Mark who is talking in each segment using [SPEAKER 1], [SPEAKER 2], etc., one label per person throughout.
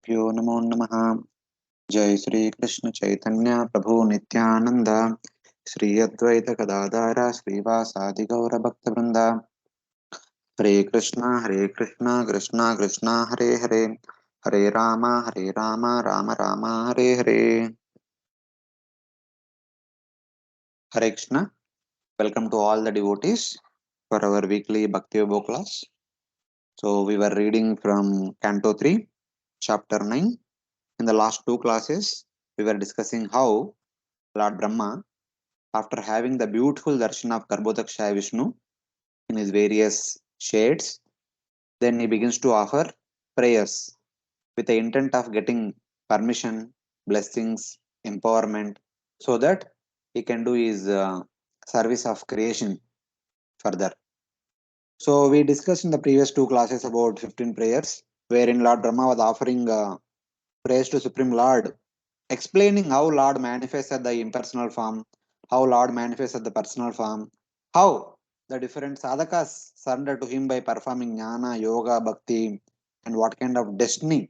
[SPEAKER 1] श्रीगुरुभ्यो नमो नमः। जय श्री कृष्ण चैतन्य प्रभु नित्यानंद श्री अद्वैत गदाधर श्रीवासादि गौर भक्त वृंदा। हरे कृष्णा कृष्णा कृष्णा हरे हरे, हरे Ram Ram Ram Hare Hare. Hare Krishna. Welcome to all the devotees for our weekly Bhakti Vaibhav class. So we were reading from Canto 3, Chapter 9. In the last two classes, we were discussing how Lord Brahma, after having the beautiful darshan of Garbhodakshaya Vishnu in his various shades, then he begins to offer prayers with the intent of getting permission, blessings, empowerment, so that he can do his service of creation further. So we discussed in the previous two classes about 15 prayers, wherein Lord Brahma was offering prayers to Supreme Lord, explaining how Lord manifests at the impersonal form, how Lord manifests at the personal form, how the different sadhakas surrender to him by performing jnana, yoga, bhakti, and what kind of destiny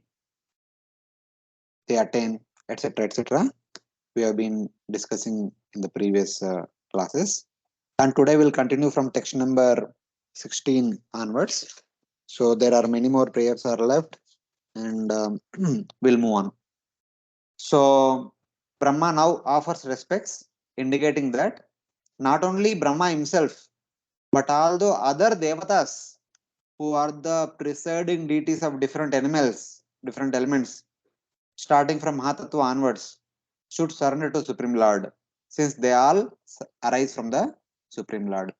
[SPEAKER 1] they attain, etc. etc. We have been discussing in the previous classes. And today we'll continue from text number 16 onwards. So there are many more prayers are left, and we'll move on. So Brahma now offers respects, indicating that not only Brahma himself, but all the other devatas who are the presiding deities of different animals, different elements, starting from Mahatattva onwards, should surrender to Supreme Lord, since they all arise from the Supreme Lord.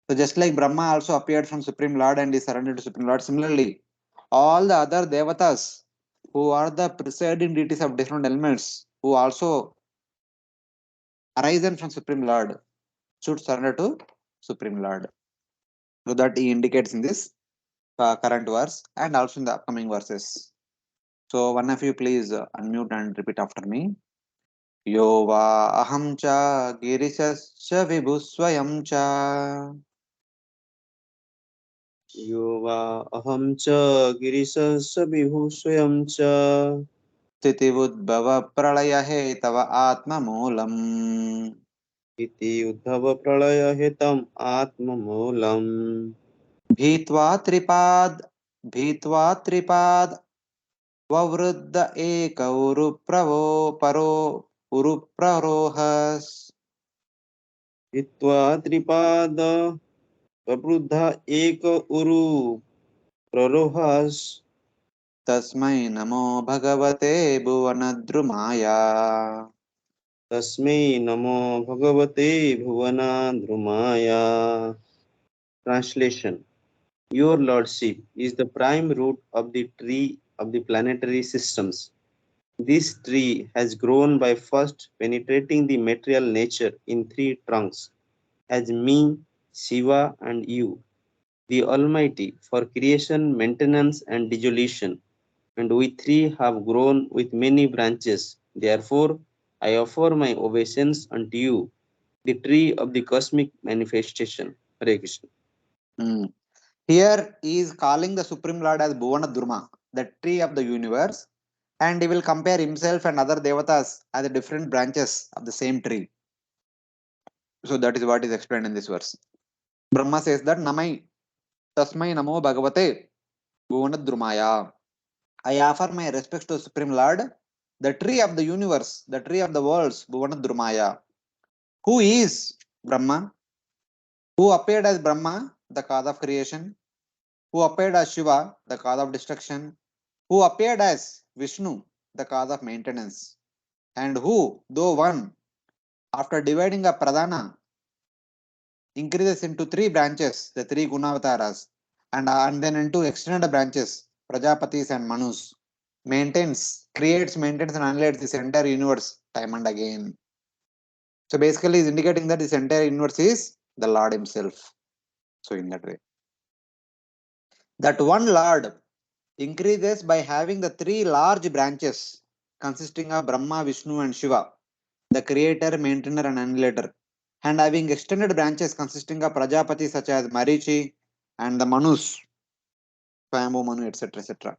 [SPEAKER 1] So just like Brahma also appeared from Supreme Lord and is surrendered to Supreme Lord, similarly, all the other devatas who are the presiding deities of different elements, who also arisen from Supreme Lord, should surrender to Supreme Lord. So that he indicates in this current verse and also in the upcoming verses. So one of you please unmute and repeat after me. Yo va aham cha girisascha vibhu swayam cha
[SPEAKER 2] यो वा अहं च गिरिशस्य विभुः स्वयं च
[SPEAKER 1] स्थितिबुद्भव प्रलय हे तव आत्ममूलम्
[SPEAKER 2] इति उद्धवप्रलयहेतम् आत्ममूलम्
[SPEAKER 1] भीत्वा त्रिपाद भीत्वा त्रिपाद ववृद्ध एक उरुप्रवो परो उरुप्ररोहस्
[SPEAKER 2] हित्वा त्रिपाद प्रवृद्ध एक उरु प्ररोहस्
[SPEAKER 1] तस्मै नमो भगवते भुवनद्रुमाय
[SPEAKER 2] तस्मै नमो भगवते भुवनाद्रुमाय. Translation. Your Lordship is the prime root of the tree of the planetary systems. This tree has grown by first penetrating the material nature in three trunks, as me, Shiva, and you, the Almighty, for creation, maintenance, and dissolution. And we three have grown with many branches. Therefore, I offer my obeisance unto you, the tree of the cosmic manifestation. Hare Krishna.
[SPEAKER 1] Here he is calling the Supreme Lord as Bhuvanadurma, the tree of the universe, and he will compare himself and other devatas as the different branches of the same tree. So that is what is explained in this verse. Brahma says that Namai Tasmai Namo Bhagavate Bhuvanadrumaya. I offer my respects to Supreme Lord, the tree of the universe, the tree of the worlds, Bhuvanadrumaya. Who is Brahma? Who appeared as Brahma, the cause of creation? Who appeared as Shiva, the cause of destruction? Who appeared as Vishnu, the cause of maintenance? And who, though one, after dividing a Pradhana, increases into three branches, the three Gunavataras, and then into extended branches, Prajapatis and Manus, creates, maintains, and annihilates this entire universe time and again. So basically, is indicating that this entire universe is the Lord Himself. So in that way, that one Lord increases by having the three large branches consisting of Brahma, Vishnu, and Shiva, the creator, maintainer, and annihilator, and having extended branches consisting of Prajapati such as Marichi and the Manus, Swayambhu Manu, etc. etc.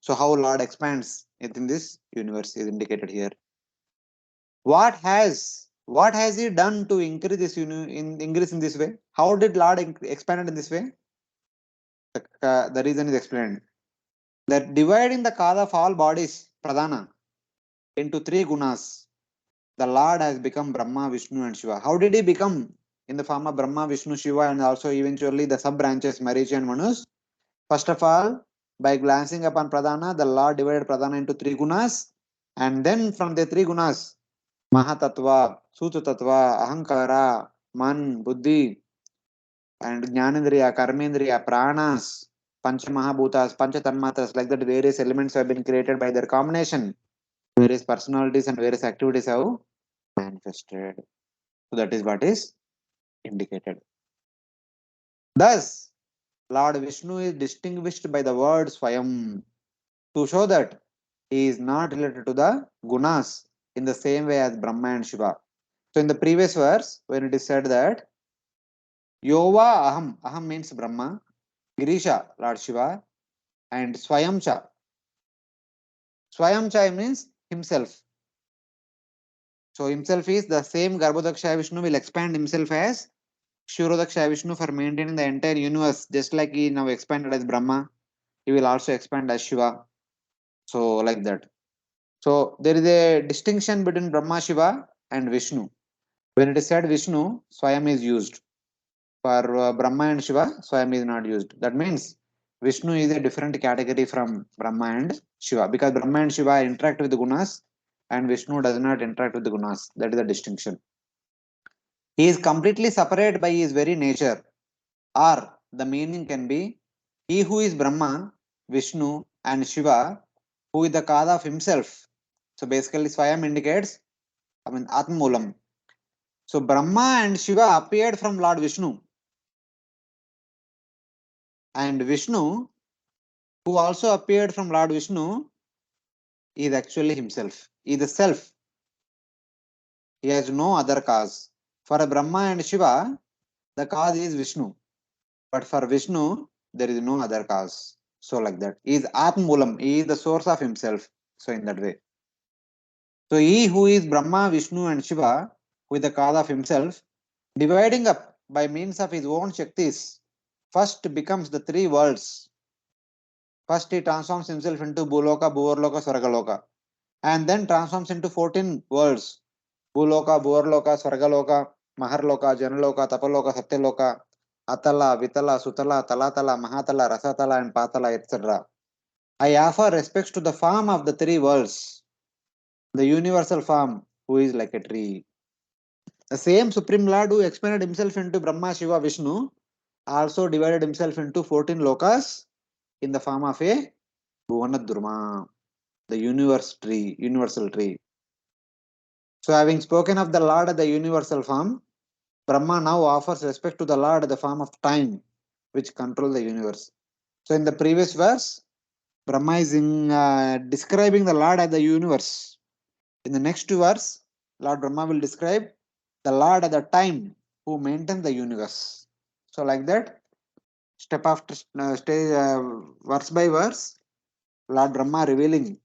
[SPEAKER 1] So how Lord expands within this universe is indicated here. What has he done to increase this increase in this way? How did Lord expand in this way? The reason is explained. That dividing the cause of all bodies, pradhana, into three gunas, the Lord has become Brahma, Vishnu, and Shiva. How did he become in the form of Brahma, Vishnu, Shiva, and also eventually the sub branches, Marichi and Manus? First of all, by glancing upon Pradhana, the Lord divided Pradhana into three gunas, and then from the three gunas, Mahatattva, Sutatattva, Ahankara, Man, Buddhi, and Jnanendriya, Karmendriya, Pranas, Pancha Mahabhutas, Pancha Tanmatras, like that, various elements have been created by their combination. Various personalities and various activities have manifested. So that is what is indicated. Thus, Lord Vishnu is distinguished by the word Swayam to show that he is not related to the gunas in the same way as Brahma and Shiva. So in the previous verse, when it is said that Yova Aham means Brahma, Girisha, Lord Shiva, and Swayamcha. Swayamcha means himself. So himself is the same Garbhodakshaya Vishnu will expand himself as Kshurodakshaya Vishnu for maintaining the entire universe, just like he now expanded as Brahma, he will also expand as Shiva. So like that. So there is a distinction between Brahma, Shiva, and Vishnu. When it is said Vishnu, Swayam is used. For Brahma and Shiva, Swayam is not used. That means Vishnu is a different category from Brahma and Shiva, because Brahma and Shiva interact with the gunas and Vishnu does not interact with the gunas. That is the distinction. He is completely separate by his very nature, or the meaning can be he who is Brahma, Vishnu, and Shiva, who is the cause of himself. So basically, Swayam indicates, Atmamulam. So Brahma and Shiva appeared from Lord Vishnu, and Vishnu, who also appeared from Lord Vishnu, is actually himself. He is the self. He has no other cause. For Brahma and Shiva, the cause is Vishnu. But for Vishnu, there is no other cause. So like that. He is Atmamulam. He is the source of himself. So in that way. So he who is Brahma, Vishnu and Shiva, who is the cause of himself, dividing up by means of his own Shaktis, first becomes the three worlds. First he transforms himself into Bhuloka, Bhuvarloka, Swargaloka, and then transforms into 14 worlds. Bhuloka, Bhuvarloka, Swargaloka, Maharloka, Janaloka, Tapaloka, Satyaloka, Atala, Vitala, Sutala, Talatala, Mahatala, Rasatala, and Patala, etc. I offer respects to the form of the three worlds, the universal form, who is like a tree. The same Supreme Lord who expanded himself into Brahma, Shiva, Vishnu also divided himself into 14 lokas in the form of a Bhuvanadurma, the universal tree. So having spoken of the Lord at the universal form, Brahma now offers respect to the Lord at the form of time, which controls the universe. So in the previous verse, Brahma is describing the Lord as the universe. In the next verse, Lord Brahma will describe the Lord at the time who maintains the universe. So like that, step after stage, verse by verse, Lord Brahma revealing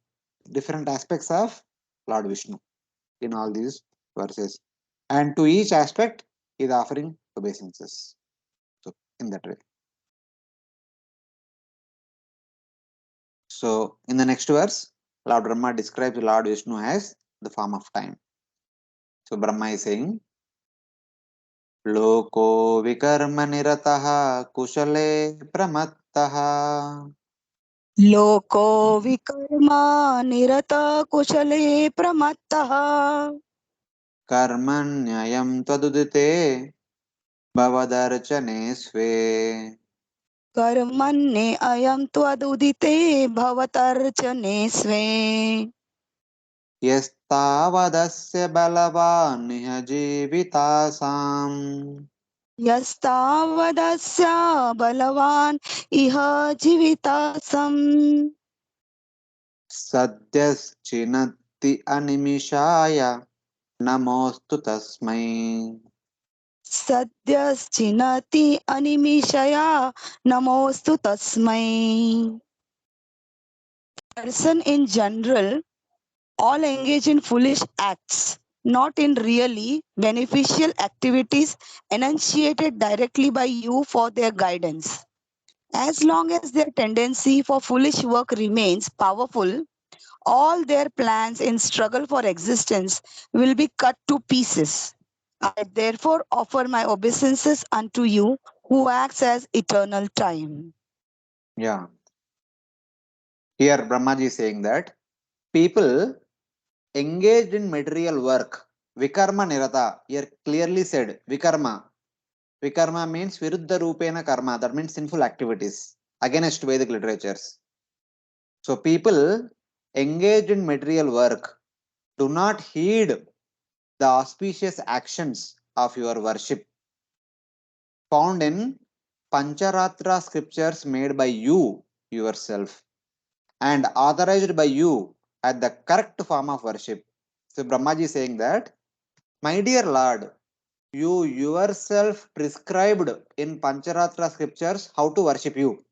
[SPEAKER 1] different aspects of Lord Vishnu in all these verses. And to each aspect, he is offering obeisances. So in that way. So in the next verse, Lord Brahma describes Lord Vishnu as the form of time. So Brahma is saying, Loko vikarma niratah kushale pramattah
[SPEAKER 3] लोको विकर्मा निरत कुशले प्रमत्तः
[SPEAKER 1] कर्मण्ययं त्वदुदिते भवदर्चने स्वे
[SPEAKER 3] कर्मण्ये अयं त्वदुदिते भवतर्चने स्वे
[SPEAKER 1] यस्तावदस्य बलवानिह जीवितासाम्
[SPEAKER 3] यस्तावदस्य बलवान् इह जीवितासम्
[SPEAKER 1] सद्यश्चिनत्ति अनिमिषाय नमोऽस्तु तस्मै
[SPEAKER 3] सद्यश्चिनति अनिमिषया नमोऽस्तु तस्मै Person in general all engage in foolish acts, not in really beneficial activities enunciated directly by you for their guidance. As long as their tendency for foolish work remains powerful, all their plans in struggle for existence will be cut to pieces. I therefore offer my obeisances unto you who acts as eternal time.
[SPEAKER 1] Yeah. Here Brahmaji is saying that people engaged in material work, vikarma nirata, here clearly said vikarma. Vikarma means viruddha rupena karma, that means sinful activities against Vedic literatures. So people engaged in material work do not heed the auspicious actions of your worship found in Pancharatra scriptures made by you yourself and authorized by you at the correct form of worship. So Brahmaji is saying that, my dear Lord, you yourself prescribed in Pancharatra scriptures how to worship you.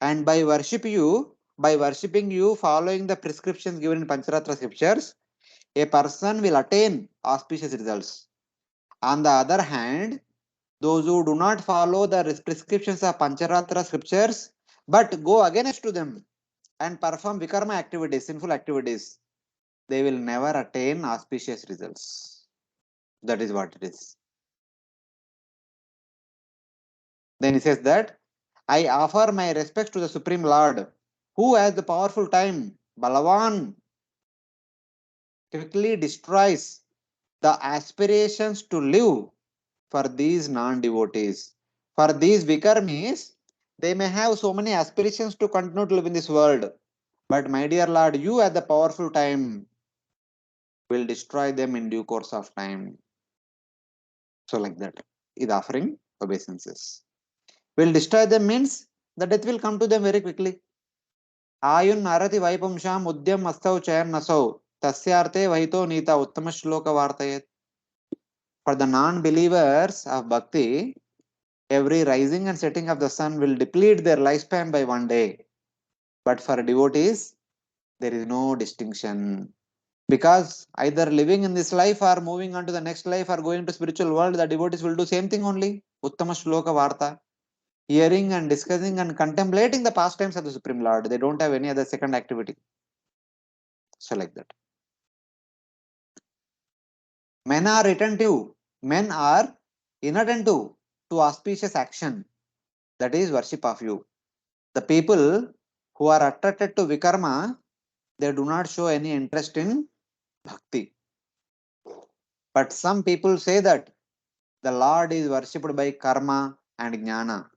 [SPEAKER 1] And by worshipping you following the prescriptions given in Pancharatra scriptures, a person will attain auspicious results. On the other hand, those who do not follow the prescriptions of Pancharatra scriptures but go against to them and perform vikarma activities, sinful activities, they will never attain auspicious results. That is what it is. Then he says that, I offer my respects to the Supreme Lord, who has the powerful time, Balavan, quickly destroys the aspirations to live for these non-devotees. For these vikarmis, they may have so many aspirations to continue to live in this world. But my dear Lord, you at the powerful time will destroy them in due course of time. So like that, is offering obeisances. Will destroy them means the death will come to them very quickly. Ayun narati vaipumsham udyam astau chayan nasau tasyarte vahito nita uttama shloka vartayet. For the non-believers of bhakti, every rising and setting of the sun will deplete their lifespan by one day. But for devotees, there is no distinction. Because either living in this life or moving on to the next life or going to spiritual world, the devotees will do same thing only. Uttama shloka varta. Hearing and discussing and contemplating the pastimes of the Supreme Lord. They don't have any other second activity. So like that. Men are attentive. Men are inattentive to auspicious action. That is worship of you. The people who are attracted to vikarma, they do not show any interest in bhakti. But some people say that the Lord is worshipped by karma and jnana.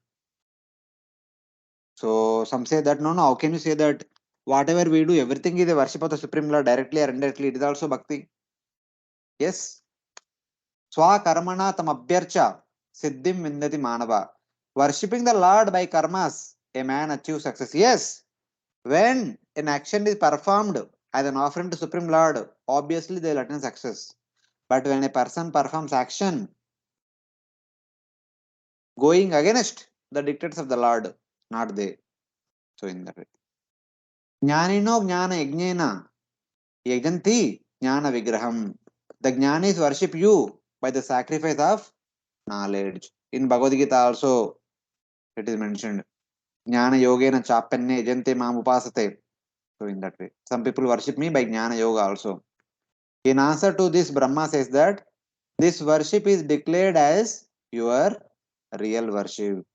[SPEAKER 1] So some say that no, how can you say that whatever we do, everything is a worship of the Supreme Lord directly or indirectly? It is also bhakti. Yes. Swakarmana tam abhyarcha siddhim vindati manava. Worshipping the Lord by karmas, a man achieves success. Yes. When an action is performed as an offering to Supreme Lord, obviously they will attain success. But when a person performs action going against the dictates of the Lord, not they. So in that way. Jnanino jnana yajnena yajanti jnana vigraham. The jnanis worship you by the sacrifice of knowledge. In Bhagavad Gita also it is mentioned. Jnana yogena chapenne yajante mam upasate. So in that way. Some people worship me by jnana yoga also. In answer to this, Brahma says that this worship is declared as your real worship.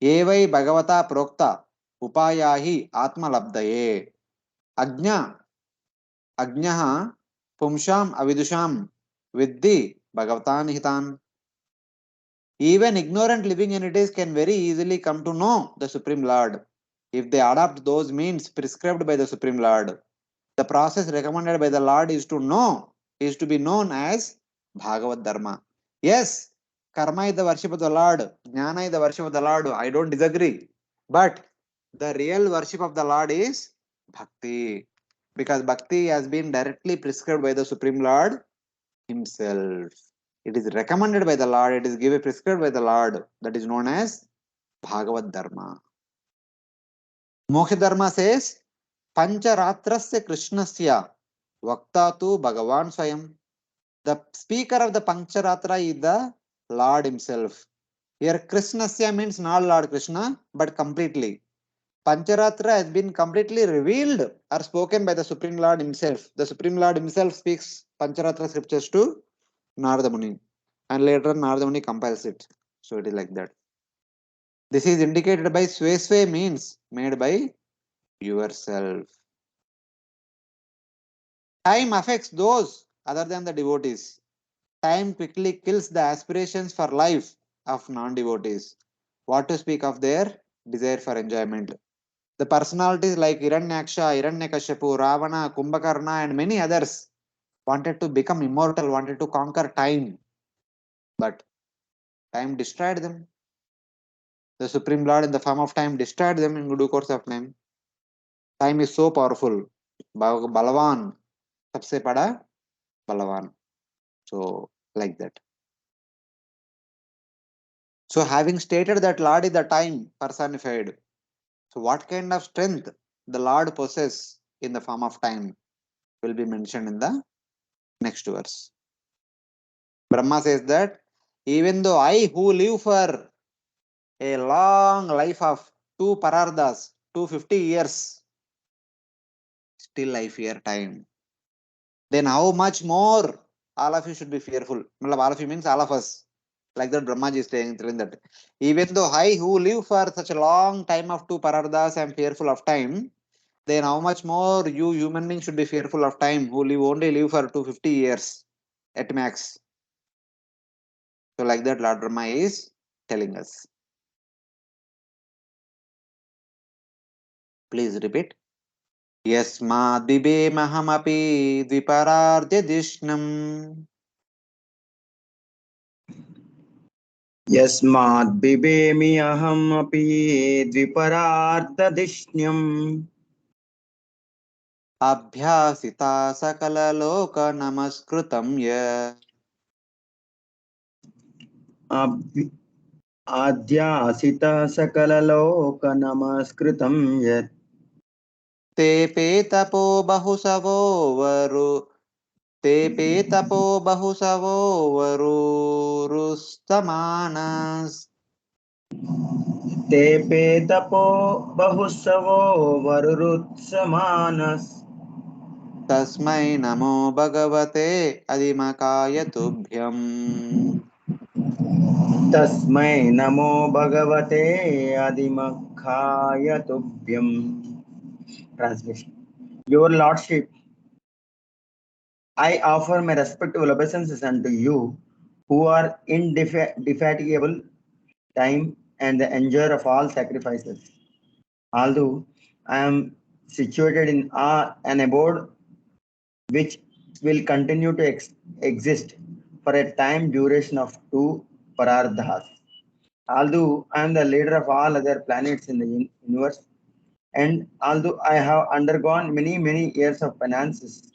[SPEAKER 1] Evai Bhagavata Prokta Upayahi Atmalabdaye Ajna Ajnaha Pumsham Avidusham Viddhi Bhagavatan Hitan. Even ignorant living entities can very easily come to know the Supreme Lord if they adopt those means prescribed by the Supreme Lord. The process recommended by the Lord is to be known as Bhagavad Dharma. Yes, karma is the worship of the Lord, jnana is the worship of the Lord. I don't disagree. But the real worship of the Lord is bhakti. Because bhakti has been directly prescribed by the Supreme Lord Himself. It is recommended by the Lord, it is given prescribed by the Lord. That is known as Bhagavad Dharma. Moksha says, Pancharatrasya Krishnasya Vakta tu Bhagavan Swayam. The speaker of the Pancharatra is the Lord himself. Here Krishnasya means not Lord Krishna, but completely. Pancharatra has been completely revealed or spoken by the Supreme Lord himself. The Supreme Lord himself speaks Pancharatra scriptures to Narada Muni, and later Narada Muni compiles it. So it is like that. This is indicated by Sweswe means made by yourself. Time affects those other than the devotees. Time quickly kills the aspirations for life of non-devotees. What to speak of their desire for enjoyment. The personalities like Hiranyaksha, Hiranyakashipu, Ravana, Kumbhakarna, and many others wanted to become immortal, wanted to conquer time, but time destroyed them. The Supreme Lord, in the form of time, destroyed them in due course of time. Time is so powerful. Balavan, sabse pada Balavan. So, like that. So, having stated that Lord is the time personified, so what kind of strength the Lord possesses in the form of time will be mentioned in the next verse. Brahma says that even though I who live for a long life of two parardas, 250 years, still I fear time. Then how much more all of you should be fearful? All of you means all of us. Like that Brahmaji is telling that. Even though I who live for such a long time of two parardas am fearful of time, then how much more you human beings should be fearful of time who only live for 250 years at max. So like that Lord Brahma is telling us. Please repeat. यस्माद्बिबेमहमपि द्विपरार्ध्यदिष्णम्
[SPEAKER 4] यस्मात् बिभेमि अहमपि द्विपरार्धधिष्ण्यम्
[SPEAKER 1] अभ्यासिता सकललोकनमस्कृतं यत्
[SPEAKER 4] आध्यासितः सकललोकनमस्कृतं यत्
[SPEAKER 1] तेऽपि तपो बहुसवो वरु तेऽपि तपो बहुसवो वरुरुस्तमानस्
[SPEAKER 4] तेऽपि तपो बहुसवो वरुरुत्समानस्
[SPEAKER 1] तस्मै नमो भगवते अधिमकाय तुभ्यम्
[SPEAKER 4] तस्मै नमो भगवते आदिमखाय तुभ्यम्. Translation. Your Lordship, I offer my respectful obeisances unto you, who are indefatigable, time, and the enjoyer of all sacrifices. Although I am situated in an abode which will continue to exist for a time duration of 2 parardhas. Although I am the leader of all other planets in the universe, and although I have undergone many years of penances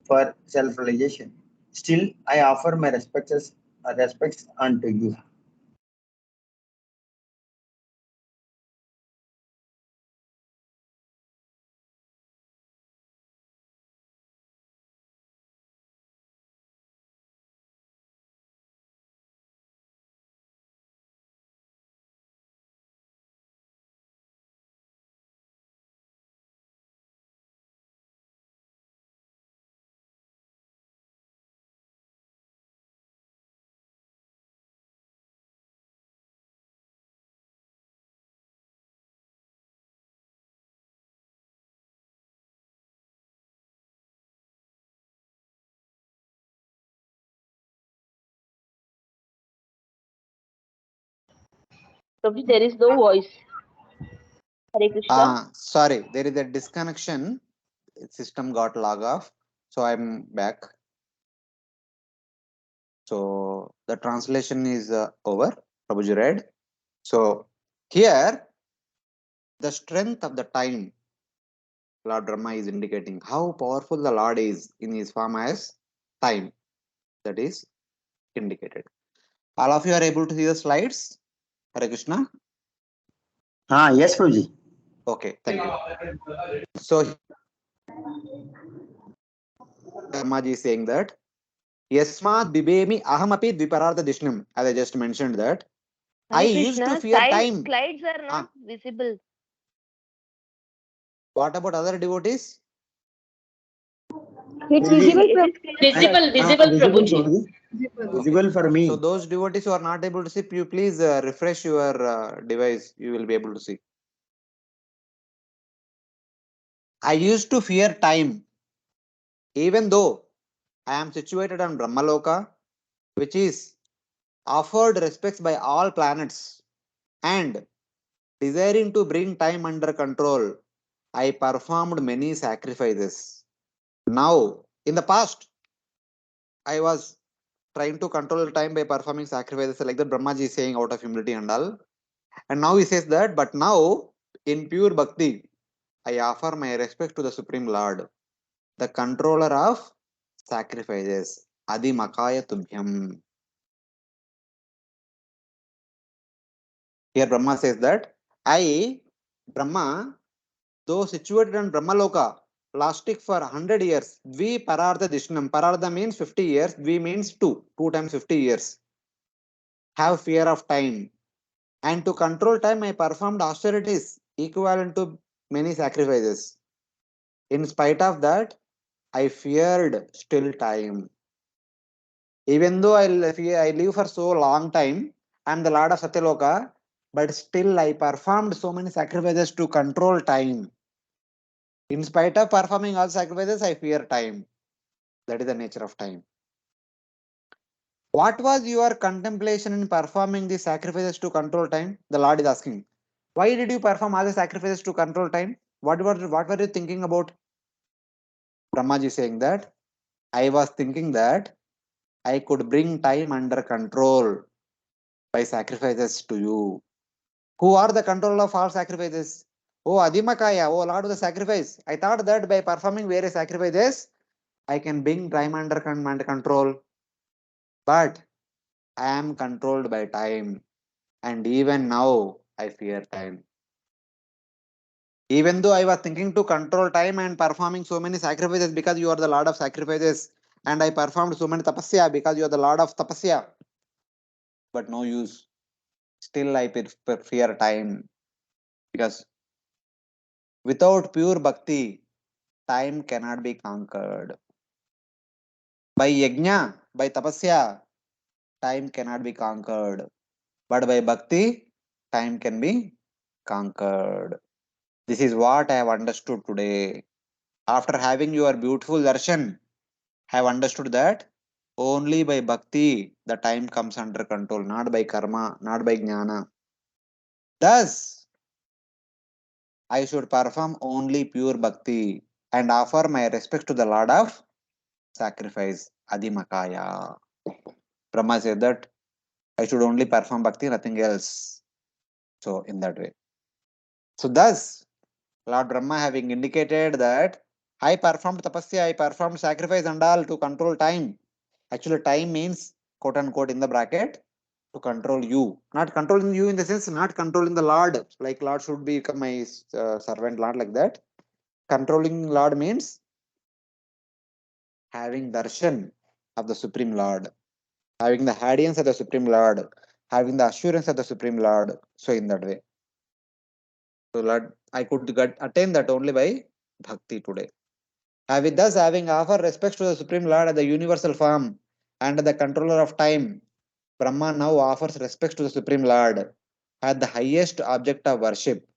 [SPEAKER 4] for self-realization, still I offer my respects unto you.
[SPEAKER 5] Prabhuji, there is no voice. Hare Krishna.
[SPEAKER 1] Sorry, there is a disconnection. System got log off, so I'm back. So the translation is over. Prabhuji read. So here the strength of the time Lord Brahma is indicating how powerful the Lord is in his form as time. That is indicated. All of you are able to see the slides. Hare Krishna.
[SPEAKER 4] Yes, Prabhuji.
[SPEAKER 1] Okay, thank you. So Brahmaji is saying that Yasmat bibemi ahamapi dviparartha dishnam. As I just mentioned that I
[SPEAKER 5] Hare
[SPEAKER 1] used to
[SPEAKER 5] Krishna,
[SPEAKER 1] fear time.
[SPEAKER 5] slides are
[SPEAKER 1] Ah,
[SPEAKER 5] not visible.
[SPEAKER 1] what about other devotees?
[SPEAKER 6] It's
[SPEAKER 4] Will be
[SPEAKER 6] visible,
[SPEAKER 5] It is clear, sir.
[SPEAKER 6] Visible, visible,
[SPEAKER 4] visible,
[SPEAKER 6] Prabhuji.
[SPEAKER 4] Prabhuji.
[SPEAKER 1] Okay.
[SPEAKER 4] Visible for
[SPEAKER 1] So
[SPEAKER 4] me.
[SPEAKER 1] those devotees who are not able to see, you please refresh your device. You will be able to see. I used to fear time, even though I am situated on Brahmaloka, which is offered respects by all planets, and desiring to bring time under control, I performed many sacrifices. Now, in the past, I was trying to control time by performing sacrifices, like the Brahmaji is saying out of humility and all. And now he says that, but now, in pure bhakti, I offer my respect to the Supreme Lord, the controller of sacrifices. Adi Makaya Tubhyam. Here Brahma says that I, Brahma, though situated in Brahmaloka, lasting for 100 years, Dvi Parartha Dishnam. Parartha means 50 years, Dvi means 2, 2 times 50 years. Have fear of time. And to control time, I performed austerities equivalent to many sacrifices. In spite of that, I feared still time. Even though I live for so long time, I am the Lord of Satyaloka, but still I performed so many sacrifices to control time. In spite of performing all sacrifices, I fear time. That is the nature of time. What was your contemplation in performing the sacrifices to control time? The Lord is asking. Why did you perform all the sacrifices to control time? What were you thinking about? Brahmaji is saying that I was thinking that I could bring time under control by sacrifices to you. Who are the controller of all sacrifices? Oh Adimakaya, oh Lord of the sacrifice. I thought that by performing various sacrifices, I can bring time under control. But I am controlled by time. And even now, I fear time. Even though I was thinking to control time and performing so many sacrifices because you are the Lord of sacrifices, and I performed so many tapasya because you are the Lord of tapasya, but no use. Still, I fear time because without pure bhakti, time cannot be conquered. By yajna, by tapasya, time cannot be conquered. But by bhakti, time can be conquered. This is what I have understood today. After having your beautiful darshan, I have understood that only by bhakti the time comes under control, not by karma, not by jnana. Thus, I should perform only pure bhakti and offer my respect to the Lord of sacrifice, Adimakaya. Brahma said that I should only perform bhakti, nothing else. So, in that way. So, thus, Lord Brahma having indicated that I performed tapasya, I performed sacrifice and all to control time. Actually, time means quote unquote in the bracket to control you. Not controlling you in the sense, not controlling the Lord. Like Lord should become my servant, Lord like that. Controlling Lord means having darshan of the Supreme Lord, having the audience of the Supreme Lord, having the assurance of the Supreme Lord. So in that way. So Lord, I could attain that only by bhakti today. Having offered respects to the Supreme Lord as the universal form and the controller of time, Brahma now offers respects to the Supreme Lord as the highest object of worship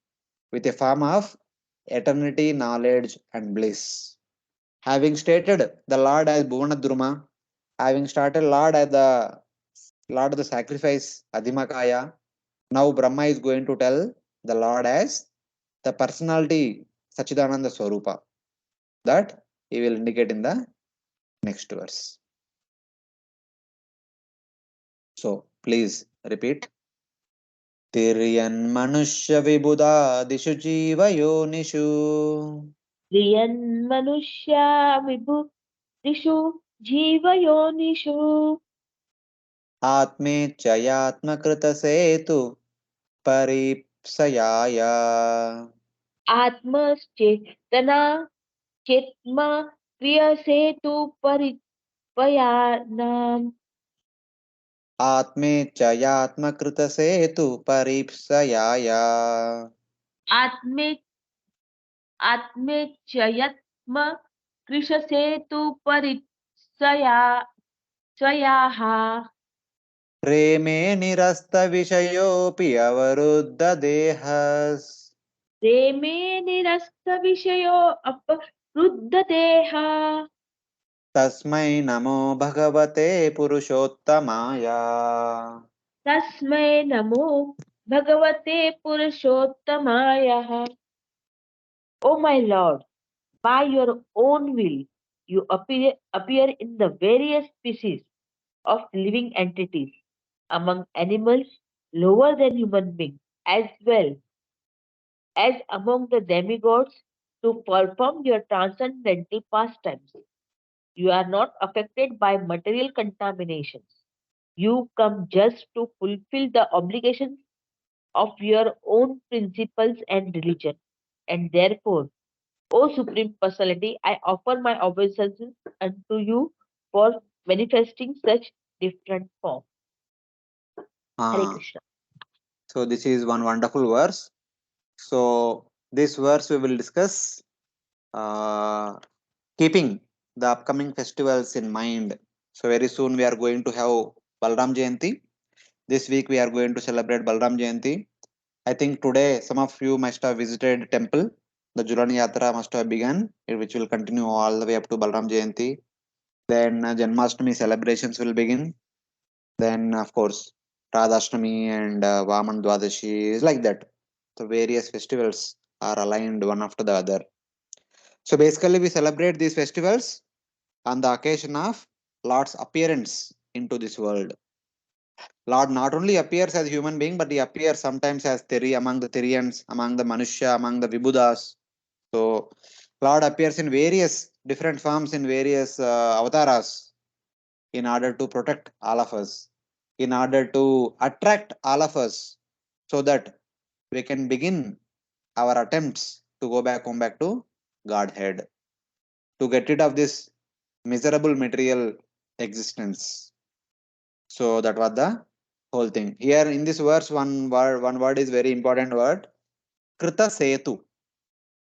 [SPEAKER 1] with a form of eternity, knowledge, and bliss. Having stated the Lord as Bhuvanadhruma, having started Lord as the Lord of the sacrifice, Adhimakaya, now Brahma is going to tell the Lord as the personality, Sachidananda Swarupa. That he will indicate in the next verse. So please repeat. तिर्यन्मनुष्य विबुधादिषु जीवयोनिषु
[SPEAKER 5] Manoshya vibhutishu jivayonishu
[SPEAKER 1] आत्मेच्छयात्मकृतसेतु परीप्सयाय
[SPEAKER 5] आत्मचेतना चेत्मा क्रियसेतु परिपयानाम्
[SPEAKER 1] आत्मेच्छयात्मकृतसेतु परीप्सयाया
[SPEAKER 5] आत्मे आत्मेच्ययत्म कृशसेतु परिसया स्वयाः
[SPEAKER 1] प्रेमे निरस्तविषयोऽपि अवरुद्धदेहस्
[SPEAKER 5] प्रेमे निरस्तविषयो अपरुद्धतेः
[SPEAKER 1] तस्मै नमो भगवते पुरुषोत्तमाय
[SPEAKER 5] तस्मै नमो भगवते पुरुषोत्तमाय. O my Lord, by your own will, you appear in the various species of living entities, among animals lower than human beings, as well as among the demigods to perform your transcendental pastimes. You are not affected by material contaminations. You come just to fulfill the obligations of your own principles and religion. And therefore, O Supreme Personality, I offer my obeisances unto you for manifesting such different forms. Hare
[SPEAKER 1] Ah,
[SPEAKER 5] Krishna.
[SPEAKER 1] so this is one wonderful verse. So this verse we will discuss keeping the upcoming festivals in mind. So very soon we are going to have Balram Jayanti. This week we are going to celebrate Balram Jayanti. I think today some of you must have visited temple. The Julan Yatra must have begun, which will continue all the way up to Balram Jayanti. Then Janmashtami celebrations will begin. Then of course Radhashtami and Vaman Dwadashi is like that. So various festivals are aligned one after the other. So basically we celebrate these festivals on the occasion of Lord's appearance into this world. Lord not only appears as human being, but he appears sometimes as Theri among the Therians, among the Manushya, among the Vibhudas. So Lord appears in various different forms in various avatars in order to protect all of us, in order to attract all of us, so that we can begin our attempts to go back home back to Godhead, to get rid of this miserable material existence. So that was the whole thing. Here in this verse, one word is very important word. Krita Setu.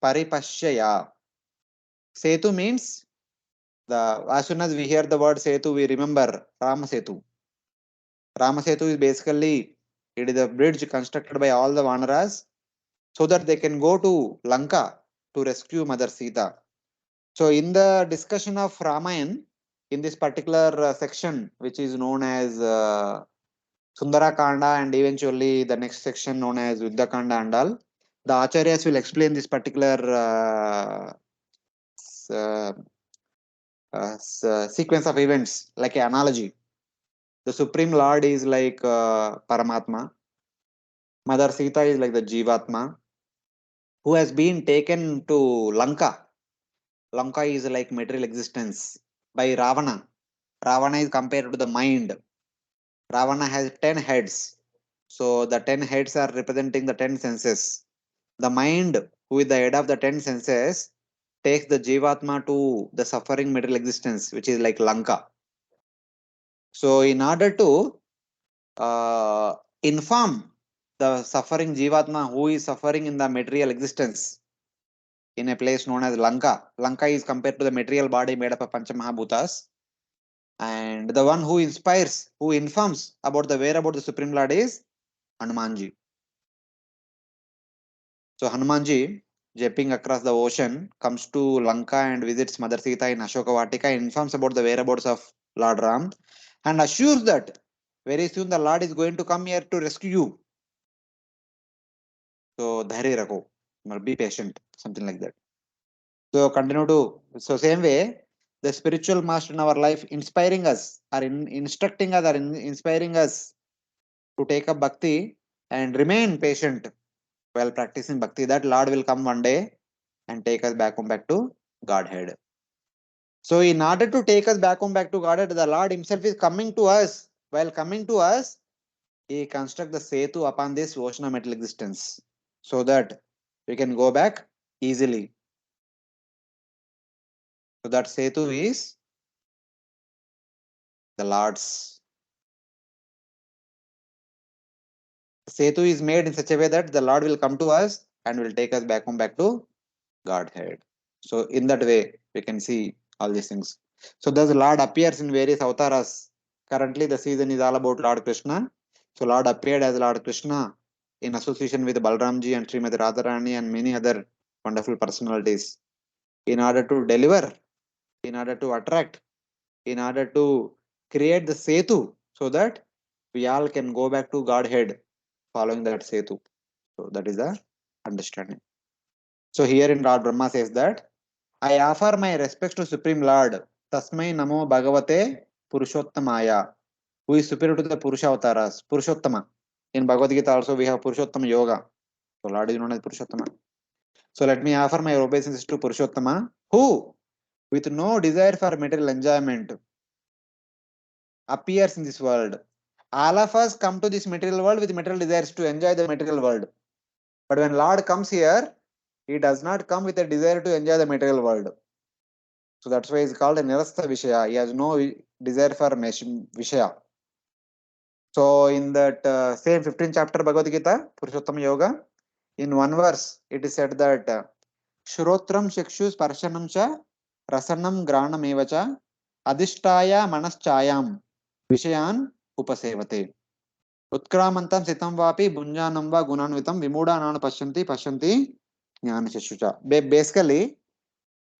[SPEAKER 1] Paripashyaya. Setu means the as soon as we hear the word Setu, we remember Rama Setu. Rama Setu is basically it is a bridge constructed by all the Vanaras so that they can go to Lanka to rescue Mother Sita. So in the discussion of Ramayan, in this particular section, which is known as Sundara Kanda and eventually the next section known as Yuddha Kanda and all, the Acharyas will explain this particular s- uh, sequence of events like an analogy. The Supreme Lord is like Paramatma, Mother Sita is like the Jivatma, who has been taken to Lanka. Lanka is like material existence by Ravana. Ravana is compared to the mind. Ravana has 10 heads. So the 10 heads are representing the 10 senses. The mind, who is the head of the 10 senses, takes the Jivatma to the suffering material existence, which is like Lanka. So, in order to inform the suffering Jivatma who is suffering in the material existence in a place known as Lanka, Lanka is compared to the material body made up of Panchamahabhutas. And the one who inspires, who informs about the whereabout the Supreme Lord is Hanumanji. So Hanumanji, jumping across the ocean, comes to Lanka and visits Mother Sita in Ashoka Vatika, informs about the whereabouts of Lord Ram, and assures that very soon the Lord is going to come here to rescue you. So Dhari Rako, be patient, something like that. So continue to so same way, the spiritual master in our life inspiring us, or instructing us, or inspiring us to take up bhakti and remain patient while practicing bhakti. That Lord will come one day and take us back home back to Godhead. So, in order to take us back home back to Godhead, the Lord Himself is coming to us. While coming to us, He constructs the Setu upon this ocean of metal existence, so that we can go back easily. So that Setu is the Lord's. Setu is made in such a way that the Lord will come to us and will take us back home, back to Godhead. So in that way, we can see all these things. So thus Lord appears in various avatars. Currently, the season is all about Lord Krishna. So Lord appeared as Lord Krishna in association with Balramji and Srimati Radharani and many other wonderful personalities in order to deliver, in order to attract, in order to create the Setu so that we all can go back to Godhead following that Setu. So that is the understanding. So here in Lord Brahma says that I offer my respects to Supreme Lord Tasmai Namo Bhagavate Purushottamaya, who is superior to the Purusha avatars. Purushottama. In Bhagavad Gita also we have Purushottama Yoga. So Lord is known as Purushottama. So let me offer my obeisances to Purushottama, who, with no desire for material enjoyment, appears in this world. All of us come to this material world with material desires to enjoy the material world. But when Lord comes here, he does not come with a desire to enjoy the material world. So that's why he's called a Nirastha Vishaya. He has no desire for Vishaya. So in that same 15th chapter Bhagavad Gita, Purushottama Yoga, in one verse, it is said that Shrotram Shikshu Sparshanam Cha Rasanam Granam Evacha Adhishtaya Manaschayam Vishayan Upasevate. Utkramantam Sitam Vapi Bunjanam Va Gunanvitam Vimudanana Pashanti Jnanachashucha. Basically,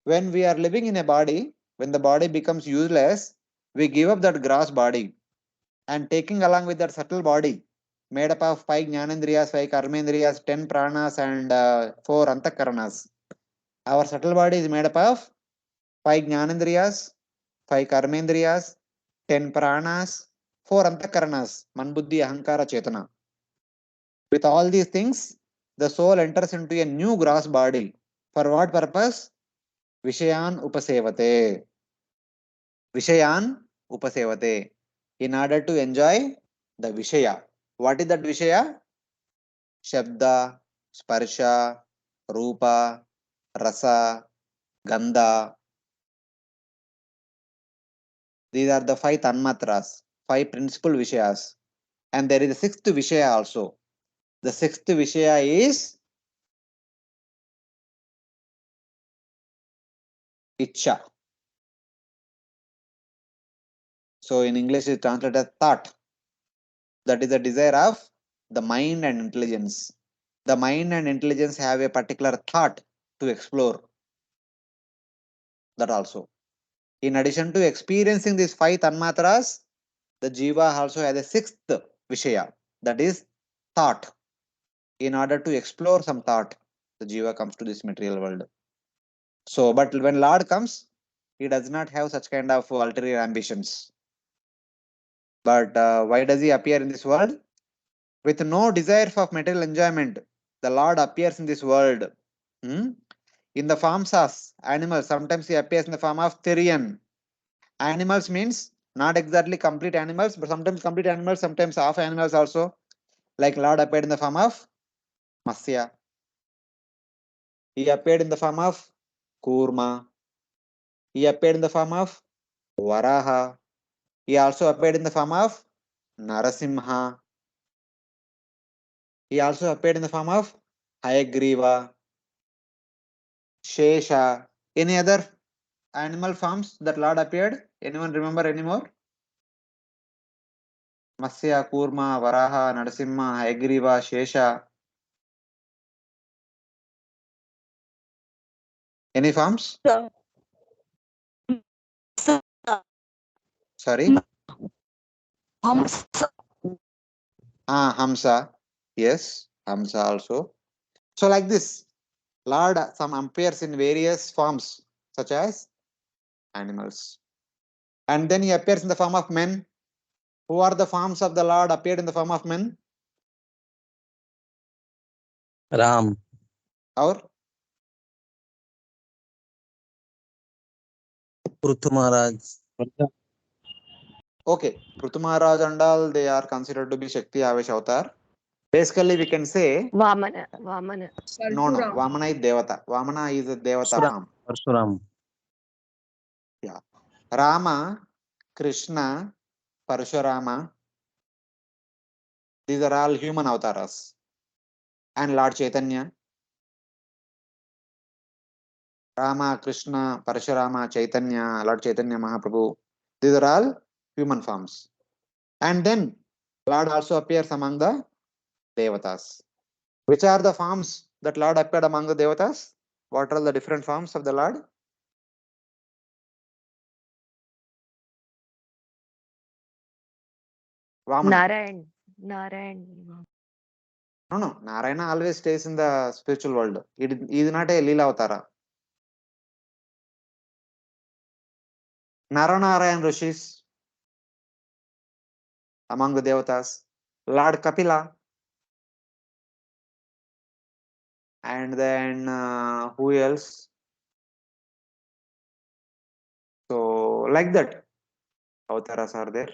[SPEAKER 1] when we are living in a body, when the body becomes useless, we give up that gross body and taking along with that subtle body made up of 5 jnanendriyas, 5 karmendriyas, 10 pranas and 4 antakaranas. Our subtle body is made up of 5 jnanendriyas, 5 karmendriyas, 10 pranas, 4 antakaranas, manbuddhi, ahankara, chetana. With all these things, the soul enters into a new gross body. For what purpose? Vishayan upasevate. Vishayan upasevate. In order to enjoy the Vishaya. What is that Vishaya? Shabda, Sparsha, Rupa, Rasa, Gandha. These are the 5 Tanmatras, 5 principal Vishayas. And there is a 6th Vishaya also. The 6th Vishaya is Icha. So in English it is translated as thought. That is the desire of the mind and intelligence. The mind and intelligence have a particular thought to explore. That also. In addition to experiencing these 5 Tanmatras, the Jiva also has a 6th Vishaya. That is thought. In order to explore some thought, the Jiva comes to this material world. So, but when Lord comes, he does not have such kind of ulterior ambitions. But why does he appear in this world? With no desire for material enjoyment, the Lord appears in this world. In the forms of animals, sometimes he appears in the form of Therian. Animals means not exactly complete animals, but sometimes complete animals, sometimes half animals also. Like Lord appeared in the form of Matsya. He appeared in the form of Kurma. He appeared in the form of Varaha. He also appeared in the form of Narasimha. He also appeared in the form of Hayagriva, Shesha. Any other animal forms that Lord appeared? Anyone remember anymore? Matsya, Kurma, Varaha, Narasimha, Hayagriva, Shesha. Any forms? Sorry?
[SPEAKER 3] Hamsa.
[SPEAKER 1] Hamsa. Yes, Hamsa also. So like this, Lord some appears in various forms, such as animals. And then he appears in the form of men. Who are the forms of the Lord appeared in the form of men?
[SPEAKER 6] Ram,
[SPEAKER 1] Or
[SPEAKER 6] Pruthu Maharaj,
[SPEAKER 1] okay, Prithu Maharaj and all, they are considered to be Shakti Avesh Avatar. Basically, we can say
[SPEAKER 7] Vamana.
[SPEAKER 1] no. Vamana is Devata. Vamana is a Devata
[SPEAKER 6] Parsuram.
[SPEAKER 1] form.
[SPEAKER 6] Parsuram.
[SPEAKER 1] Yeah. Rama, Krishna, Parshurama. These are all human avatars. And Lord Chaitanya. Rama, Krishna, Parshurama, Chaitanya, Lord Chaitanya Mahaprabhu. These are all human forms. And then Lord also appears among the Devatas. Which are the forms that Lord appeared among the Devatas? What are the different forms of the Lord? Vamana.
[SPEAKER 7] Narayan.
[SPEAKER 1] No. Narayana always stays in the spiritual world. It is not a Leela Avatara. Naranarayan Rishis among the Devatas. Lord Kapila. And then who else? So like that. Avatars are there.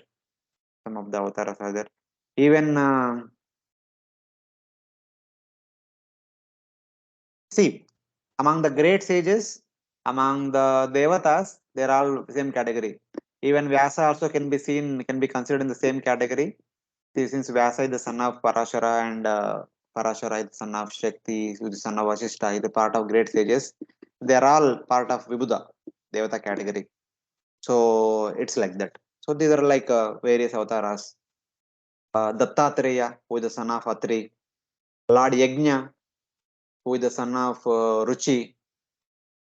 [SPEAKER 1] Some of the avatars are there. Even see, among the great sages, among the Devatas, they're all same category. Even Vyasa also can be seen, can be considered in the same category. See, since Vyasa is the son of Parashara and Parashara is the son of Shakti, who is the son of Vasishta, is the part of great sages. They're all part of Vibhuda, Devata category. So it's like that. So these are like various avatars. Dattatreya, who is the son of Atri. Lord Yajna, who is the son of Ruchi.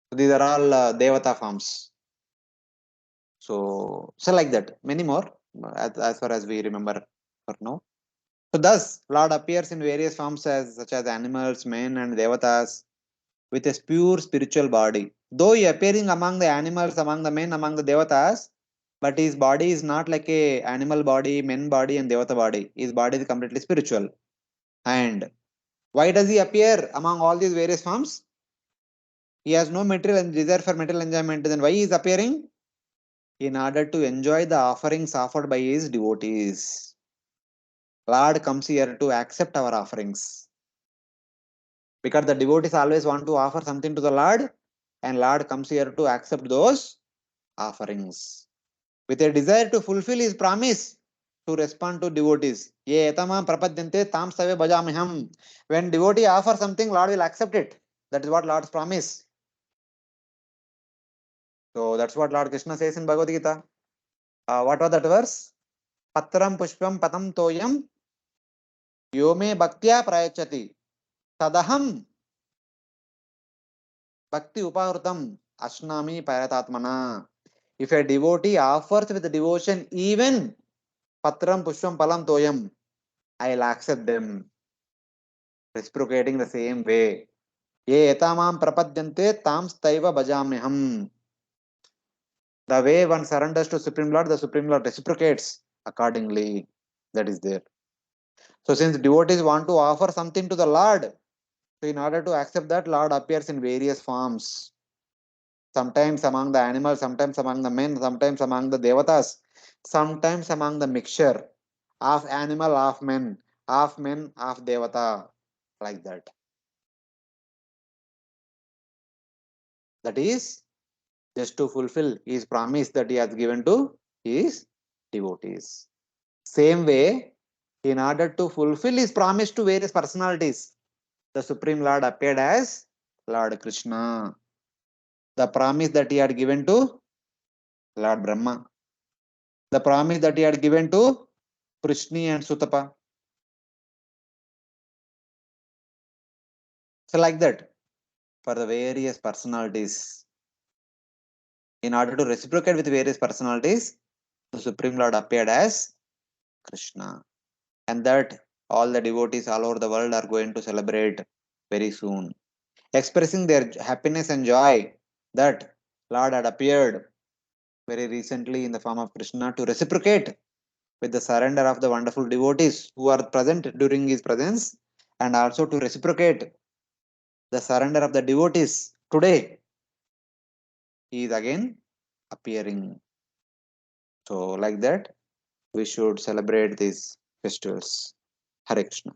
[SPEAKER 1] So these are all Devata forms. So like that. Many more, as far as we remember for now. So thus, Lord appears in various forms such as animals, men, and Devatas with a pure spiritual body. Though he appearing among the animals, among the men, among the Devatas, but his body is not like a animal body, men body, and Devata body. His body is completely spiritual. And why does he appear among all these various forms? He has no material and desire for material enjoyment. Then why he is appearing? In order to enjoy the offerings offered by his devotees. Lord comes here to accept our offerings. Because the devotees always want to offer something to the Lord, and Lord comes here to accept those offerings. With a desire to fulfill his promise to respond to devotees. Ye etamam prapadyante tam save bhajamiham. When devotee offers something, Lord will accept it. That is what Lord's promise. So that's what Lord Krishna says in Bhagavad Gita. What was that verse? Patram pushpam patam toyam yome bhaktya prayachati tadaham bhakti upahrutam ashnami paratatmana. If a devotee offers with devotion even patram pushpam palam toyam, I'll accept them, reciprocating the same way. Ye etamam prapadyante tam staiva bhajamyaham. The way one surrenders to Supreme Lord, the Supreme Lord reciprocates accordingly. That is there. So since devotees want to offer something to the Lord, so in order to accept that, Lord appears in various forms. Sometimes among the animals, sometimes among the men, sometimes among the devatas, sometimes among the mixture of animal, of men, of devata, like that. That is just to fulfill his promise that he has given to his devotees. Same way, in order to fulfill his promise to various personalities, the Supreme Lord appeared as Lord Krishna. The promise that he had given to Lord Brahma. The promise that he had given to Prishni and Sutapa. So like that, for the various personalities. In order to reciprocate with various personalities, the Supreme Lord appeared as Krishna. And that all the devotees all over the world are going to celebrate very soon. Expressing their happiness and joy that Lord had appeared very recently in the form of Krishna to reciprocate with the surrender of the wonderful devotees who are present during his presence, and also to reciprocate the surrender of the devotees today. He is again appearing. So, like that, we should celebrate these festivals. Hare Krishna.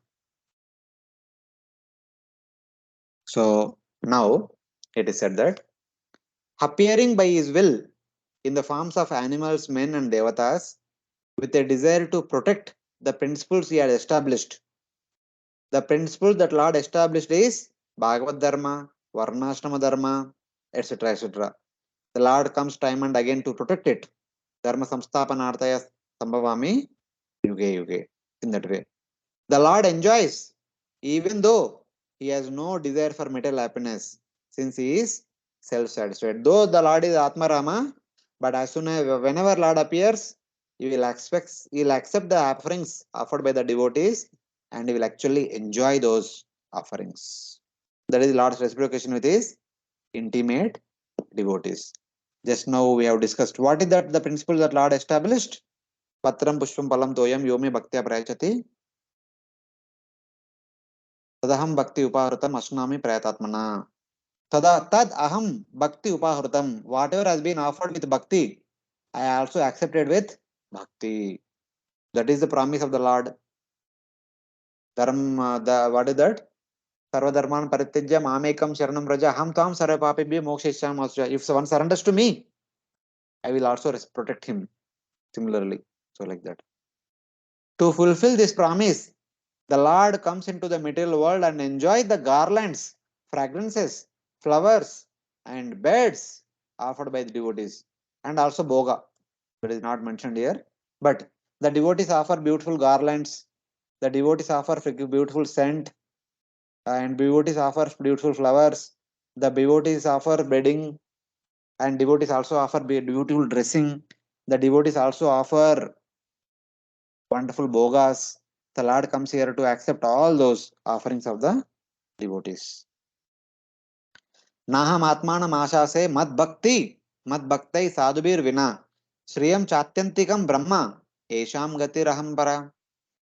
[SPEAKER 1] So now it is said that appearing by his will in the forms of animals, men, and devatas, with a desire to protect the principles he had established. The principle that Lord established is Bhagavad Dharma, Varnashrama Dharma, etc. etc. The Lord comes time and again to protect it. Dharma samsthapanarthaya sambhavami yuge yuge. In that way. The Lord enjoys, even though he has no desire for material happiness, since he is self-satisfied. Though the Lord is Atma Rama, but as soon as whenever Lord appears, he will accept the offerings offered by the devotees and he will actually enjoy those offerings. That is Lord's reciprocation with his intimate devotees. Just now we have discussed what is that the principle that Lord established. Patram pushpam palam toyam yomi bhaktya prayachati तदहम भक्ति उपाहृतम अश्नामि प्रयतात्मना तदा तद aham bhakti upahrutam. Whatever has been offered with bhakti, I also accepted with bhakti. That is the promise of the Lord. What is that? Sarvadharman parityajya mamekam sharanam raja ham tam sarva papibhyo mokshayishyami. If one surrenders to me, I will also protect him similarly. So like that. To fulfill this promise, the Lord comes into the material world and enjoys the garlands, fragrances, flowers, and beds offered by the devotees, and also boga. That is not mentioned here. But the devotees offer beautiful garlands, the devotees offer beautiful scent, and devotees offer beautiful flowers, the devotees offer bedding, and devotees also offer beautiful dressing. The devotees also offer wonderful bogas. The Lord comes here to accept all those offerings of the devotees. Naham atmanam ashase mad bhaktai sadhubir vina shriyam chatyantikam brahma esham gatiraham para.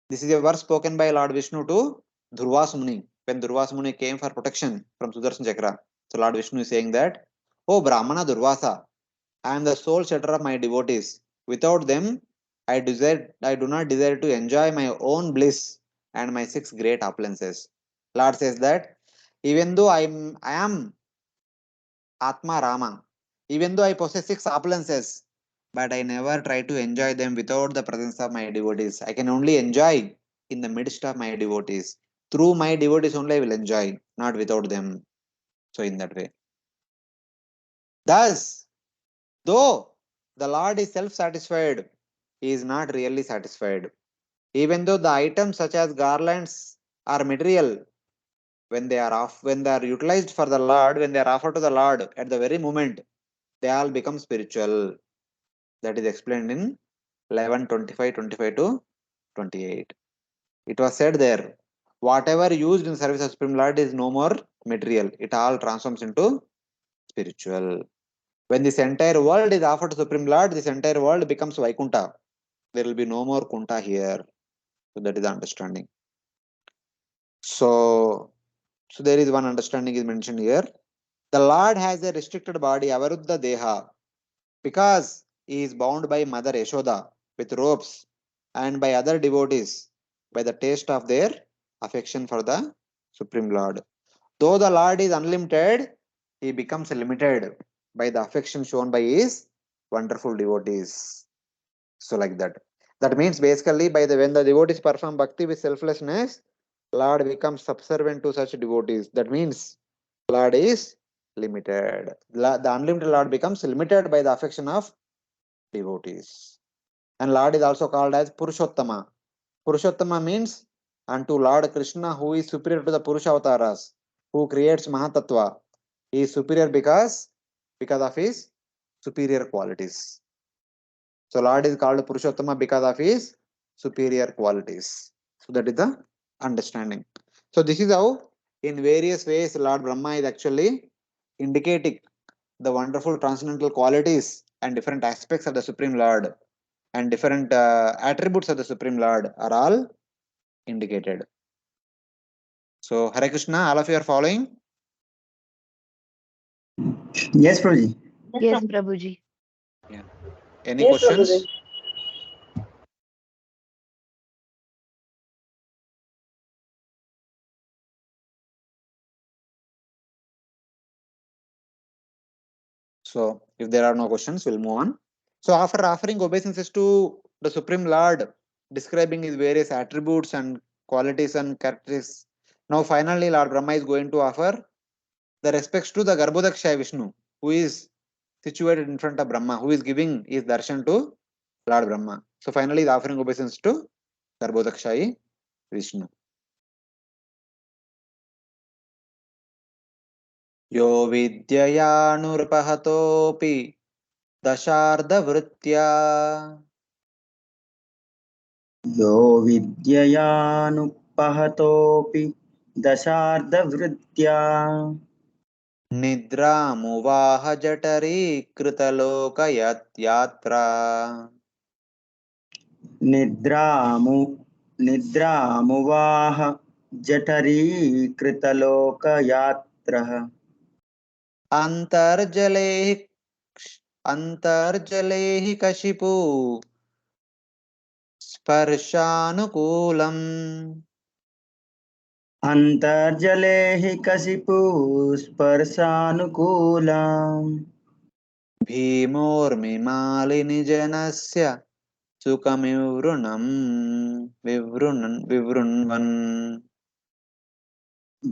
[SPEAKER 1] This is a verse spoken by Lord Vishnu to Dhurvas Muni when Dhurvas Muni came for protection from Sudarshan Chakra. So Lord Vishnu is saying that, "O Brahmana Durvasa, I am the sole shelter of my devotees. Without them, I do not desire to enjoy my own bliss and my six great opulences." Lord says that even though I am Atma Rama, even though I possess six opulences, but I never try to enjoy them without the presence of my devotees. I can only enjoy in the midst of my devotees. Through my devotees only I will enjoy, not without them. So in that way. Thus, though the Lord is self-satisfied, he is not really satisfied. Even though the items such as garlands are material, when they are utilized for the Lord, when they are offered to the Lord at the very moment, they all become spiritual. That is explained in 11, 25, 25 to 28. It was said there, whatever used in service of Supreme Lord is no more material. It all transforms into spiritual. When this entire world is offered to Supreme Lord, this entire world becomes Vaikunta. There will be no more Kunta here. So that is the understanding. So there is one understanding is mentioned here. The Lord has a restricted body, Avaruddha Deha, because he is bound by Mother Yashoda with ropes and by other devotees by the taste of their affection for the Supreme Lord. Though the Lord is unlimited, he becomes limited by the affection shown by his wonderful devotees. So like that. That means basically when the devotees perform bhakti with selflessness, Lord becomes subservient to such devotees. That means Lord is limited. The unlimited Lord becomes limited by the affection of devotees. And Lord is also called as Purushottama. Purushottama means unto Lord Krishna, who is superior to the Purusha avatars, who creates Mahatattva. He is superior because of his superior qualities. So Lord is called Purushottama because of his superior qualities. So that is the understanding. So this is how in various ways Lord Brahma is actually indicating the wonderful transcendental qualities and different aspects of the Supreme Lord and different attributes of the Supreme Lord are all indicated. So Hare Krishna, all of you are following?
[SPEAKER 4] Yes, Prabhuji.
[SPEAKER 7] Yes, Prabhuji.
[SPEAKER 1] Yeah. Any questions? So if there are no questions, we'll move on. So after offering obeisances to the Supreme Lord, describing his various attributes and qualities and characteristics, now finally Lord Brahma is going to offer the respects to the Garbhodakshaya Vishnu, who is situated in front of Brahma, who is giving his darshan to Lord Brahma. So finally, the offering obeisance to Garbhodakshaya Vishnu. Yo vidyayānurpahatopi dasharthavritya
[SPEAKER 4] yo विद्ययानुपहतोऽपि दशार्धवृत्त्या
[SPEAKER 1] nidramuvaha jatari kritalokayatra
[SPEAKER 4] निद्रामु निद्रामुवाह जठरीकृतलोकयात्रः
[SPEAKER 1] antarjalehi antarjalehi kashipu स्पर्शानुकूलम्
[SPEAKER 4] अन्तर्जले हि कसिपु स्पर्शानुकूलम्
[SPEAKER 1] भीमोर्मिमालिनिजनस्य सुखमिवृणम् विवृण्वन्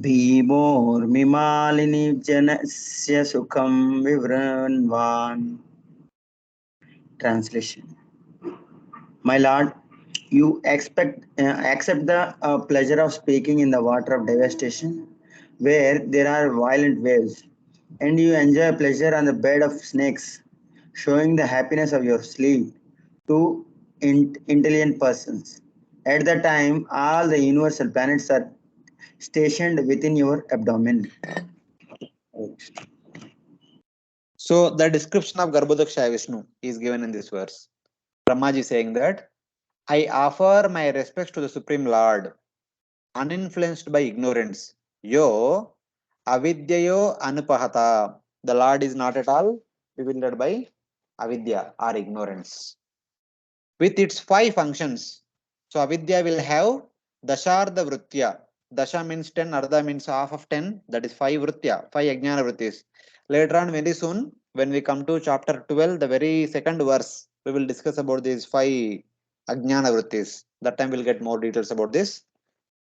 [SPEAKER 4] भीमोर्मिमालिनि जनस्य सुखं विवृण्वान्. Translation. My lord, you accept the pleasure of speaking in the water of devastation, where there are violent waves, and you enjoy pleasure on the bed of snakes, showing the happiness of your sleep to intelligent persons. At the time, all the universal planets are stationed within your abdomen.
[SPEAKER 1] So the description of Garbhodakshaya Vishnu is given in this verse. Brahmaji is saying that I offer my respects to the Supreme Lord, uninfluenced by ignorance. Yo avidyayo anupahata. The Lord is not at all bewildered by avidya or ignorance. With its 5 functions. So avidya will have dasharda vrutya. Dasha means 10, ardha means half of 10, that is 5 vrutya, 5 ajnana vrittis. Later on, very soon, when we come to chapter 12, the very second verse, we will discuss about these 5 ajnana vrittis. That time we'll get more details about this.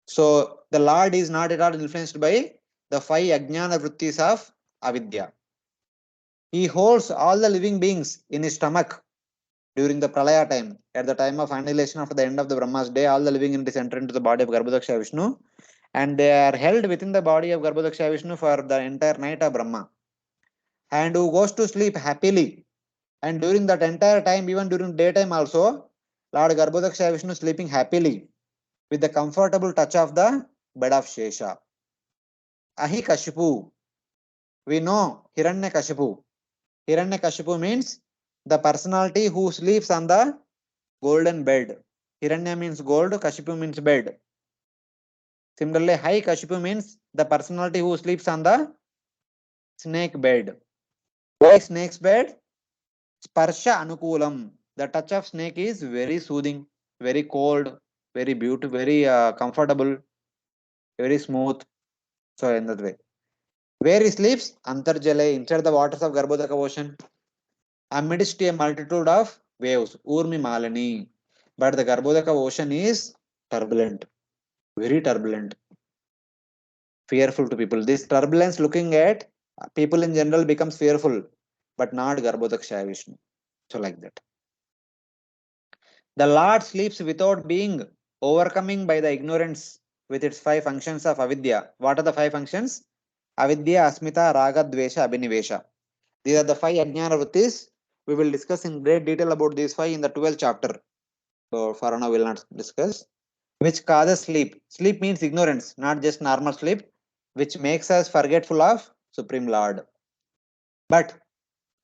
[SPEAKER 1] So the Lord is not at all influenced by the 5 ajnana vrittis of avidya. He holds all the living beings in his stomach during the pralaya time. At the time of annihilation after the end of the Brahma's day, all the living entities enter into the body of Garbhodakshaya Vishnu, and they are held within the body of Garbhodakshaya Vishnu for the entire night of Brahma, and who goes to sleep happily. And during that entire time, even during daytime also, Lord Garbhodakshaya Vishnu sleeping happily with the comfortable touch of the bed of Shesha. Ahi Kashipu. We know Hiranyakashipu. Hiranyakashipu means the personality who sleeps on the golden bed. Hiranya means gold, Kashipu means bed. Similarly, Hai Kashipu means the personality who sleeps on the snake bed. Why snake's bed? Sparsha Anukulam. The touch of snake is very soothing, very cold, very beautiful, very comfortable, very smooth. So in that way. Where he sleeps? Antarjale, inside the waters of Garbhodaka ocean, amidst a multitude of waves. Urmi Malani. But the Garbhodaka ocean is turbulent, very turbulent, fearful to people. This turbulence looking at people in general becomes fearful, but not Garbhodakshaya Vishnu. So like that. The Lord sleeps without being overcoming by the ignorance with its 5 functions of avidya. What are the 5 functions? Avidya, Asmita, Raga, Dvesha, Abhinivesha. These are the 5 ajnana vrittis. We will discuss in great detail about these 5 in the 12th chapter. So for now, we will not discuss. Which causes sleep. Sleep means ignorance, not just normal sleep, which makes us forgetful of Supreme Lord. But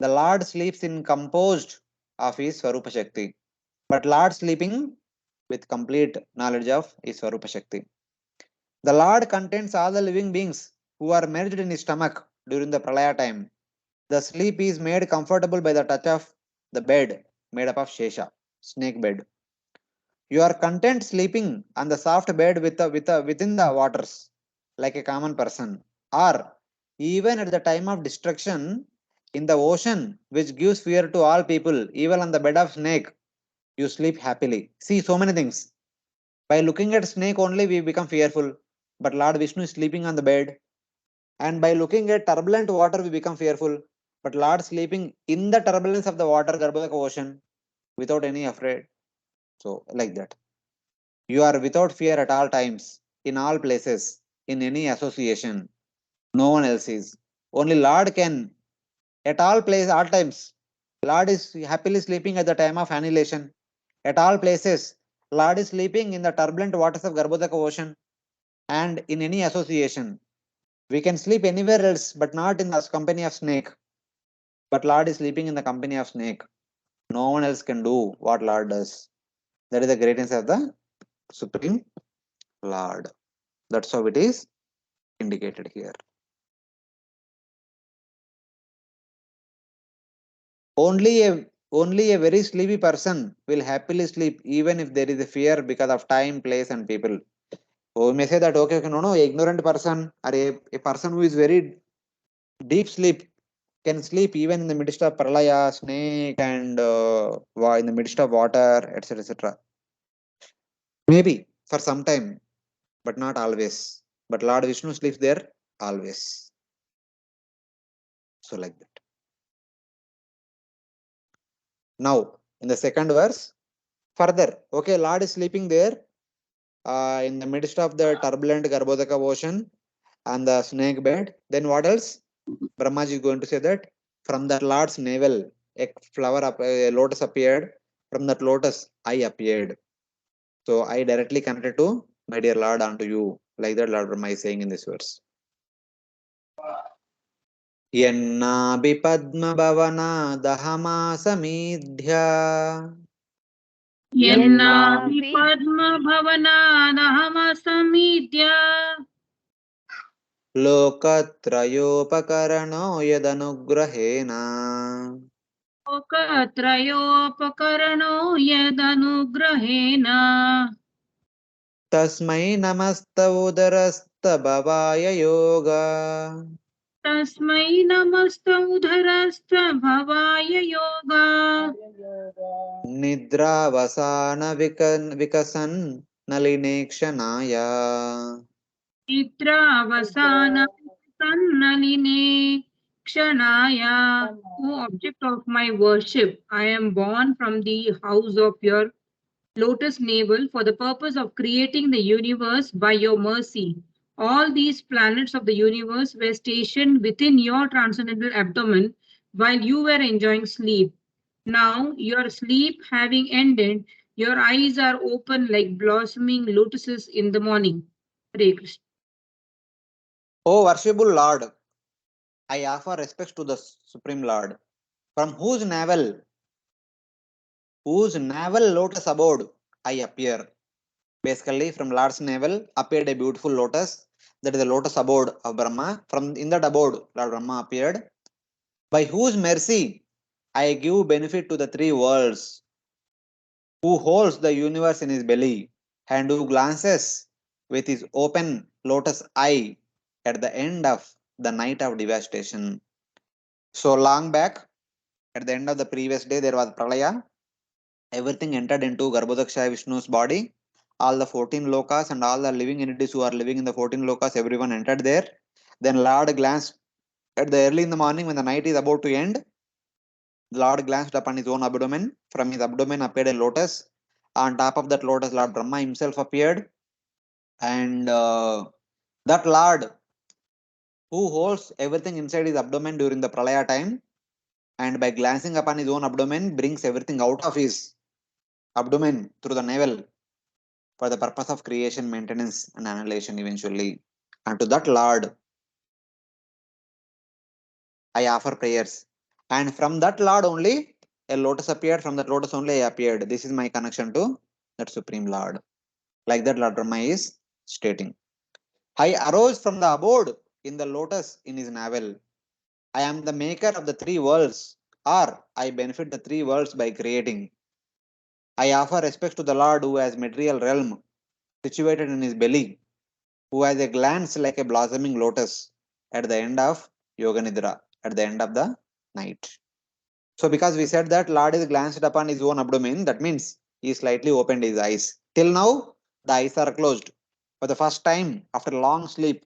[SPEAKER 1] the Lord sleeps in composed of his Swarupa Shakti. But Lord sleeping with complete knowledge of his Swarupa Shakti. The Lord contains all the living beings who are merged in his stomach during the Pralaya time. The sleep is made comfortable by the touch of the bed made up of Shesha, snake bed. You are content sleeping on the soft bed within the waters, like a common person. Or even at the time of destruction, In the ocean, which gives fear to all people, even on the bed of snake, you sleep happily. See, so many things. By looking at snake only, we become fearful. But Lord Vishnu is sleeping on the bed. And by looking at turbulent water, we become fearful. But Lord sleeping in the turbulence of the water, Garbhodaka ocean, without any afraid. So, like that. You are without fear at all times, in all places, in any association. No one else is. Only Lord can, at all places, all times. Lord is happily sleeping at the time of annihilation. At all places, Lord is sleeping in the turbulent waters of Garbhodaka ocean and in any association. We can sleep anywhere else, but not in the company of snake. But Lord is sleeping in the company of snake. No one else can do what Lord does. That is the greatness of the Supreme Lord. That's how it is indicated here. Only a very sleepy person will happily sleep even if there is a fear because of time, place, and people. So we may say that okay, no, ignorant person or a person who is very deep sleep can sleep even in the midst of pralaya, snake, and in the midst of water, etc., etc. Maybe for some time, but not always. But Lord Vishnu sleeps there always. So like that. Now, in the second verse, further, okay, Lord is sleeping there in the midst of the turbulent Garbhodaka ocean and the snake bed. Then what else? Brahmaji is going to say that from that Lord's navel, a lotus appeared. From that lotus, I appeared. So I directly connected to my dear Lord unto you. Like that, Lord Brahma is saying in this verse. Yannabi Padma Bhavana Dahama Samidhya
[SPEAKER 8] यन्नापि
[SPEAKER 7] यन्नापि
[SPEAKER 8] पद्मभवनादहमसमीड्य
[SPEAKER 1] Lokatrayopakarano Yadanugrahena
[SPEAKER 8] लोकत्रयोपकरणो यदनुग्रहेण
[SPEAKER 1] Tasmai Namasta Udarasta Bhavaya Yoga
[SPEAKER 8] तस्मै नमस्तमुधरस्थ भवाय yoga
[SPEAKER 1] Nidravasana Vikasan Nalinekshanaaya
[SPEAKER 8] निद्रावसान तन्नलिने क्षणाय. O object of my worship, I am born from the house of your lotus navel for the purpose of creating the universe by your mercy. All these planets of the universe were stationed within your transcendental abdomen while you were enjoying sleep. Now, your sleep having ended, your eyes are open like blossoming lotuses in the morning. Hare Krishna.
[SPEAKER 1] O worshipful Lord, I offer respects to the Supreme Lord, from whose navel lotus abode I appear. Basically, from Lord's navel appeared a beautiful lotus, that is the lotus abode of Brahma. From in that abode, Lord Brahma appeared, by whose mercy I give benefit to the three worlds, who holds the universe in his belly, and who glances with his open lotus eye at the end of the night of devastation. So long back, at the end of the previous day, there was Pralaya. Everything entered into Garbhodaksha Vishnu's body. All the 14 lokas and all the living entities who are living in the 14 lokas, everyone entered there. Then Lord glanced at the early in the morning when the night is about to end. The Lord glanced upon his own abdomen. From his abdomen appeared a lotus. On top of that lotus, Lord Brahma himself appeared. And that Lord who holds everything inside his abdomen during the Pralaya time, and by glancing upon his own abdomen, brings everything out of his abdomen through the navel for the purpose of creation, maintenance, and annihilation eventually. And to that Lord, I offer prayers. And from that Lord only, a lotus appeared. From that lotus only, I appeared. This is my connection to that Supreme Lord. Like that, Lord Brahma is stating. I arose from the abode in the lotus in his navel. I am the maker of the three worlds, or I benefit the three worlds by creating. I offer respects to the Lord who has material realm situated in his belly, who has a glance like a blossoming lotus at the end of Yoga Nidra, at the end of the night. So because we said that Lord is glanced upon his own abdomen, that means he slightly opened his eyes. Till now, the eyes are closed. For the first time after long sleep,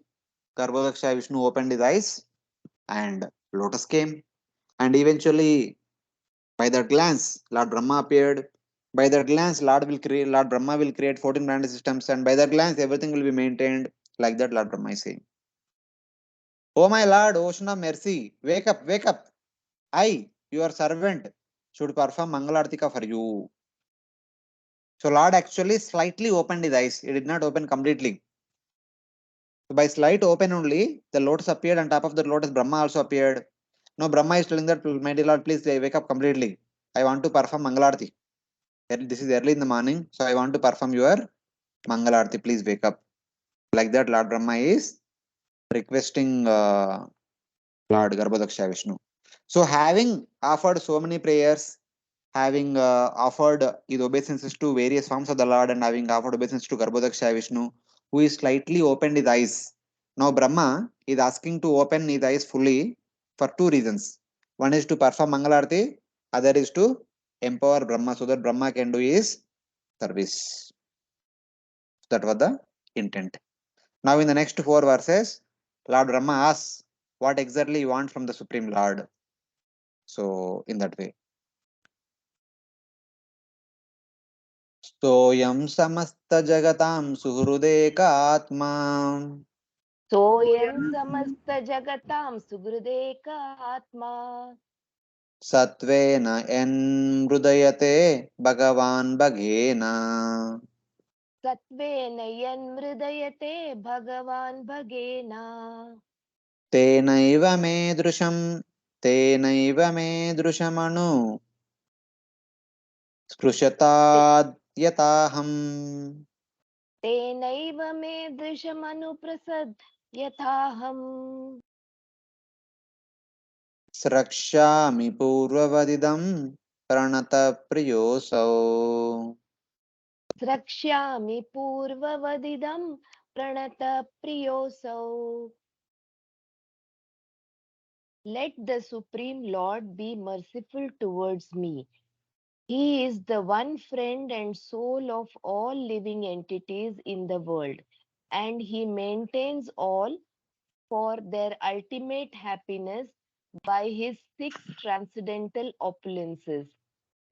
[SPEAKER 1] Garbhodaksha Vishnu opened his eyes and lotus came. And eventually, by that glance, Lord Brahma appeared. By that glance, Lord Brahma will create 14 planet systems, and by that glance, everything will be maintained. Like that, Lord Brahma is saying, "Oh my Lord, ocean of mercy, wake up, wake up. I, your servant, should perform Mangalartika for you." So Lord actually slightly opened his eyes. He did not open completely. So by slight open only, the lotus appeared. On top of the lotus, Brahma also appeared. Now Brahma is telling that, my dear Lord, please wake up completely. I want to perform Mangalarti. This is early in the morning, so I want to perform your Mangalarti. Please wake up. Like that, Lord Brahma is requesting Lord Garbhodaksha Vishnu. So having offered so many prayers, having offered his obeisances to various forms of the Lord, and having offered obeisance to Garbhodaksha Vishnu, who is slightly opened his eyes. Now Brahma is asking to open his eyes fully for two reasons. One is to perform Mangalarti, other is to empower Brahma so that Brahma can do his service. That was the intent. Now in the next four verses, Lord Brahma asks what exactly you want from the Supreme Lord. So in that way. सोऽयं समस्तजगतां सुहृदेकात्मा
[SPEAKER 7] सोऽयं समस्तजगतां सुहृदेक आत्मा
[SPEAKER 1] सत्त्वेन यन्मृदयते भगवान् भगेन
[SPEAKER 7] सत्त्वेन यन्मृदयते भगवान् भगेन
[SPEAKER 1] तेनैव मे दृशं तेनैव मे दृशमनु स्पृशताद्यताहम्
[SPEAKER 7] तेनैव मे दृशमनुप्रसद् यथाहम्
[SPEAKER 1] स्रक्ष्यामि पूर्ववदिदं प्रणतप्रियोऽसौ
[SPEAKER 7] द्रक्ष्यामि पूर्ववदिदं प्रणतप्रियोऽसौ. Let the Supreme Lord be merciful towards me. He is the one friend and soul of all living entities in the world, and He maintains all for their ultimate happiness by His six transcendental opulences.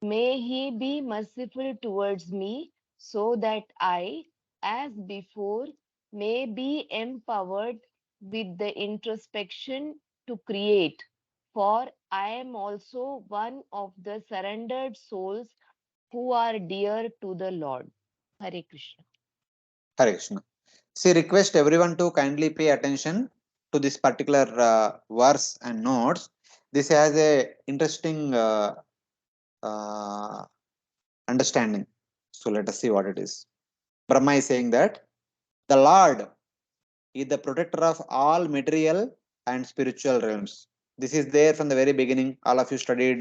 [SPEAKER 7] May He be merciful towards me so that I, as before, may be empowered with the introspection to create, for I am also one of the surrendered souls who are dear to the Lord. Hare Krishna.
[SPEAKER 1] Hare Krishna. She requests everyone to kindly pay attention to this particular verse and notes. This has a interesting uh, understanding. So let us see what it is. Brahma is saying that the Lord is the protector of all material and spiritual realms. This is there from the very beginning. All of you studied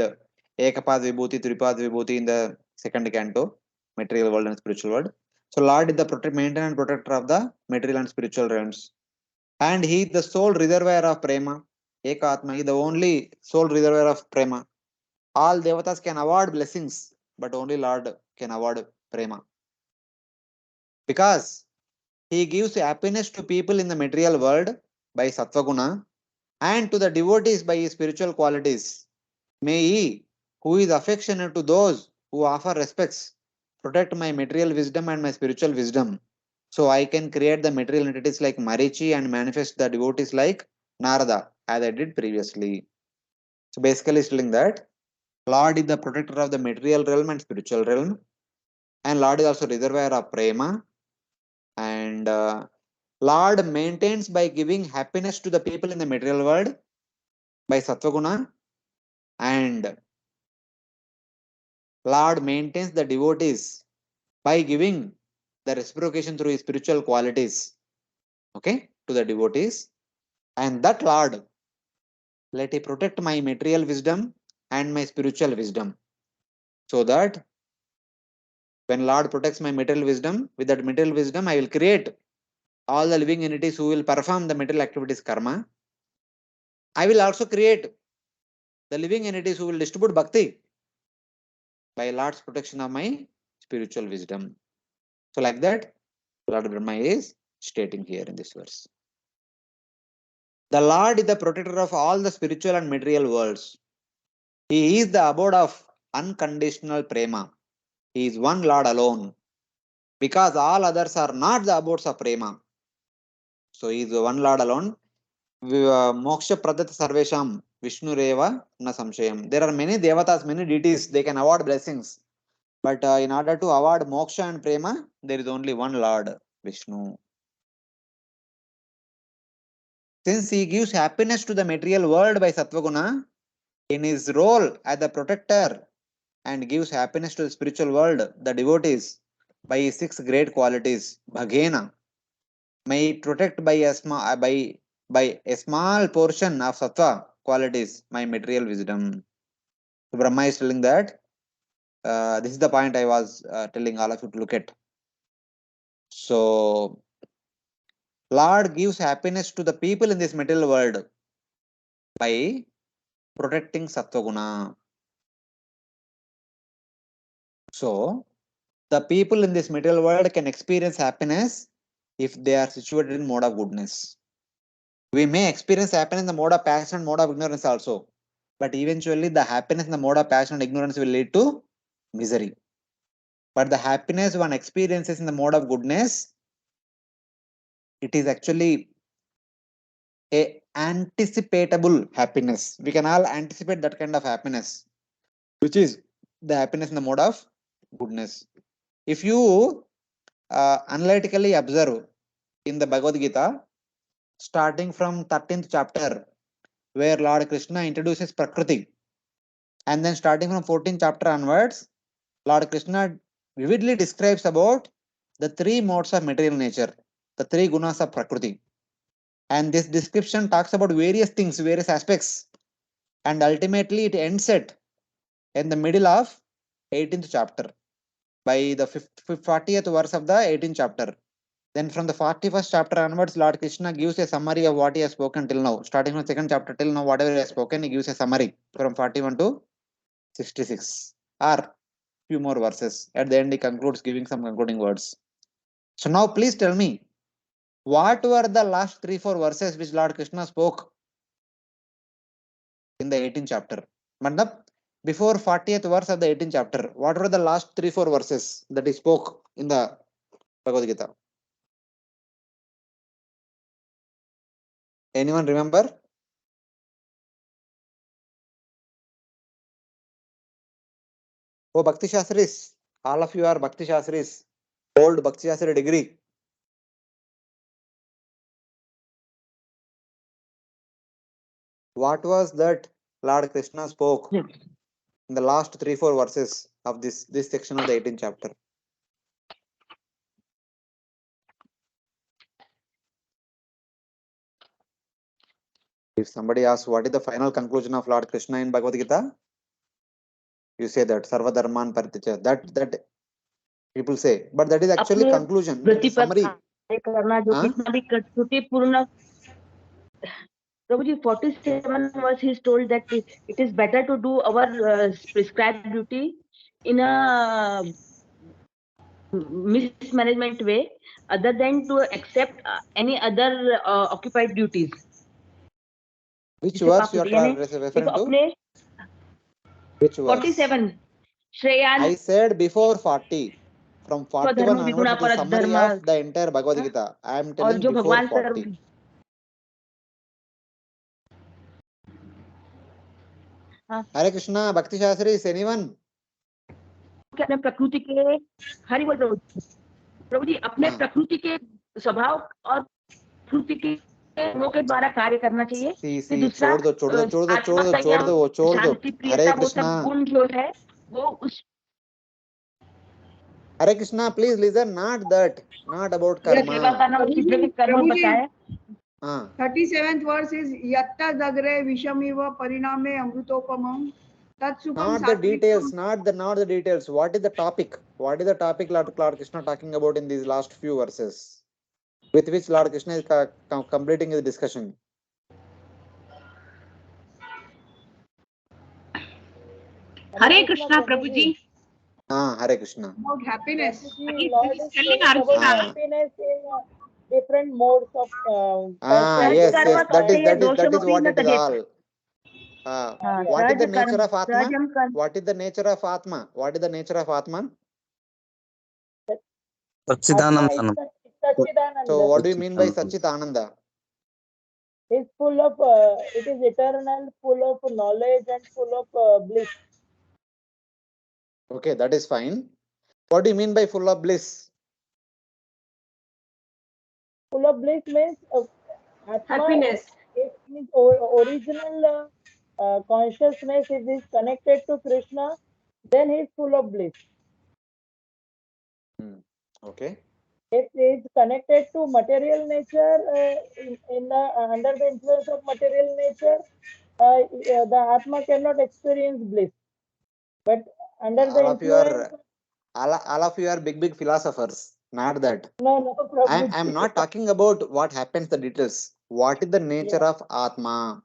[SPEAKER 1] Ekapad Vibhuti, Tripad Vibhuti in the second canto, material world and spiritual world. So Lord is the maintainer and protector of the material and spiritual realms. And he is the sole reservoir of prema. Ekatma, he is the only sole reservoir of prema. All devatas can award blessings, but only Lord can award prema. Because he gives happiness to people in the material world by sattvaguna and to the devotees by his spiritual qualities. May he, who is affectionate to those who offer respects, protect my material wisdom and my spiritual wisdom, so I can create the material entities like Marichi and manifest the devotees like Narada, as I did previously. So basically, it's telling that Lord is the protector of the material realm and spiritual realm, and Lord is also reservoir of prema, and Lord maintains by giving happiness to the people in the material world by sattvaguna, and Lord maintains the devotees by giving the reciprocation through his spiritual qualities, okay, to the devotees. And that Lord, let he protect my material wisdom and my spiritual wisdom, so that when Lord protects my material wisdom, with that material wisdom, I will create all the living entities who will perform the material activities karma. I will also create the living entities who will distribute bhakti by Lord's protection of my spiritual wisdom. So like that, Lord Brahma is stating here in this verse. The Lord is the protector of all the spiritual and material worlds. He is the abode of unconditional prema. He is one Lord alone, because all others are not the abodes of prema. So he is the one Lord alone. Moksha pradata sarvesham Vishnu reva na samshayam. There are many devatas, many deities, they can award blessings. But in order to award moksha and prema, there is only one Lord, Vishnu. Since he gives happiness to the material world by Sattvaguna, in his role as the protector, and gives happiness to the spiritual world, the devotees, by his 6 great qualities, Bhagena, may protect by a small portion of Sattva qualities, my material wisdom. So Brahma is telling that this is the point I was telling all of you to look at. So Lord gives happiness to the people in this material world by protecting Sattvaguna. So, the people in this material world can experience happiness if they are situated in mode of goodness. We may experience happiness in the mode of passion and mode of ignorance also. But eventually, the happiness in the mode of passion and ignorance will lead to misery. But the happiness one experiences in the mode of goodness, it is actually a anticipatable happiness. We can all anticipate that kind of happiness, which is the happiness in the mode of goodness. If you analytically observe in the Bhagavad Gita, starting from 13th chapter, where Lord Krishna introduces Prakriti, and then starting from 14th chapter onwards, Lord Krishna vividly describes about the 3 modes of material nature, the 3 gunas of Prakriti. And this description talks about various things, various aspects, and ultimately it ends at in the middle of 18th chapter by the 40th verse of the 18th chapter. Then from the 41st chapter onwards, Lord Krishna gives a summary of what he has spoken till now. Starting from 2nd chapter till now, whatever he has spoken, he gives a summary from 41 to 66 or few more verses. At the end, he concludes giving some concluding words. So now please tell me, what were the last 3-4 verses which Lord Krishna spoke in the 18th chapter? Mandap, before 40th verse of the 18th chapter, what were the last 3-4 verses that he spoke in the Bhagavad Gita? Anyone remember? Oh, Bhakti Shastris, all of you are Bhakti Shastris, old Bhakti Shastri degree. What was that Lord Krishna spoke in the last 3-4 verses of this section of the 18th chapter? If somebody asks what is the final conclusion of Lord Krishna in Bhagavad Gita, you say that Sarva Dharman Parityaja. That people say, but that is actually
[SPEAKER 5] अपने
[SPEAKER 1] conclusion. It
[SPEAKER 5] वृत्ति
[SPEAKER 1] is
[SPEAKER 5] पर
[SPEAKER 1] summary.
[SPEAKER 5] कार्य करना जो
[SPEAKER 1] Huh?
[SPEAKER 5] कितना भी त्रुटिपूर्ण Prabhuji, 47 verse he is told that it is better to do our prescribed duty in a mismanagement way other than to accept any other occupied duties.
[SPEAKER 1] Which
[SPEAKER 5] जिसे
[SPEAKER 1] verse
[SPEAKER 5] पाप
[SPEAKER 1] you
[SPEAKER 5] होते यानी
[SPEAKER 1] are
[SPEAKER 5] देखो
[SPEAKER 1] referring to?
[SPEAKER 5] अपने
[SPEAKER 1] Which verse?
[SPEAKER 5] 47 Shreyans
[SPEAKER 1] I said before 40. From 41
[SPEAKER 5] स्वधर्म
[SPEAKER 1] onwards,
[SPEAKER 5] विगुणा
[SPEAKER 1] it is
[SPEAKER 5] पर
[SPEAKER 1] summary
[SPEAKER 5] धर्म
[SPEAKER 1] of the entire Bhagavad Gita. I am
[SPEAKER 5] और
[SPEAKER 1] telling
[SPEAKER 5] जो
[SPEAKER 1] before
[SPEAKER 5] भगवान सर्व
[SPEAKER 1] 40.
[SPEAKER 5] हाँ,
[SPEAKER 1] Hare Krishna, Bhakti Shastri, is anyone?
[SPEAKER 5] अपने प्रकृति के हरि बोल प्रभु जी अपने
[SPEAKER 1] हाँ.
[SPEAKER 5] प्रकृति के स्वभाव और प्रकृति के गुणों के द्वारा कार्य करना चाहिए फिर दूसरा आत्मा संयम शांति
[SPEAKER 1] Hare
[SPEAKER 5] प्रियता वो सब
[SPEAKER 1] Krishna.
[SPEAKER 5] गुण जो है वो उस
[SPEAKER 1] Hare Krishna, please listen. Not that. Not about
[SPEAKER 5] सेवा
[SPEAKER 1] karma.
[SPEAKER 5] करना उसकी जो भी कर्म
[SPEAKER 9] प्रभु जी,
[SPEAKER 5] बताया
[SPEAKER 1] हाँ.
[SPEAKER 9] 37th verse is yatta dagre vishamiva pariname amrutopamam tatsukam
[SPEAKER 1] Not the details.
[SPEAKER 9] sattvikam.
[SPEAKER 1] Not the details. What is the topic? What is the topic Lord Krishna talking about in these last few verses, with which Lord Krishna is completing his discussion?
[SPEAKER 5] Hare Krishna, Prabhuji.
[SPEAKER 1] Hare Krishna.
[SPEAKER 9] About happiness.
[SPEAKER 8] He
[SPEAKER 5] Lord
[SPEAKER 8] is
[SPEAKER 5] is
[SPEAKER 8] telling
[SPEAKER 5] saying about
[SPEAKER 1] Ah.
[SPEAKER 5] happiness in different modes of
[SPEAKER 1] Yes,
[SPEAKER 5] कर्म
[SPEAKER 1] yes, that is
[SPEAKER 5] करते
[SPEAKER 1] what
[SPEAKER 5] दोषमपि न
[SPEAKER 1] it is
[SPEAKER 5] तदेव
[SPEAKER 1] all. What is
[SPEAKER 5] सहज
[SPEAKER 1] the nature
[SPEAKER 5] कर्म
[SPEAKER 1] of Atma?
[SPEAKER 5] सहजं कर्म
[SPEAKER 1] What is the nature of Atma? What is the nature of Atma?
[SPEAKER 5] Atma is
[SPEAKER 6] Satchidanandana.
[SPEAKER 1] So
[SPEAKER 5] Satchidananda.
[SPEAKER 1] what do you mean by Sachit Ananda?
[SPEAKER 5] It's full of it is eternal, full of knowledge and full of bliss.
[SPEAKER 1] Okay, that is fine. What do you mean by full of bliss?
[SPEAKER 5] Full of bliss means Atma
[SPEAKER 9] Happiness.
[SPEAKER 5] is his original consciousness. If is connected to Krishna, then he is full of bliss.
[SPEAKER 1] Okay.
[SPEAKER 5] If he is connected to material nature, in the under the influence of material nature, the Atma cannot experience bliss. But under the
[SPEAKER 1] All of you
[SPEAKER 5] influence,
[SPEAKER 1] are all of you are big philosophers. Not that.
[SPEAKER 5] no,
[SPEAKER 1] I am
[SPEAKER 5] Prabhuji.
[SPEAKER 1] not talking about what happens, the details. What is the nature
[SPEAKER 5] Yeah.
[SPEAKER 1] of Atma?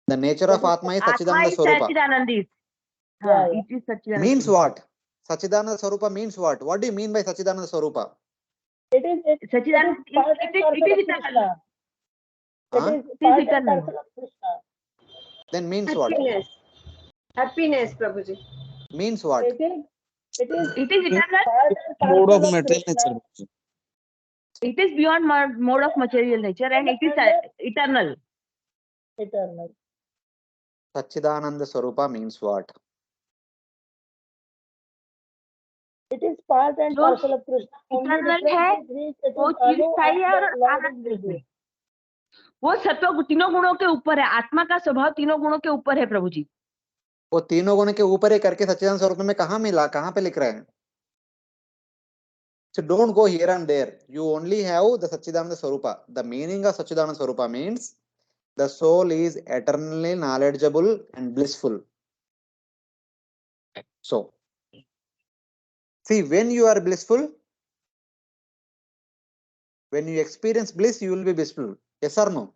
[SPEAKER 1] The nature
[SPEAKER 5] That
[SPEAKER 1] of
[SPEAKER 5] is
[SPEAKER 1] Atma is
[SPEAKER 5] Atma
[SPEAKER 1] Satchidananda
[SPEAKER 5] is
[SPEAKER 1] Swarupa.
[SPEAKER 5] Satchidanandis. Yeah, it is Satchidananda.
[SPEAKER 1] Means what? Satchidananda Swarupa means what? What do you mean by Satchidananda Swarupa?
[SPEAKER 5] It is Satchidananda. It is eternal. It is part and parcel of Krishna.
[SPEAKER 1] Then means what?
[SPEAKER 9] Happiness. Happiness, Prabhuji.
[SPEAKER 1] Means what?
[SPEAKER 5] It is eternal.
[SPEAKER 6] Mode
[SPEAKER 5] Part
[SPEAKER 6] of
[SPEAKER 5] and
[SPEAKER 6] material
[SPEAKER 5] parcel of
[SPEAKER 6] nature.
[SPEAKER 5] Krishna. It is beyond mode of material nature and it is eternal. Eternal.
[SPEAKER 1] Satchidananda Swarupa means what?
[SPEAKER 5] It is part and parcel of Krishna. Only difference is it is Anu and Lord is Visnu. वो सत्व तीनों गुणों के ऊपर है. आत्मा का स्वभाव तीनों गुणों के ऊपर है प्रभु जी.
[SPEAKER 1] वो तीनों गुण के ऊपर ही करके सच्चिदानंद स्वरूप में कहाँ मिला, कहाँ पे लिख रहे हैं? So don't go here and there. You only have the Satchidananda Swarupa. The meaning of Satchidananda Swarupa means the soul is eternally knowledgeable and blissful. So, see, when you are blissful, when you experience bliss, you will be blissful. Yes or no?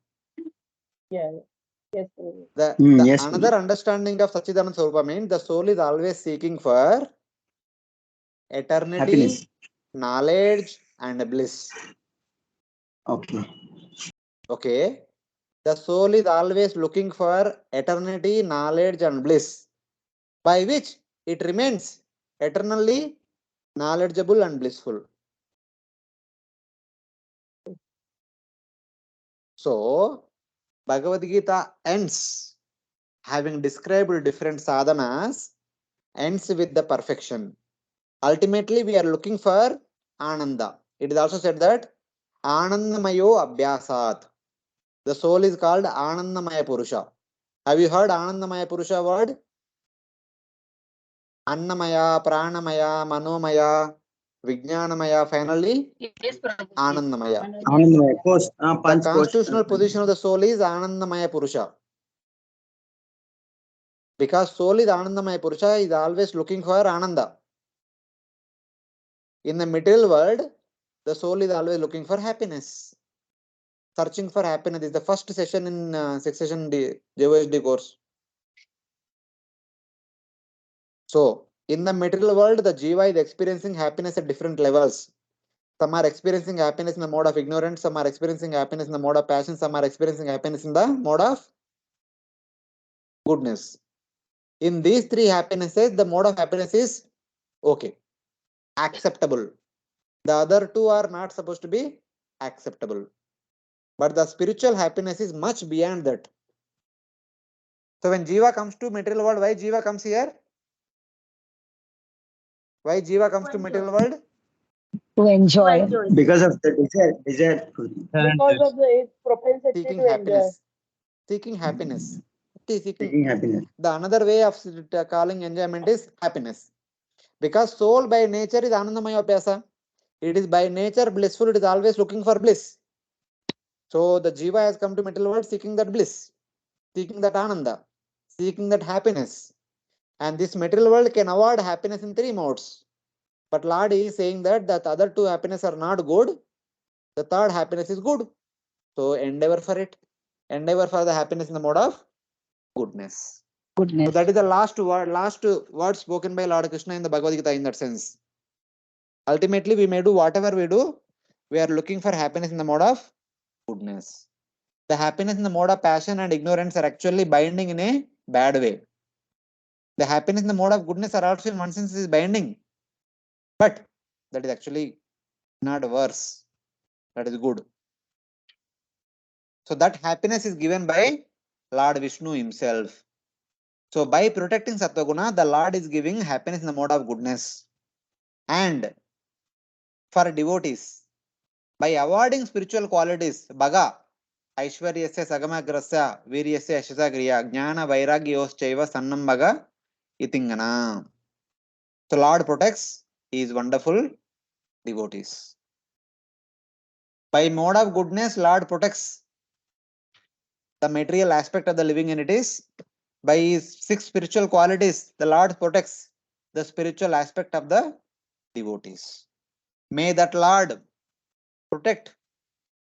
[SPEAKER 5] Yeah. Yes.
[SPEAKER 4] Yes,
[SPEAKER 1] Another understanding of Satchidananda Swarupa means the soul is always seeking for eternity,
[SPEAKER 4] happiness.
[SPEAKER 1] knowledge, and bliss.
[SPEAKER 4] Okay.
[SPEAKER 1] Okay. The soul is always looking for eternity, knowledge, and bliss, by which it remains eternally knowledgeable and blissful. So, Bhagavad Gita ends, having described different sadhanas, ends with the perfection. Ultimately, we are looking for Ananda. It is also said that Anandamayo Abhyasat. The soul is called Anandamaya Purusha. Have you heard Anandamaya Purusha word? Annamaya, Pranamaya, Manomaya, Vijnanamaya, finally
[SPEAKER 5] Yes, Prabhuji.
[SPEAKER 1] Anandamaya.
[SPEAKER 4] Anandamaya. Post.
[SPEAKER 1] The
[SPEAKER 4] Panch
[SPEAKER 1] constitutional position of the soul is Anandamaya Purusha. Because soul is Anandamaya Purusha, is always looking for Ananda. In the material world, the soul is always looking for happiness. Searching for happiness is the first session in 6 session JOSD course. So, in the material world, the Jiva is experiencing happiness at different levels. Some are experiencing happiness in the mode of ignorance, some are experiencing happiness in the mode of passion, some are experiencing happiness in the mode of goodness. In these three happinesses, the mode of happiness is okay, acceptable. The other two are not supposed to be acceptable. But the spiritual happiness is much beyond that. So when Jiva comes to material world, why Jiva comes here? Why Jiva comes to material world?
[SPEAKER 3] To enjoy.
[SPEAKER 4] Because of the desire.
[SPEAKER 5] Because of its propensity
[SPEAKER 1] Seeking
[SPEAKER 5] to enjoy.
[SPEAKER 1] happiness. Seeking happiness.
[SPEAKER 4] Seeking happiness.
[SPEAKER 1] The another way of calling enjoyment is happiness. Because soul by nature is Anandamaya Abhyasa. It is by nature blissful, it is always looking for bliss. So the Jiva has come to material world seeking that bliss, seeking that Ananda, seeking that happiness. And this material world can award happiness in three modes. But Lord is saying that the other two happiness are not good. The third happiness is good. So endeavor for it. Endeavor for the happiness in the mode of goodness. So
[SPEAKER 3] Goodness.
[SPEAKER 1] that is the last word spoken by Lord Krishna in the Bhagavad Gita in that sense. Ultimately, we may do whatever we do, we are looking for happiness in the mode of goodness. The happiness in the mode of passion and ignorance are actually binding in a bad way. The happiness in the mode of goodness are also in one sense is binding. But that is actually not worse. That is good. So that happiness is given by Lord Vishnu himself. So by protecting Sattva-guna, the Lord is giving happiness in the mode of goodness. And for devotees, by avoiding spiritual qualities, Bhaga, Aishwaryasya Sagamagrasya Viryasya Ashasagriya Jnana Vairagyyoschaiva Sannam Bhaga Itingana. So Lord protects his wonderful devotees. By mode of goodness, Lord protects the material aspect of the living entities. By his 6 spiritual qualities, the Lord protects the spiritual aspect of the devotees. May that Lord protect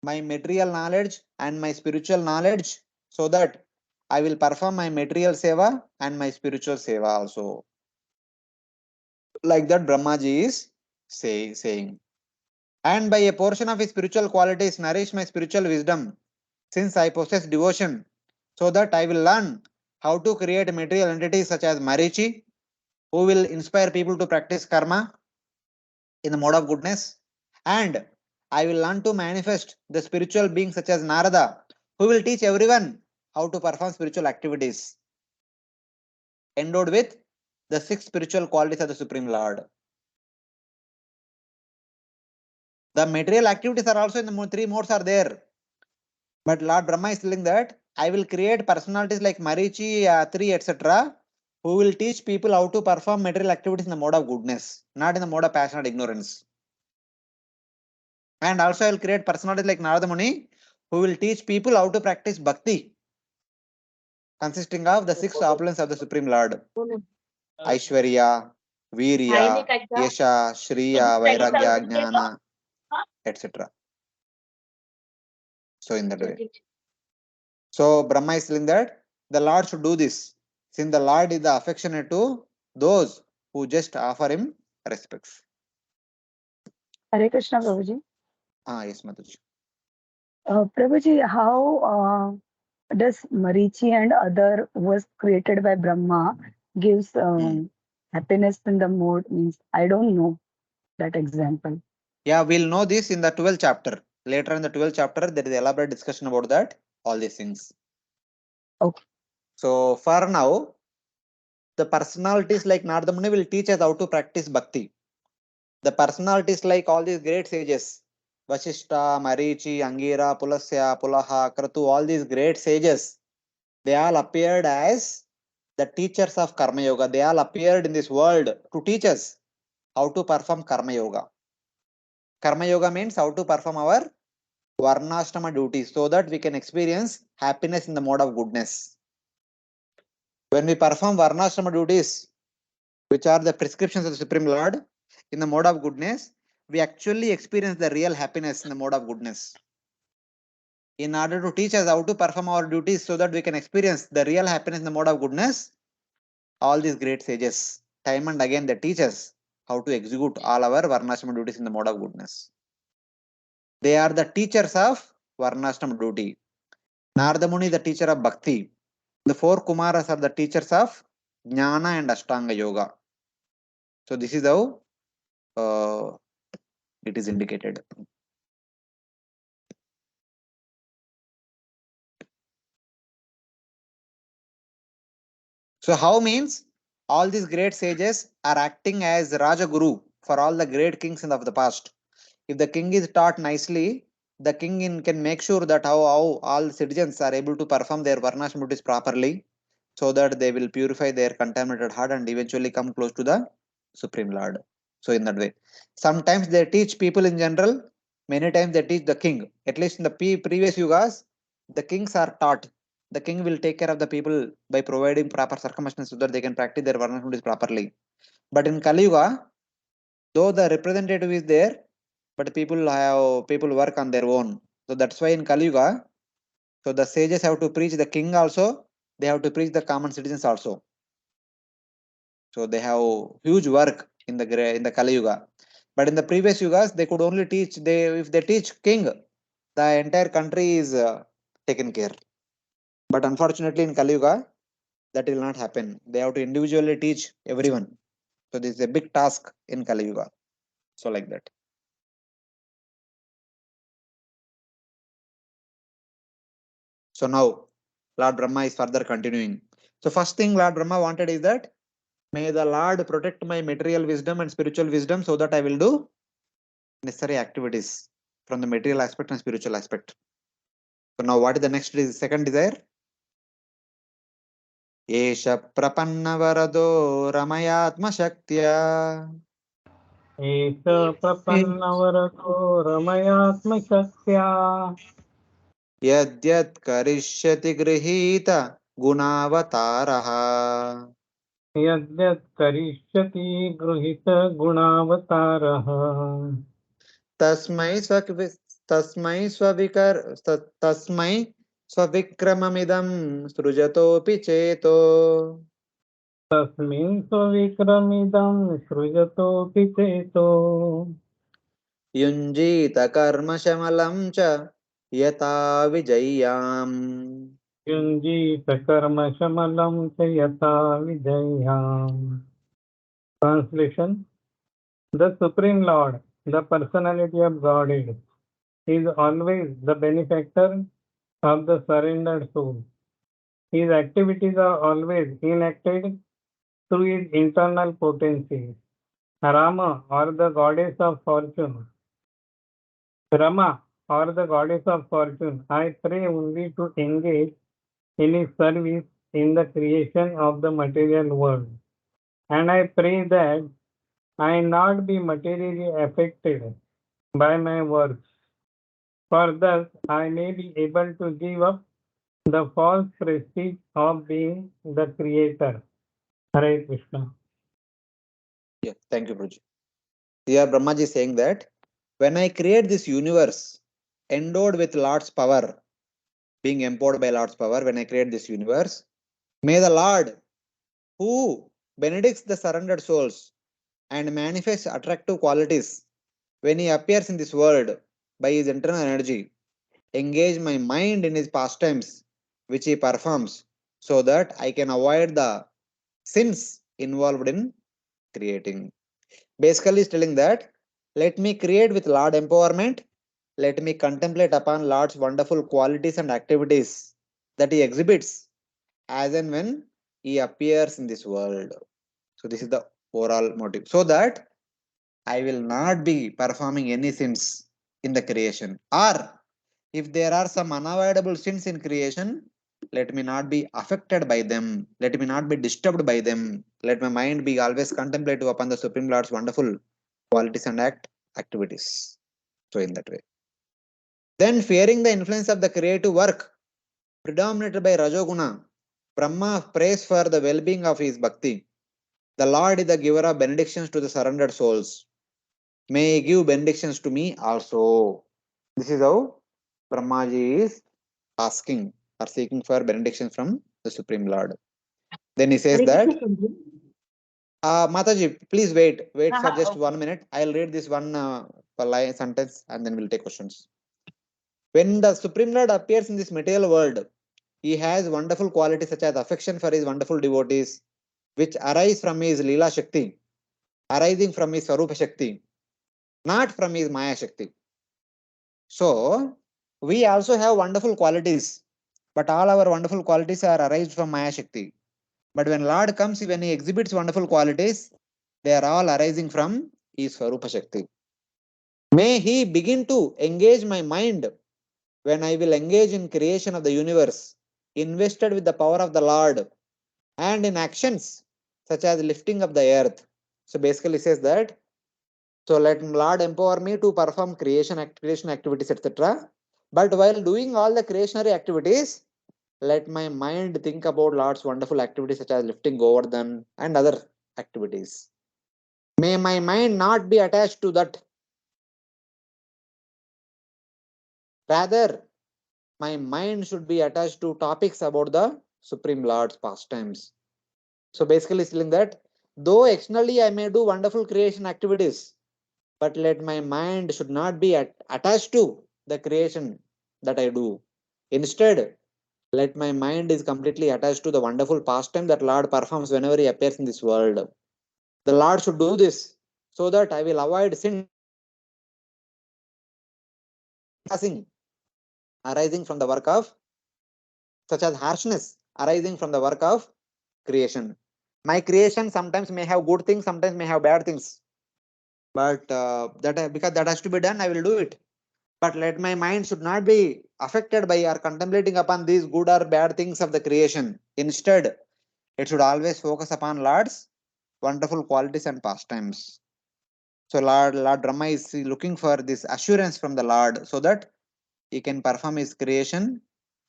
[SPEAKER 1] my material knowledge and my spiritual knowledge so that I will perform my material seva and my spiritual seva also. Like that Brahmaji is saying. And by a portion of his spiritual qualities nourish my spiritual wisdom, since I possess devotion, so that I will learn how to create material entities such as Marichi, who will inspire people to practice karma in the mode of goodness, and I will learn to manifest the spiritual beings such as Narada, who will teach everyone how to perform spiritual activities, endowed with the 6 spiritual qualities of the Supreme Lord. The material activities are also in the 3 modes are there. But Lord Brahma is telling that I will create personalities like Marichi, Atri, etc., who will teach people how to perform material activities in the mode of goodness, not in the mode of passion and ignorance. And also I will create personalities like Narada Muni, who will teach people how to practice bhakti, consisting of the 6 opulence of the Supreme Lord: Aishwarya, Virya, Yesha, Shriya, Vairagya, Jnana, etc. So in that way. So Brahma is telling that the Lord should do this, since the Lord is the affectionate to those who just offer him respects.
[SPEAKER 3] Hare Krishna, Prabhuji.
[SPEAKER 1] Yes, Mataji.
[SPEAKER 3] Prabhuji, how does Marichi and other was created by Brahma gives happiness in the mode means I don't know that example.
[SPEAKER 1] Yeah, we'll know this in the 12th chapter. Later in the 12th chapter, there is elaborate discussion about that, all these things.
[SPEAKER 3] Okay.
[SPEAKER 1] So for now, the personalities like Narada Muni will teach us how to practice bhakti. The personalities like all these great sages, Vashishta, Marichi, Angira, Pulasya, Pulaha, Kratu, all these great sages, they all appeared as the teachers of Karma Yoga. They all appeared in this world to teach us how to perform Karma Yoga. Karma Yoga means how to perform our Varnashrama duties so that we can experience happiness in the mode of goodness. When we perform Varnashrama duties, which are the prescriptions of the Supreme Lord, in the mode of goodness, we actually experience the real happiness in the mode of goodness. In order to teach us how to perform our duties so that we can experience the real happiness in the mode of goodness, all these great sages, time and again, they teach us how to execute all our Varnashrama duties in the mode of goodness. They are the teachers of Varnashrama duty. Narada Muni, the teacher of Bhakti. The 4 Kumaras are the teachers of Jnana and Ashtanga Yoga. So this is how it is indicated. So how means all these great sages are acting as Rajaguru for all the great kings of the past. If the king is taught nicely, the king can make sure that how all citizens are able to perform their varnashram duties properly, so that they will purify their contaminated heart and eventually come close to the Supreme Lord. So in that way, sometimes they teach people in general, many times they teach the king. At least in the previous yugas, the kings are taught. The king will take care of the people by providing proper circumstances so that they can practice their varnashram duties properly. But in Kali Yuga, though the representative is there, but people work on their own. So that's why in Kali Yuga, so the sages have to preach the king also, they have to preach the common citizens also. So they have huge work in the Kali Yuga. But in the previous yugas, they could only teach. If they teach king, the entire country is taken care. But unfortunately, in Kali Yuga, that will not happen. They have to individually teach everyone. So this is a big task in Kali Yuga. So like that. So now Lord Brahma is further continuing. So first thing Lord Brahma wanted is that may the Lord protect my material wisdom and spiritual wisdom so that I will do necessary activities from the material aspect and spiritual aspect. So now what is the next second desire? Esha prapannavarado ramayatma
[SPEAKER 10] एष प्रपन्नवरतो रमयात्मशक्त्या
[SPEAKER 1] यद्यत् करिष्यति गृहीत गुणावतारः
[SPEAKER 10] यद्यत् करिष्यति गृहीतगुणावतारः
[SPEAKER 1] तस्मै तस्मै तस्मै स्वविक्रममिदं सृजतोऽपि चेतो
[SPEAKER 10] तस्मिन् स्वविक्रमिदं सृजतोऽपि चेतो
[SPEAKER 1] युञ्जीत कर्मशमलं च यथा विजय्याम्
[SPEAKER 10] युञ्जीत कर्मशमलं च यथा विजय्याम्. Translation: The Supreme Lord, the personality of Godhead, is always the benefactor of the surrendered soul. His activities are always enacted through his internal potency. Rama, or the goddess of fortune. Rama, or the goddess of fortune, I pray only to engage in his service in the creation of the material world. And I pray that I not be materially affected by my works, for thus I may be able to give up the false prestige of being the creator. Hare Krishna.
[SPEAKER 1] Yeah, thank you, Prabhuji. Here Brahmaji is saying that when I create this universe endowed with Lord's power, being empowered by Lord's power, when I create this universe, may the Lord who benedicts the surrendered souls and manifests attractive qualities when he appears in this world by his internal energy, engage my mind in his pastimes which he performs so that I can avoid the sins involved in creating. Basically, he's telling that let me create with Lord empowerment, let me contemplate upon Lord's wonderful qualities and activities that he exhibits as and when he appears in this world. So, this is the overall motive. So that I will not be performing any sins in the creation. Or if there are some unavoidable sins in creation, let me not be affected by them. Let me not be disturbed by them. Let my mind be always contemplative upon the Supreme Lord's wonderful qualities and activities. So in that way. Then fearing the influence of the creative work predominated by Rajoguna, Brahma prays for the well-being of his bhakti. The Lord is the giver of benedictions to the surrendered souls. May he give benedictions to me also. This is how Brahmaji is asking or seeking for benediction from the Supreme Lord. Then he says that, Mataji, please wait for just 1 minute. I'll read this one line sentence and then we'll take questions. When the Supreme Lord appears in this material world, he has wonderful qualities such as affection for his wonderful devotees, which arise from his Leela Shakti, arising from his Swarupa Shakti, not from his Maya Shakti. So, we also have wonderful qualities, but all our wonderful qualities are arised from Maya Shakti. But when Lord comes, when he exhibits wonderful qualities, they are all arising from his Swarupa Shakti. May he begin to engage my mind when I will engage in creation of the universe, invested with the power of the Lord, and in actions such as lifting up the earth. So basically says that, so let Lord empower me to perform creation activities, etc. But while doing all the creationary activities, let my mind think about Lord's wonderful activities such as lifting Govardhan and other activities. May my mind not be attached to that. Rather, my mind should be attached to topics about the Supreme Lord's pastimes. So basically saying that though externally I may do wonderful creation activities, but let my mind should not be attached to the creation that I do. Instead, let my mind is completely attached to the wonderful pastime that Lord performs whenever he appears in this world. The Lord should do this so that I will avoid sin arising from the work of, such as harshness arising from the work of creation. My creation sometimes may have good things, sometimes may have bad things, but because that has to be done, I will do it. But let my mind should not be affected by or contemplating upon these good or bad things of the creation. Instead, it should always focus upon Lord's wonderful qualities and pastimes. So Lord Brahma is looking for this assurance from the Lord so that he can perform his creation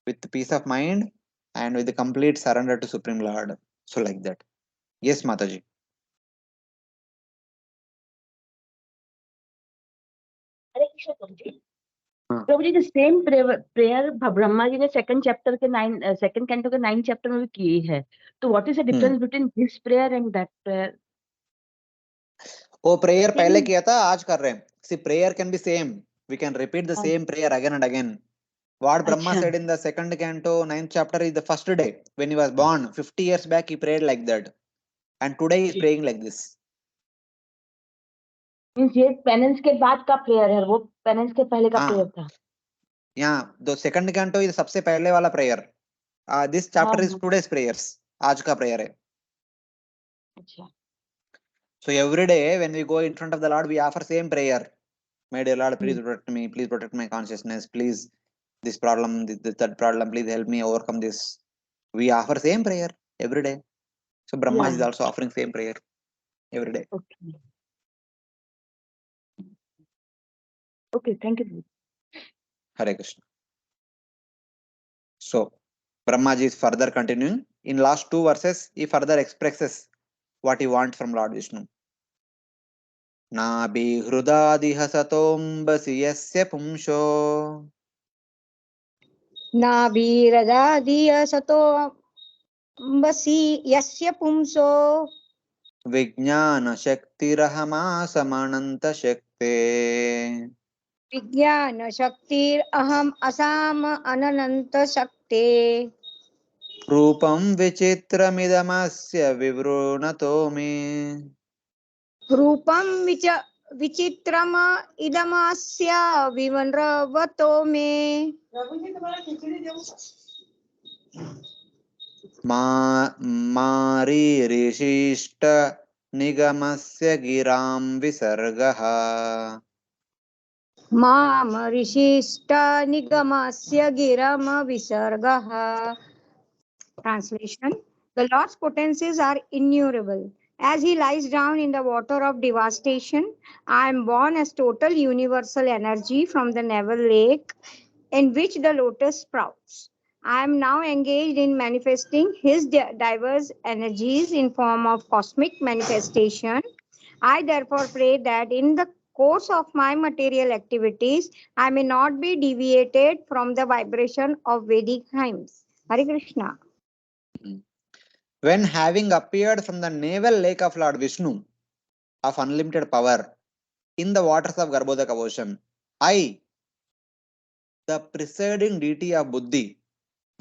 [SPEAKER 1] with peace of mind and with the complete surrender to Supreme Lord. So like that. Yes, Mataji.
[SPEAKER 5] Hare Krishna, Prabhuji.
[SPEAKER 1] हाँ.
[SPEAKER 5] Prabhuji, the same prayer Brahma ji ने second chapter के second canto के 9 chapter में भी की है. So what is the difference between this prayer and that prayer?
[SPEAKER 1] वो prayer पहले
[SPEAKER 5] Same.
[SPEAKER 1] किया था, आज कर रहे हैं. See, prayer can be same. We can repeat the same prayer again and again. What Brahma
[SPEAKER 3] अच्छा.
[SPEAKER 1] said in the second canto, 9th chapter is the first day when he was born. 50 years back, he prayed like that. And today he is praying like this.
[SPEAKER 5] Means ये penance के बाद का prayer है, वो penance के पहले का prayer था.
[SPEAKER 1] यहाँ the second canto is सबसे पहले वाला prayer. This chapter is today's prayers. आज का prayer है.
[SPEAKER 5] अच्छा.
[SPEAKER 1] So every day when we go in front of the Lord, we offer same prayer. My dear Lord, please protect me. Please protect my consciousness. Please, this problem, that problem, please help me overcome this. We offer same prayer every day. So Brahma is also offering same prayer every day.
[SPEAKER 5] Okay. Okay, thank you.
[SPEAKER 1] Hare Krishna. So Brahmaji is further continuing. In last two verses, he further expresses what he wants from Lord Vishnu. नाभिहृदादिह सतोऽम्बसि यस्य पुंसो
[SPEAKER 11] नाभिरदादियसतो बसि यस्य पुंसो
[SPEAKER 1] विज्ञानशक्तिरहमासमनन्तशक्ते
[SPEAKER 11] विज्ञानशक्तिरहम् असाम अनन्तशक्ते
[SPEAKER 1] रूपं विचित्रमिदमस्य विवृणतो मे
[SPEAKER 11] रूपं विचित्रम इदमस्य विवृणवतो मे
[SPEAKER 1] मारीरिशिष्ट निगमस्य गिरां विसर्गः
[SPEAKER 11] मामरिशिष्ट निगमस्य गिरम विसर्गः. Translation: The Lord's potencies are innumerable. As he lies down in the water of devastation, I am born as total universal energy from the navel lake in which the lotus sprouts. I am now engaged in manifesting his diverse energies in form of cosmic manifestation. I therefore pray that in the course of my material activities, I may not be deviated from the vibration of Vedic hymns. Hare Krishna.
[SPEAKER 1] When having appeared from the navel lake of Lord Vishnu of unlimited power in the waters of Garbhodaka ocean, I, the presiding deity of Buddhi,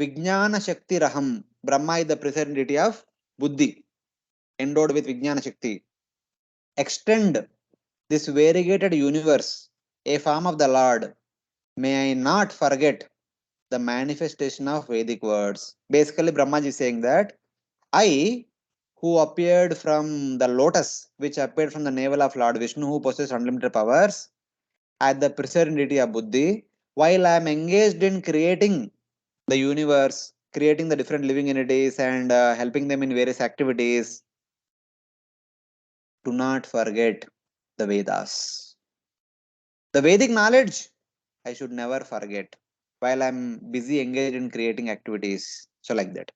[SPEAKER 1] Vijnana Shakti Raham, Brahma is the presiding deity of Buddhi, endowed with Vijnana Shakti, extend this variegated universe, a form of the Lord, may I not forget the manifestation of Vedic words. Basically, Brahmaji is saying that I, who appeared from the lotus, which appeared from the navel of Lord Vishnu, who possesses unlimited powers, at the presiding deity of Buddhi, while I am engaged in creating the universe, creating the different living entities and helping them in various activities, do not forget the Vedas. The Vedic knowledge, I should never forget while I'm busy engaged in creating activities. So like that.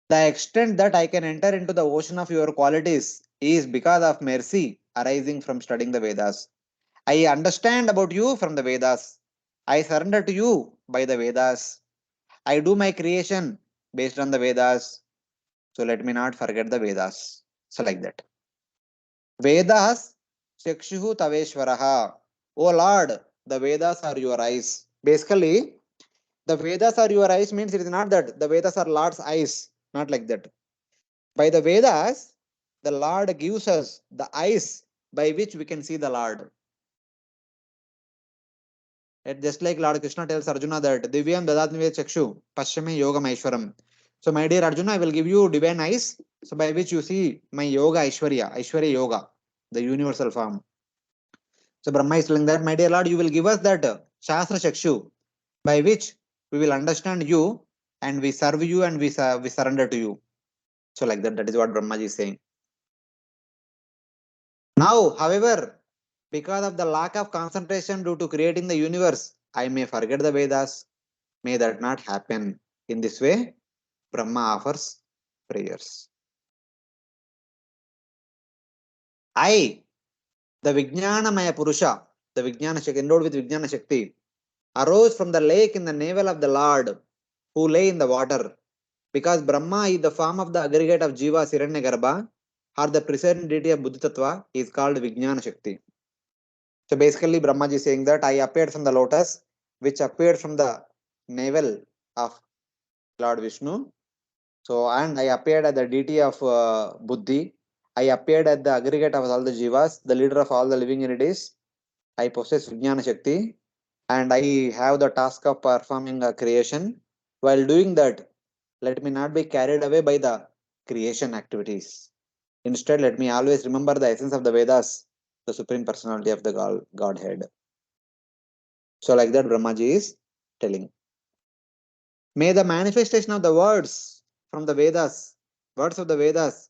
[SPEAKER 1] The extent that I can enter into the ocean of your qualities is because of mercy arising from studying the Vedas. I understand about you from the Vedas. I surrender to you by the Vedas. I do my creation based on the Vedas. So let me not forget the Vedas. So like that. Vedas Chakshuhu Taveshwaraha. Oh Lord, the Vedas are your eyes. Basically, the Vedas are your eyes means it is not that the Vedas are Lord's eyes. Not like that. By the Vedas, the Lord gives us the eyes by which we can see the Lord. Just like Lord Krishna tells Arjuna that Divyam Dadatnive Chakshu Paschame Yogam Aishwaram. So my dear Arjuna, I will give you divine eyes, so by which you see my yoga Aishwarya yoga, the universal form. So Brahma is telling that, my dear Lord, you will give us that Shastra Chakshu, by which we will understand you and we serve you and we surrender to you. So like that, that is what Brahma is saying. Now, however, because of the lack of concentration due to creating the universe, I may forget the Vedas. May that not happen. In this way, Brahma offers prayers. I, the Vijnanamaya Purusha, the Vijnana Shakti, endowed with Vijnana Shakti, arose from the lake in the navel of the Lord, who lay in the water. Because Brahma is the form of the aggregate of Jiva Hiranyagarbha, or the presiding deity of Buddha Tattva, is called Vijnana Shakti. So basically, Brahmaji is saying that I appeared from the lotus, which appeared from the navel of Lord Vishnu. So, and I appeared as the deity of Buddhi. I appeared as the aggregate of all the Jivas, the leader of all the living entities. I possess Vijnana Shakti, and I have the task of performing a creation. While doing that, let me not be carried away by the creation activities. Instead, let me always remember the essence of the Vedas, the Supreme Personality of the Godhead. So, like that, Brahmaji is telling. May the manifestation of the words from the Vedas, words of the Vedas,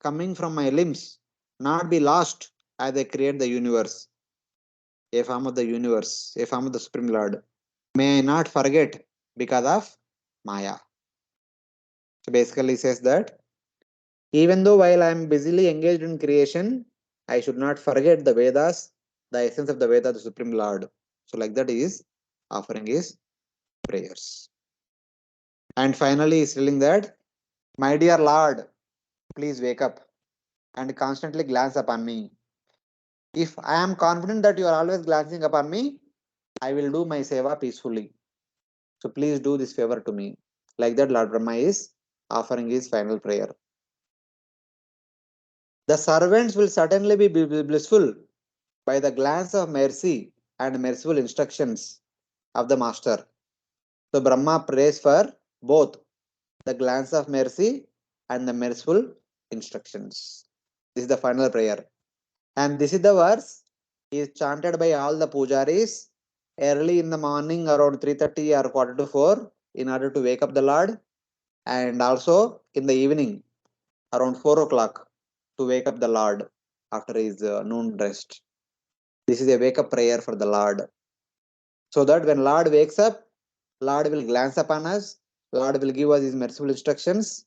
[SPEAKER 1] coming from my limbs, not be lost as I create the universe, a form of the universe, a form of the Supreme Lord. May I not forget because of Maya. So basically says that even though while I am busily engaged in creation, I should not forget the Vedas, the essence of the Veda, the Supreme Lord. So like that is offering his prayers. And finally is telling that, my dear Lord, please wake up and constantly glance upon me. If I am confident that you are always glancing upon me, I will do my seva peacefully. So please do this favor to me. Like that, Lord Brahma is offering his final prayer. The servants will certainly be blissful by the glance of mercy and merciful instructions of the Master. So Brahma prays for both the glance of mercy and the merciful instructions. This is the final prayer. And this is the verse is chanted by all the pujaris early in the morning around 3:30 or quarter to 4 in order to wake up the Lord, and also in the evening around 4 o'clock to wake up the Lord after his noon rest. This is a wake up prayer for the Lord. So that when Lord wakes up, Lord will glance upon us, Lord will give us his merciful instructions.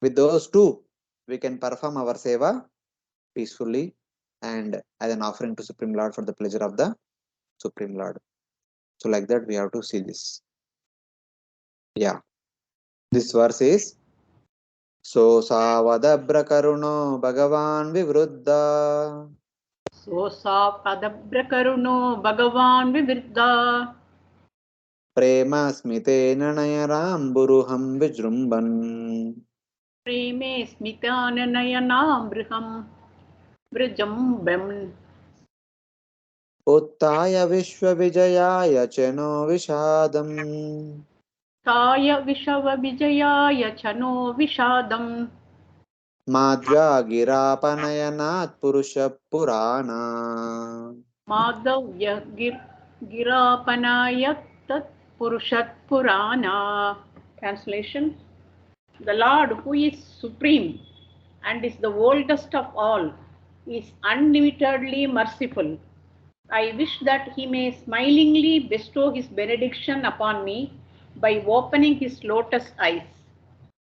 [SPEAKER 1] With those two, we can perform our seva peacefully and as an offering to Supreme Lord for the pleasure of the Supreme Lord. So like that we have to see this. Yeah. This verse is So Savadabra Karuno Bhagavan Vivruddha
[SPEAKER 12] Sosa Padabrakaruno Bhagavan Vivirda
[SPEAKER 1] Prema Smite Nanayaram Buruham Vijrumban
[SPEAKER 12] Preme Smitana Nayanambriham Vrajambam
[SPEAKER 1] Uttaya Vishwavijayaya Cheno Vishadam
[SPEAKER 12] Taya Vishava Vijayaya Chano Vishadam
[SPEAKER 1] Madhya Girapanayanath Purusha Purana.
[SPEAKER 12] Madhavya Girapanaya Tat Purushat Purana. Translation: The Lord, who is supreme and is the oldest of all, is unlimitedly merciful. I wish that he may smilingly bestow his benediction upon me by opening his lotus eyes.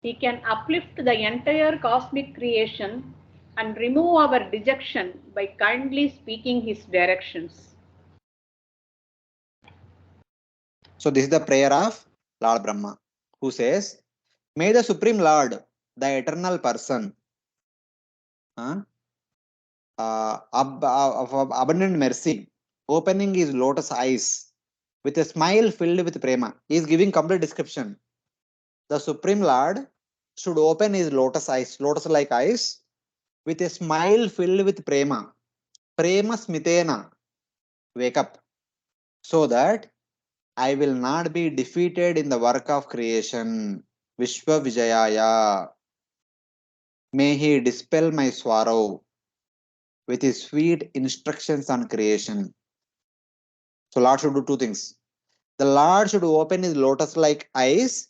[SPEAKER 12] He can uplift the entire cosmic creation and remove our dejection by kindly speaking his directions.
[SPEAKER 1] So this is the prayer of Lord Brahma. who says, may the Supreme Lord, the eternal person, of abundant mercy, opening his lotus eyes with a smile filled with prema. He is giving complete description. The Supreme Lord should open his lotus eyes, lotus-like eyes, with a smile filled with prema. Prema smitena, wake up, so that I will not be defeated in the work of creation. Vishwa Vijayaya. May he dispel my sorrow with his sweet instructions on creation. So Lord should do two things. The Lord should open his lotus-like eyes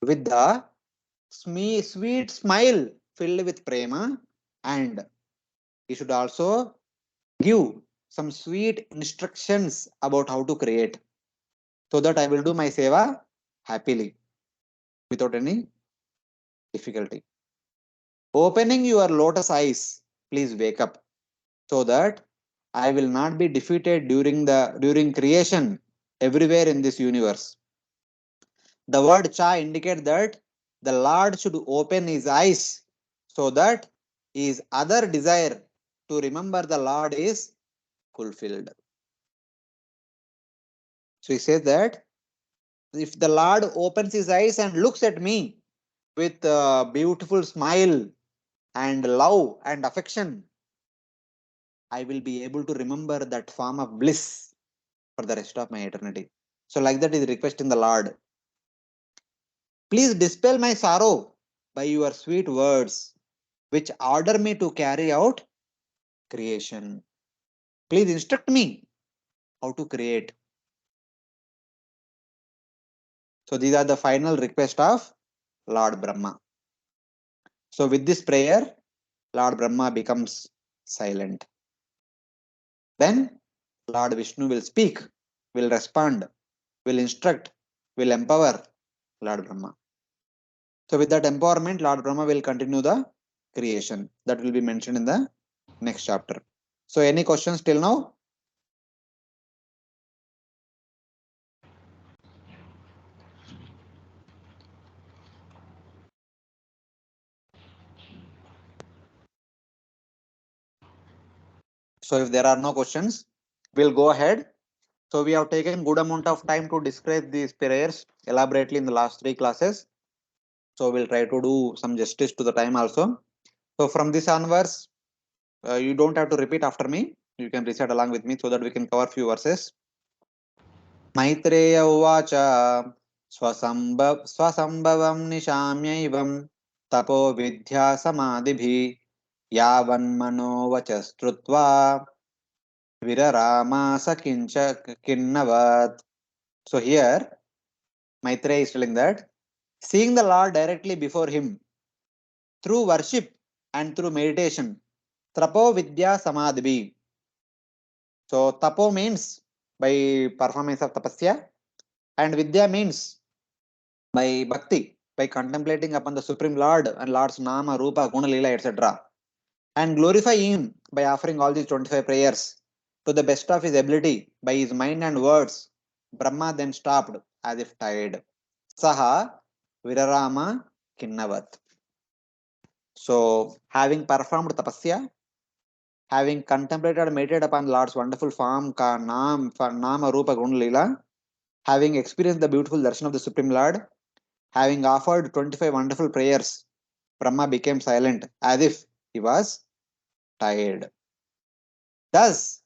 [SPEAKER 1] with the sweet smile filled with prema, and he should also give some sweet instructions about how to create, so that I will do my seva happily without any difficulty. Opening your lotus eyes, please wake up, so that I will not be defeated during creation everywhere in this universe. The word cha indicates that the Lord should open his eyes, so that his other desire to remember the Lord is fulfilled. So he says that if the Lord opens his eyes and looks at me with a beautiful smile and love and affection, I will be able to remember that form of bliss for the rest of my eternity. So like that is requesting the Lord. Please dispel my sorrow by your sweet words, which order me to carry out creation. Please instruct me how to create. So these are the final request of Lord Brahma. So with this prayer, Lord Brahma becomes silent. Then Lord Vishnu will speak, will respond, will instruct, will empower Lord Brahma. So with that empowerment, Lord Brahma will continue the creation. That will be mentioned in the next chapter. So any questions till now? So if there are no questions, we'll go ahead. So we have taken good amount of time to describe these prayers elaborately in the last 3 classes. So we'll try to do some justice to the time also. So from this onwards, you don't have to repeat after me. You can recite along with me so that we can cover few verses. Maitreya uvacha swasambhavam nishamyaivam tapo vidya samadibhi yavanmano vachasтрутva viraramasa kincha kinnavat. So here Maitreya is telling that seeing the Lord directly before him through worship and through meditation, tapo vidya samadibhi. So tapo means by performance of tapasya, and vidya means by bhakti, by contemplating upon the Supreme Lord and Lord's nama, rupa, guna, lila, etc. And glorify him by offering all these 25 prayers to the best of his ability by his mind and words. Brahma then stopped as if tired. Saha virarama kinnavat. So having performed tapasya, having contemplated and meditated upon Lord's wonderful form, nama, rupa, guna, lila, having experienced the beautiful darshan of the Supreme Lord, having offered 25 wonderful prayers, Brahma became silent as if he was tired. Thus,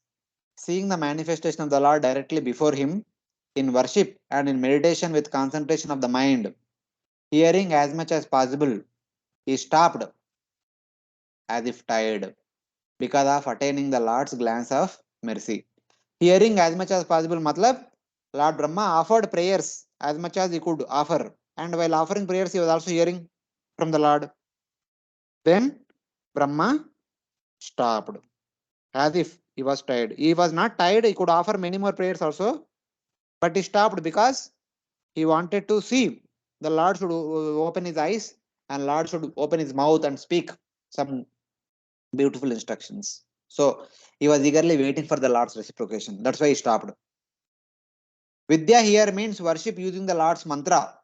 [SPEAKER 1] seeing the manifestation of the Lord directly before him in worship and in meditation with concentration of the mind, hearing as much as possible, he stopped as if tired because of attaining the Lord's glance of mercy. Hearing as much as possible, matlab, Lord Brahma offered prayers as much as he could offer, and while offering prayers, he was also hearing from the Lord. Then Brahma stopped as if he was tired. He was not tired, he could offer many more prayers also, but he stopped because he wanted to see the Lord should open his eyes and Lord should open his mouth and speak some beautiful instructions. So he was eagerly waiting for the Lord's reciprocation. That's why he stopped. Vidya here means worship using the Lord's mantra.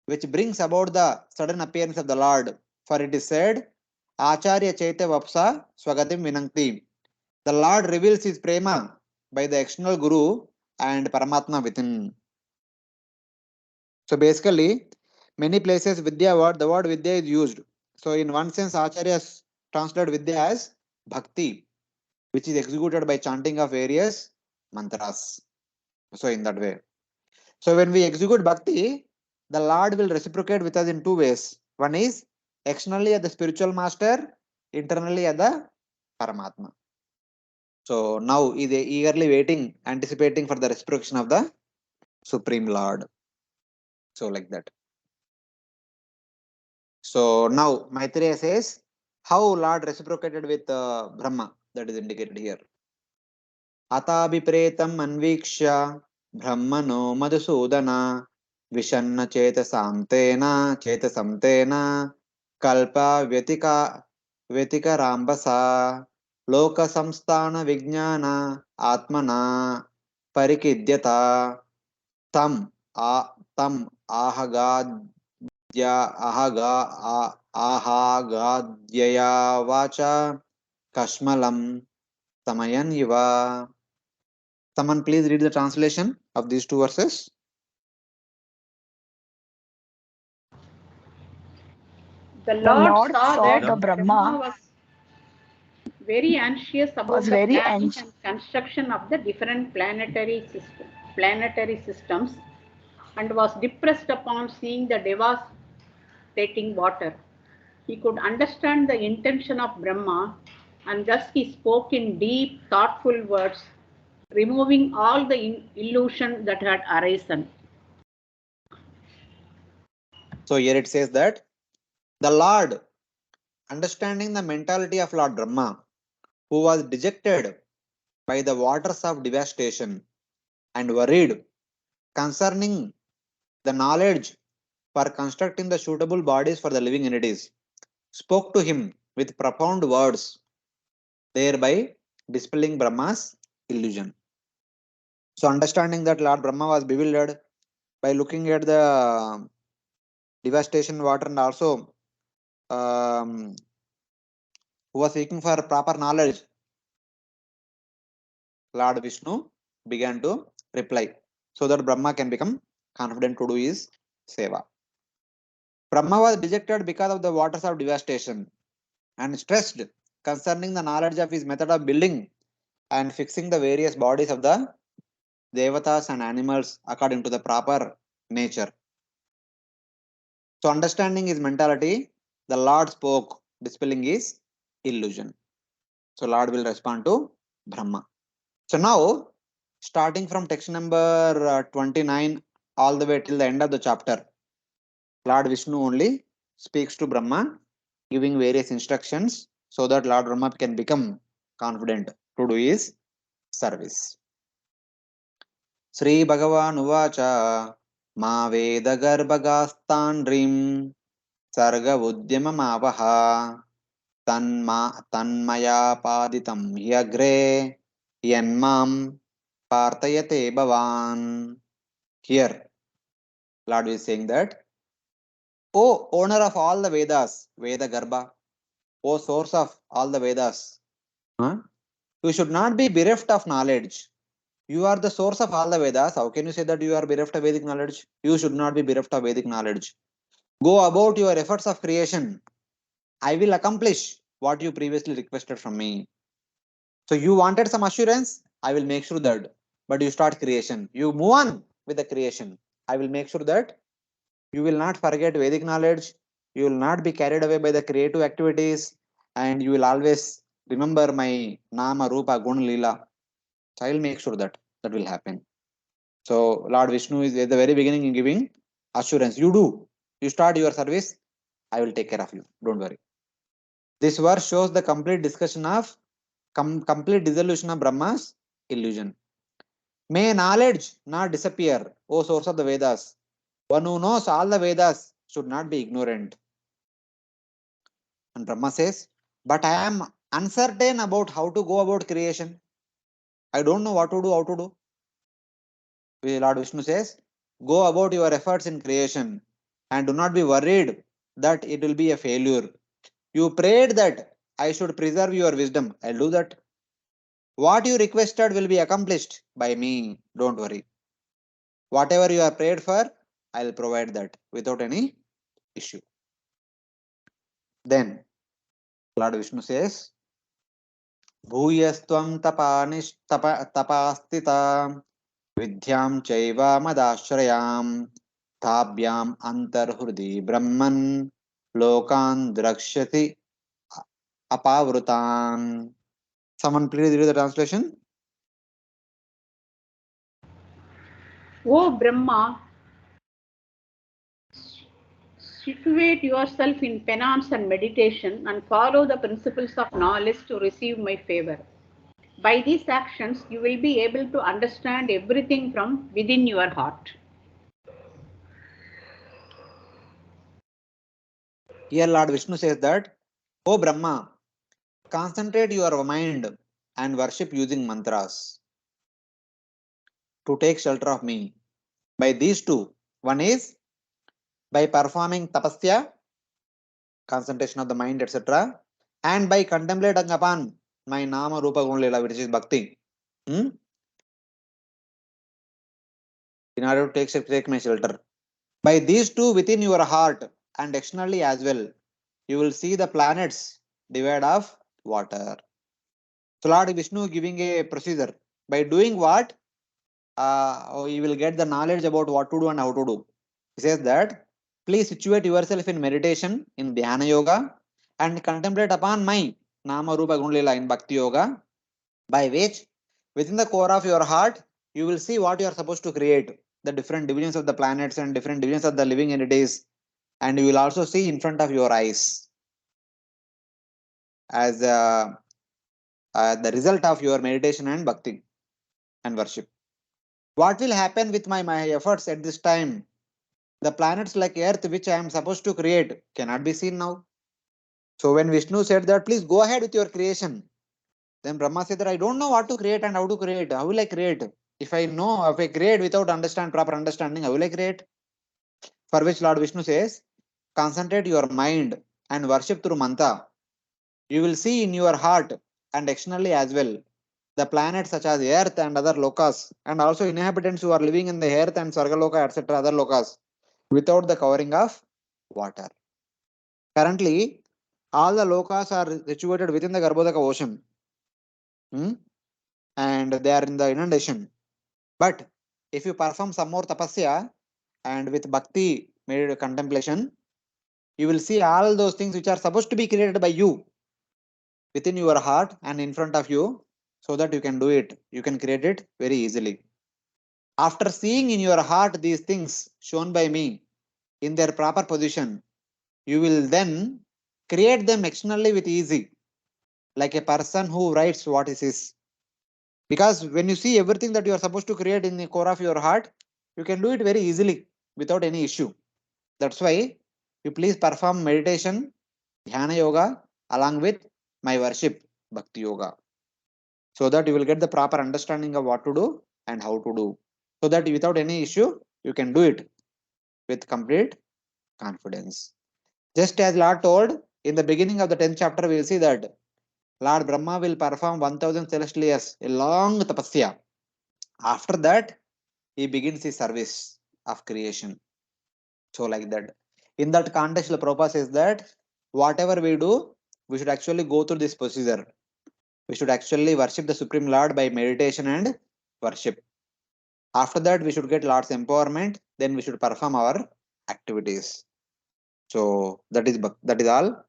[SPEAKER 1] which brings about the sudden appearance of the Lord. For it is said, Acharya Chaitya Vapsa Swagatim Vinangti. The Lord reveals his prema by the external Guru and Paramatma within. So basically, many places Vidya word, the word Vidya is used. So in one sense, Acharyas translate Vidya as Bhakti, which is executed by chanting of various mantras. So in that way. So when we execute Bhakti, the Lord will reciprocate with us in two ways. One is externally at the spiritual master, internally at the Paramatma. So now is eagerly waiting, anticipating for the reciprocation of the Supreme Lord. So like that. So now Maitreya says how Lord reciprocated with Brahma, that is indicated here. Atabipretam anvikshya Brahmano Madhusudana Vishanna Chetasamtena Kalpa Vyatika Rambasa Loka Samstana Vijnana Atmana Parikidyata Tam Ahagadya Ahagadya Vacha Kashmalam Tamayan Yiva. Someone please read the translation of these two verses.
[SPEAKER 12] The
[SPEAKER 3] The
[SPEAKER 12] Lord
[SPEAKER 3] Lord
[SPEAKER 12] saw
[SPEAKER 3] saw
[SPEAKER 12] that
[SPEAKER 3] the
[SPEAKER 12] Brahma
[SPEAKER 3] Brahma
[SPEAKER 12] was very anxious about
[SPEAKER 3] was
[SPEAKER 12] the
[SPEAKER 3] very
[SPEAKER 12] planning
[SPEAKER 3] anxious.
[SPEAKER 12] and construction of the different planetary systems and was depressed upon seeing the devastating water. He could understand the intention of Brahma, and thus he spoke in deep, thoughtful words, removing all the illusion that had arisen.
[SPEAKER 1] So here it says that the Lord, understanding the mentality of Lord Brahma, who was dejected by the waters of devastation and worried concerning the knowledge for constructing the suitable bodies for the living entities, spoke to him with profound words, thereby dispelling Brahma's illusion. So, understanding that Lord Brahma was bewildered by looking at the devastation water and also um, who was seeking for proper knowledge, Lord Vishnu began to reply so that Brahma can become confident to do his seva. Brahma was dejected because of the waters of devastation and stressed concerning the knowledge of his method of building and fixing the various bodies of the devatas and animals according to the proper nature. So, understanding his mentality, the Lord spoke, dispelling his illusion. So, Lord will respond to Brahma. So, now starting from text number 29 all the way till the end of the chapter, Lord Vishnu only speaks to Brahma, giving various instructions so that Lord Brahma can become confident to do his service. Sri Bhagavan Uvacha Ma Veda Garbhagastandrim Sarga Udyamamavaha Tanmaya Paditam Yagre Yanmam Partayate Bhavan. Here, Lord is saying that, O owner of all the Vedas, Veda Garbha, O source of all the Vedas, you should not be bereft of knowledge. You are the source of all the Vedas. How can you say that you are bereft of Vedic knowledge? You should not be bereft of Vedic knowledge. Go about your efforts of creation. I will accomplish what you previously requested from me. So you wanted some assurance. I will make sure that. But you start creation. You move on with the creation. I will make sure that you will not forget Vedic knowledge. You will not be carried away by the creative activities. And you will always remember my Nama, Rupa, Gun, Lila. So I will make sure that that will happen. So Lord Vishnu is at the very beginning in giving assurance. You do. You start your service. I will take care of you. Don't worry. This verse shows the complete discussion of complete dissolution of Brahma's illusion. May knowledge not disappear, O source of the Vedas. One who knows all the Vedas should not be ignorant. And Brahma says, but I am uncertain about how to go about creation. I don't know what to do, how to do. Lord Vishnu says, go about your efforts in creation and do not be worried that it will be a failure. You prayed that I should preserve your wisdom. I'll do that. What you requested will be accomplished by me. Don't worry. Whatever you have prayed for, I'll provide that without any issue. Then Lord Vishnu says, Bhuyastvam tapastita vidyam chaiva madashrayam thabhyam antarhrudi brahman lokan drakshati apavrutan. Someone please read the translation.
[SPEAKER 12] O Brahma, situate yourself in penance and meditation and follow the principles of knowledge to receive my favor. By these actions, you will be able to understand everything from within your heart.
[SPEAKER 1] Here Lord Vishnu says that, O Brahma, concentrate your mind and worship using mantras to take shelter of me. By these two, one is by performing tapasya, concentration of the mind, etc., and by contemplating upon my nama rupa gunlila, which is bhakti. In order to take my shelter. By these two within your heart and externally as well, you will see the planets divide of water. So Lord Vishnu giving a procedure. By doing what? You will get the knowledge about what to do and how to do. He says that, please situate yourself in meditation, in dhyana yoga, and contemplate upon my nama rupa gunlila in bhakti yoga, by which within the core of your heart, you will see what you are supposed to create, the different divisions of the planets and different divisions of the living entities, and you will also see in front of your eyes as the result of your meditation and bhakti and worship. What will happen with my efforts at this time? The planets like Earth, which I am supposed to create, cannot be seen now. So when Vishnu said that, please go ahead with your creation, then Brahma said that I don't know what to create and how to create. How will I create? If I create without proper understanding, how will I create? For which Lord Vishnu says, concentrate your mind and worship through mantra. You will see in your heart and externally as well the planets such as Earth and other lokas, and also inhabitants who are living in the Earth and Sargaloka, etc., other lokas, without the covering of water. Currently, all the lokas are situated within the Garbhodaka ocean, and they are in the inundation. But if you perform some more tapasya and with bhakti made contemplation, you will see all those things which are supposed to be created by you within your heart and in front of you, so that you can do it. You can create it very easily. After seeing in your heart these things shown by me in their proper position, you will then create them externally with easy, like a person who writes what is his. Because when you see everything that you are supposed to create in the core of your heart, you can do it very easily without any issue. That's why you please perform meditation, dhyana yoga, along with my worship, bhakti yoga, so that you will get the proper understanding of what to do and how to do, so that without any issue, you can do it with complete confidence. Just as Lord told in the beginning of the 10th chapter, we will see that Lord Brahma will perform 1000 celestial years, a long tapasya. After that, he begins his service of creation. So, like that. In that context, the Prabhupada says that whatever we do, we should actually go through this procedure. We should actually worship the Supreme Lord by meditation and worship. After that, we should get Lord's empowerment. Then we should perform our activities. So that is all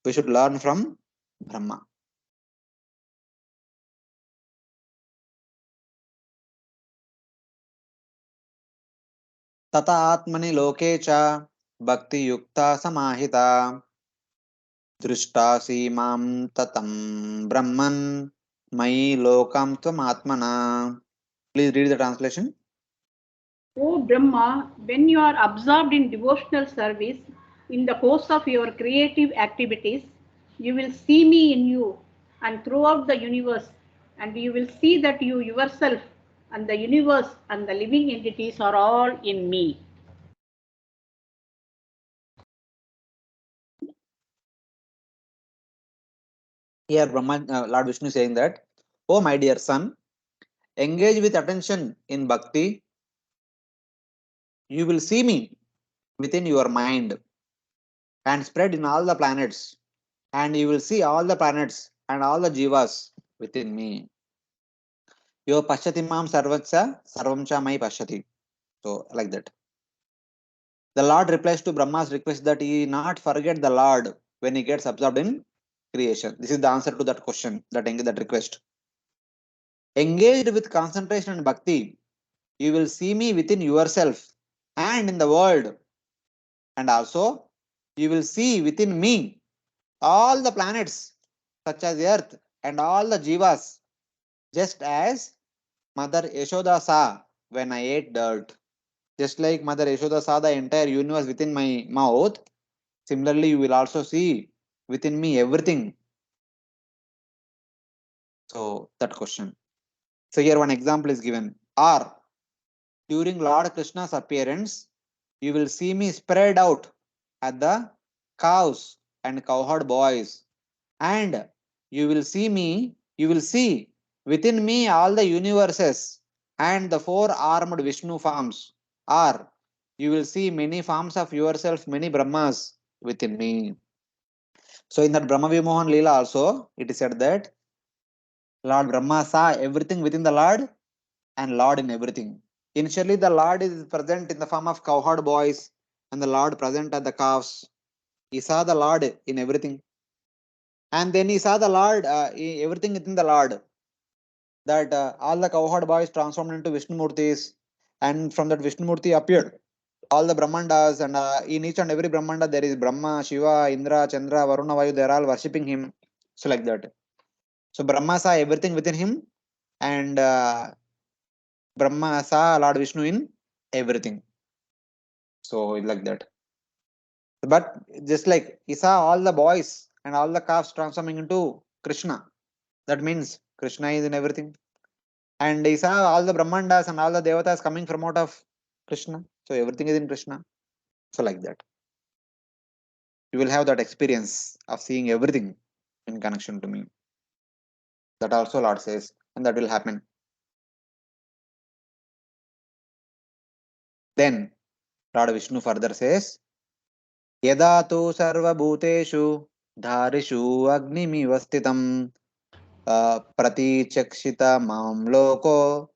[SPEAKER 1] we should learn from Brahma. Tata atmani loke cha bhakti yukta samahita दृष्टासि मां tatam brahman mai lokam tvam atmana. Please read the translation.
[SPEAKER 12] O Brahma, when you are absorbed in devotional service in the course of your creative activities, you will see me in you and throughout the universe, and you will see that you yourself and the universe and the living entities are all in me.
[SPEAKER 1] Here Lord Vishnu is saying that, oh my dear son, engage with attention in bhakti. You will see me within your mind and spread in all the planets, and you will see all the planets and all the jivas within me. Yo pashyati mam sarvacha sarvamcha mai pashyati. So like that. The Lord replies to Brahma's request that he not forget the Lord when he gets absorbed in creation. This is the answer to that question, that request. Engaged with concentration and bhakti, you will see me within yourself and in the world, and also you will see within me all the planets such as earth and all the jivas, just as Mother Yashoda saw when I ate dirt. Just like Mother Yashoda saw the entire universe within my mouth, similarly you will also see within me everything. So that question. So here one example is given. Or during Lord Krishna's appearance, you will see me spread out at the cows and cowherd boys, and you will see within me all the universes and the four-armed Vishnu forms, or you will see many forms of yourself, many Brahmas within me. So in that Brahma Vimohan Leela also, it is said that Lord Brahma saw everything within the Lord and Lord in everything. Initially, the Lord is present in the form of cowherd boys and the Lord present at the calves. He saw the Lord in everything. And then he saw the Lord, everything within the Lord. That all the cowherd boys transformed into Vishnu Murtis. And from that Vishnu Murti appeared all the Brahmandas. And in each and every Brahmanda, there is Brahma, Shiva, Indra, Chandra, Varuna, Vayu. They are all worshipping him. So like that. So Brahma saw everything within him. And Brahma saw Lord Vishnu in everything. So like that. But just like he saw all the boys and all the calves transforming into Krishna. That means Krishna is in everything. And he saw all the Brahmandas and all the Devatas coming from out of Krishna. So everything is in Krishna. So like that. You will have that experience of seeing everything in connection to me. That also Lord says, and that will happen. Then Lord Vishnu further says, Yada tu sarva bhuteshu dharishu agnimiva sthitam praticakshita mam loko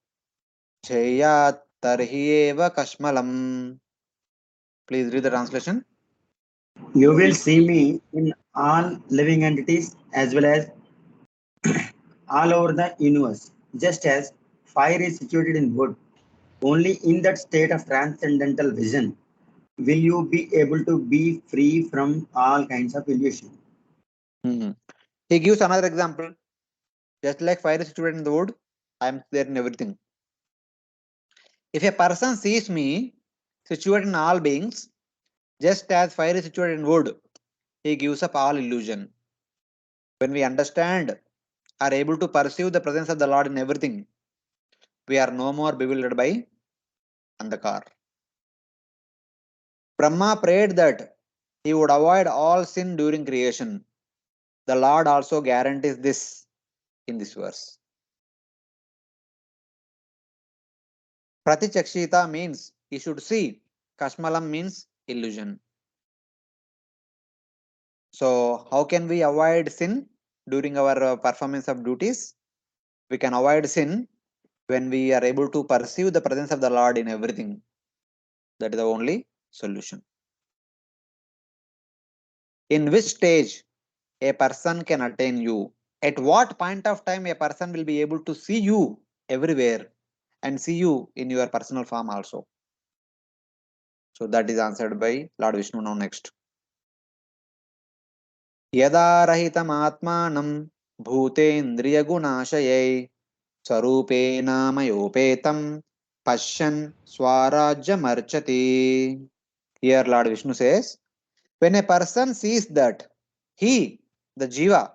[SPEAKER 1] jayat tarhi eva kashmalam. Please read the translation.
[SPEAKER 4] You will see me in all living entities as well as all over the universe, just as fire is situated in wood. Only in that state of transcendental vision will you be able to be free from all kinds of illusion.
[SPEAKER 1] He gives another example. Just like fire is situated in the wood, I am there in everything. If a person sees me situated in all beings, just as fire is situated in wood, he gives up all illusion. When we understand, are able to perceive the presence of the Lord in everything, we are no more bewildered by Andhakar. Brahma prayed that he would avoid all sin during creation. The Lord also guarantees this in this verse. Pratichakshita means he should see. Kashmalam means illusion. So, how can we avoid sin during our performance of duties? We can avoid sin when we are able to perceive the presence of the Lord in everything. That is the only solution. In which stage a person can attain you? At what point of time a person will be able to see you everywhere and see you in your personal form also? So that is answered by Lord Vishnu now next. Yada rahitam atmanam bhutendriya gunashayai sarupena mayopetam pashyan swarajyamarchati. Here Lord Vishnu says, when a person sees that he, the jiva,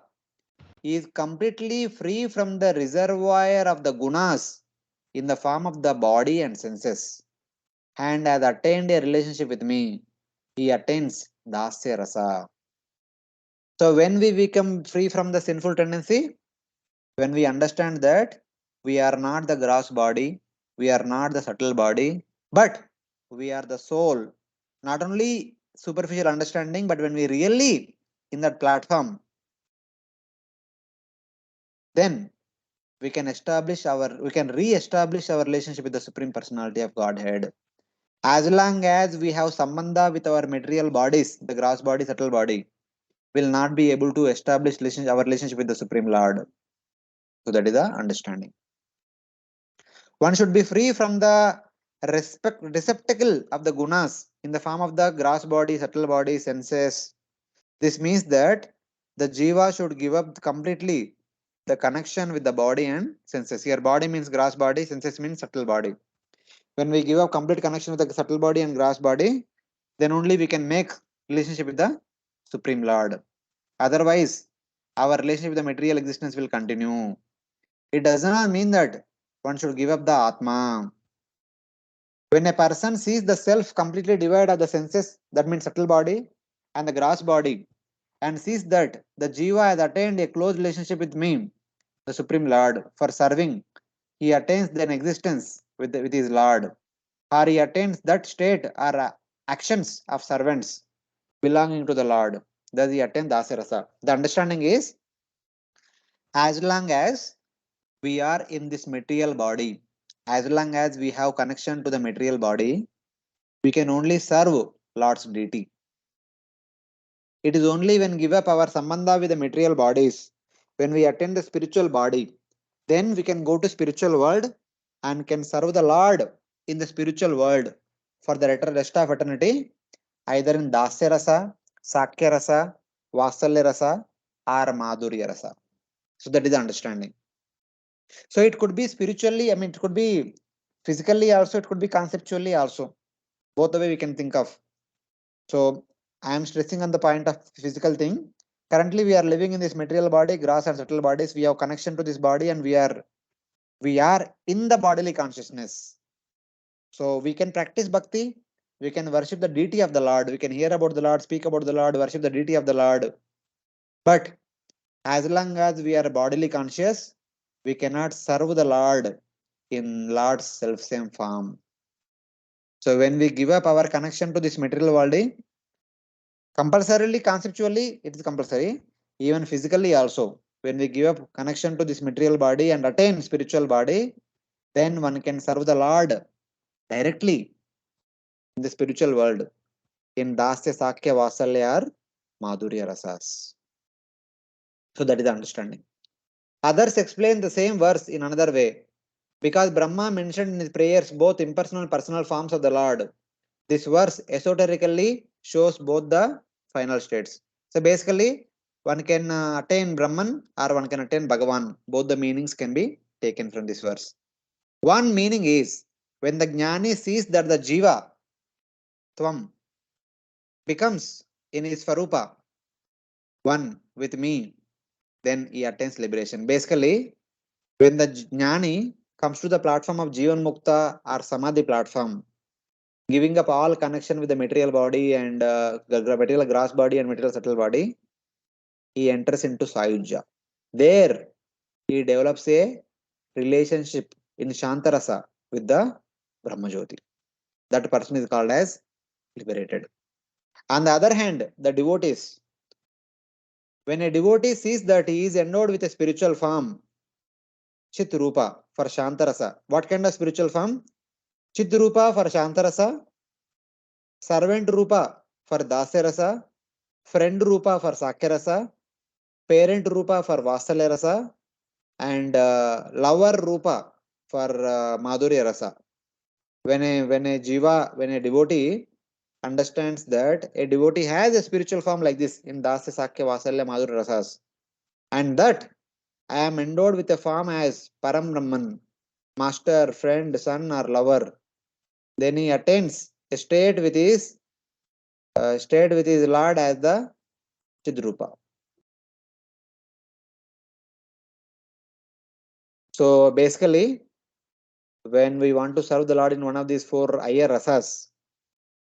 [SPEAKER 1] is completely free from the reservoir of the gunas in the form of the body and senses, and has attained a relationship with me, he attains dasya rasa. So when we become free from the sinful tendency, when we understand that we are not the gross body, we are not the subtle body, but we are the soul. Not only superficial understanding, but when we really in that platform, then we can re-establish our relationship with the Supreme Personality of Godhead. As long as we have sambandha with our material bodies, the gross body, subtle body, will not be able to establish our relationship with the Supreme Lord. So that is the understanding. One should be free from the receptacle of the gunas in the form of the gross body, subtle body, senses. This means that the jiva should give up completely the connection with the body and senses. Here, body means gross body, senses means subtle body. When we give up complete connection with the subtle body and gross body, then only we can make relationship with the Supreme Lord. Otherwise, our relationship with the material existence will continue. It does not mean that one should give up the Atma. When a person sees the self completely divided of the senses, that means subtle body and the gross body, and sees that the jiva has attained a close relationship with me, the Supreme Lord, for serving, he attains then existence with his Lord, or he attains that state or actions of servants belonging to the Lord. Thus he attains dasarasa. The understanding is, as long as we are in this material body, as long as we have connection to the material body, we can only serve Lord's deity. It is only when give up our sambandha with the material bodies, when we attain the spiritual body, then we can go to spiritual world and can serve the Lord in the spiritual world for the rest of eternity, either in Dasya Rasa, Sakya Rasa, Vasalya Rasa, or Madhurya Rasa. So that is the understanding. So it could be spiritually, I mean, it could be physically also, it could be conceptually also. Both the way we can think of. So I am stressing on the point of physical thing. Currently, we are living in this material body, gross and subtle bodies. We have connection to this body, and we are in the bodily consciousness. So we can practice bhakti. We can worship the deity of the Lord. We can hear about the Lord, speak about the Lord, worship the deity of the Lord. But as long as we are bodily conscious, we cannot serve the Lord in Lord's self-same form. So when we give up our connection to this material body, compulsorily, conceptually, it is compulsory. Even physically also, when we give up connection to this material body and attain spiritual body, then one can serve the Lord directly in the spiritual world in Dasya, Sakya, Vasalya or Madhurya Rasas. So that is the understanding. Others explain the same verse in another way. Because Brahma mentioned in his prayers both impersonal and personal forms of the Lord, this verse esoterically shows both the final states. So basically, one can attain Brahman or one can attain Bhagavan. Both the meanings can be taken from this verse. One meaning is when the Jnani sees that the Jiva, Tvam, becomes in his Swarupa one with me, then he attains liberation. Basically, when the Jnani comes to the platform of Jivan Mukta or Samadhi platform, giving up all connection with the material body and the material gross body and material subtle body, he enters into Sayujya. There, he develops a relationship in Shantarasa with the Brahmajyoti. That person is called as liberated. On the other hand, the devotees, when a devotee sees that he is endowed with a spiritual form, Chit Rupa for Shantarasa. What kind of spiritual form? Chit Rupa for Shantarasa, servant Rupa for Dasya friend Rupa for Sakya parent Rupa for Vasalya Rasa, and lover Rupa for Madhurya Rasa. When a devotee understands that a devotee has a spiritual form like this in Dasya, Sakya, Vasalya, Madhurya Rasas, and that I am endowed with a form as Param Brahman, master, friend, son, or lover, then he attains a state with his Lord as the Chidrupa. So basically, when we want to serve the Lord in one of these four higher rasas,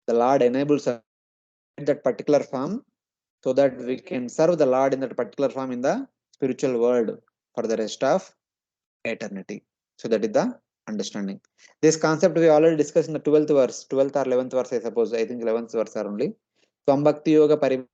[SPEAKER 1] the Lord enables us that particular form so that we can serve the Lord in that particular form in the spiritual world for the rest of eternity. So that is the understanding. This concept we already discussed in the 12th verse, 12th or 11th verse, I suppose. I think 11th verse are only. Swam Bhakti Yoga Parivamsham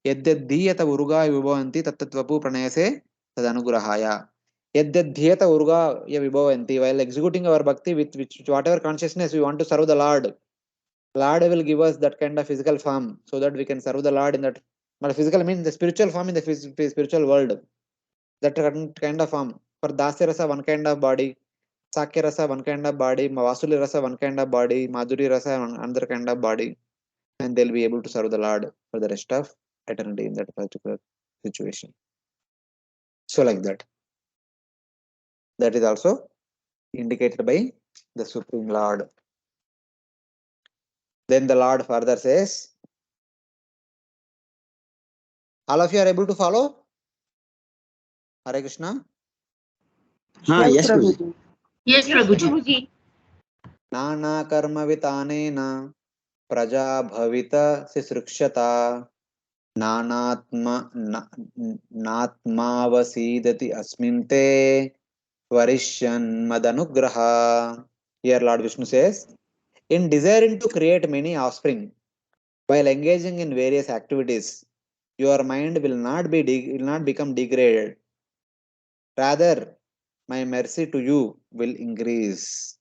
[SPEAKER 1] Yaddhyata Uruga Vibhavanti Tattvapu Pranayase Tadanugrahaya. Yaddhyata Uruga Vibhavanti. While executing our bhakti with which whatever consciousness we want to serve the Lord, Lord will give us that kind of physical form so that we can serve the Lord in that. But physical means the spiritual form in the spiritual world. That kind of form. For Dasya Rasa, one kind of body. Sakya Rasa, one kind of body. Vasuli Rasa, one kind of body. Madhuri Rasa, another kind of body. And they'll be able to serve the Lord for the rest of eternity in that particular situation. So, like that. That is also indicated by the Supreme Lord. Then the Lord further says, all of you are able to follow? Hare Krishna.
[SPEAKER 2] Yes, Guruji.
[SPEAKER 9] Prabhuji.
[SPEAKER 8] Yes,
[SPEAKER 5] Yes,
[SPEAKER 8] Prabhuji.
[SPEAKER 5] Prabhuji.
[SPEAKER 1] Nana karma vitanena praja bhavita sisrukshata नात्मावसीदति अस्मिन्ते varishan madanugraha. Here Lord Vishnu says, in desiring to create many offspring while engaging in various activities, your mind will not become degraded. Rather, my mercy to you will increase.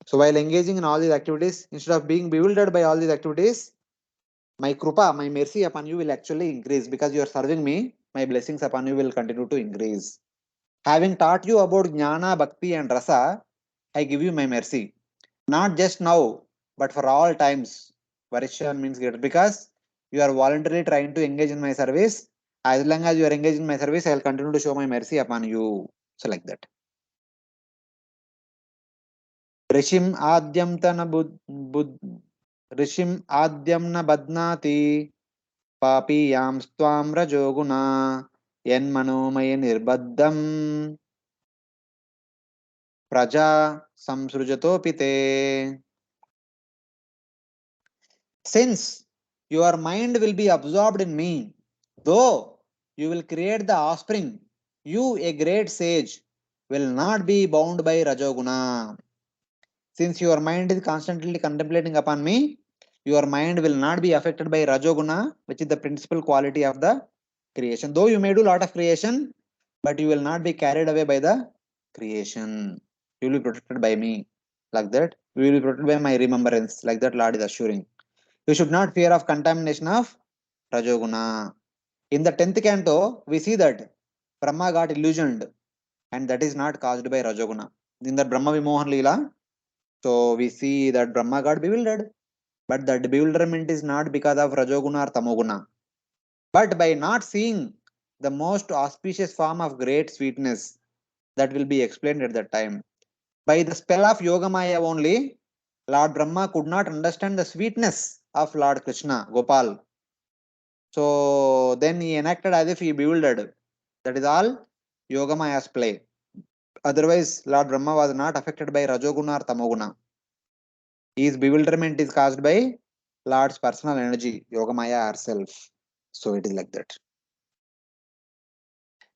[SPEAKER 1] So while engaging in all these activities, instead of being bewildered by all these activities, my krupa, my mercy upon you will actually increase because you are serving me. My blessings upon you will continue to increase. Having taught you about jnana, bhakti, and rasa, I give you my mercy. Not just now, but for all times. Varishan means greater because you are voluntarily trying to engage in my service. As long as you are engaged in my service, I will continue to show my mercy upon you. So like that. Rishim adyam tana Rishim adyam na badnati पापीयां स्वाम रजोगुणा यन्मनोमय निर्बद्धं प्रजा संसृजतोऽपि ते. Since your mind will be absorbed in me, though you will create the offspring, you, a great sage, will not be bound by rajoguna. Since your mind is constantly contemplating upon me, your mind will not be affected by rajoguna, which is the principal quality of the creation. Though you may do a lot of creation, but you will not be carried away by the creation. You will be protected by me. Like that, you will be protected by my remembrance. Like that, Lord is assuring. You should not fear of contamination of rajoguna. In the 10th canto, we see that Brahma got illusioned, and that is not caused by rajoguna. In the Brahma Vimohan Leela, so we see that Brahma got bewildered, but that bewilderment is not because of Rajoguna or Tamoguna, but by not seeing the most auspicious form of great sweetness that will be explained at that time. By the spell of Yogamaya only, Lord Brahma could not understand the sweetness of Lord Krishna, Gopal. So then he enacted as if he bewildered. That is all Yogamaya's play. Otherwise, Lord Brahma was not affected by Rajoguna or Tamoguna. His bewilderment is caused by Lord's personal energy, Yogamaya herself. So it is like that.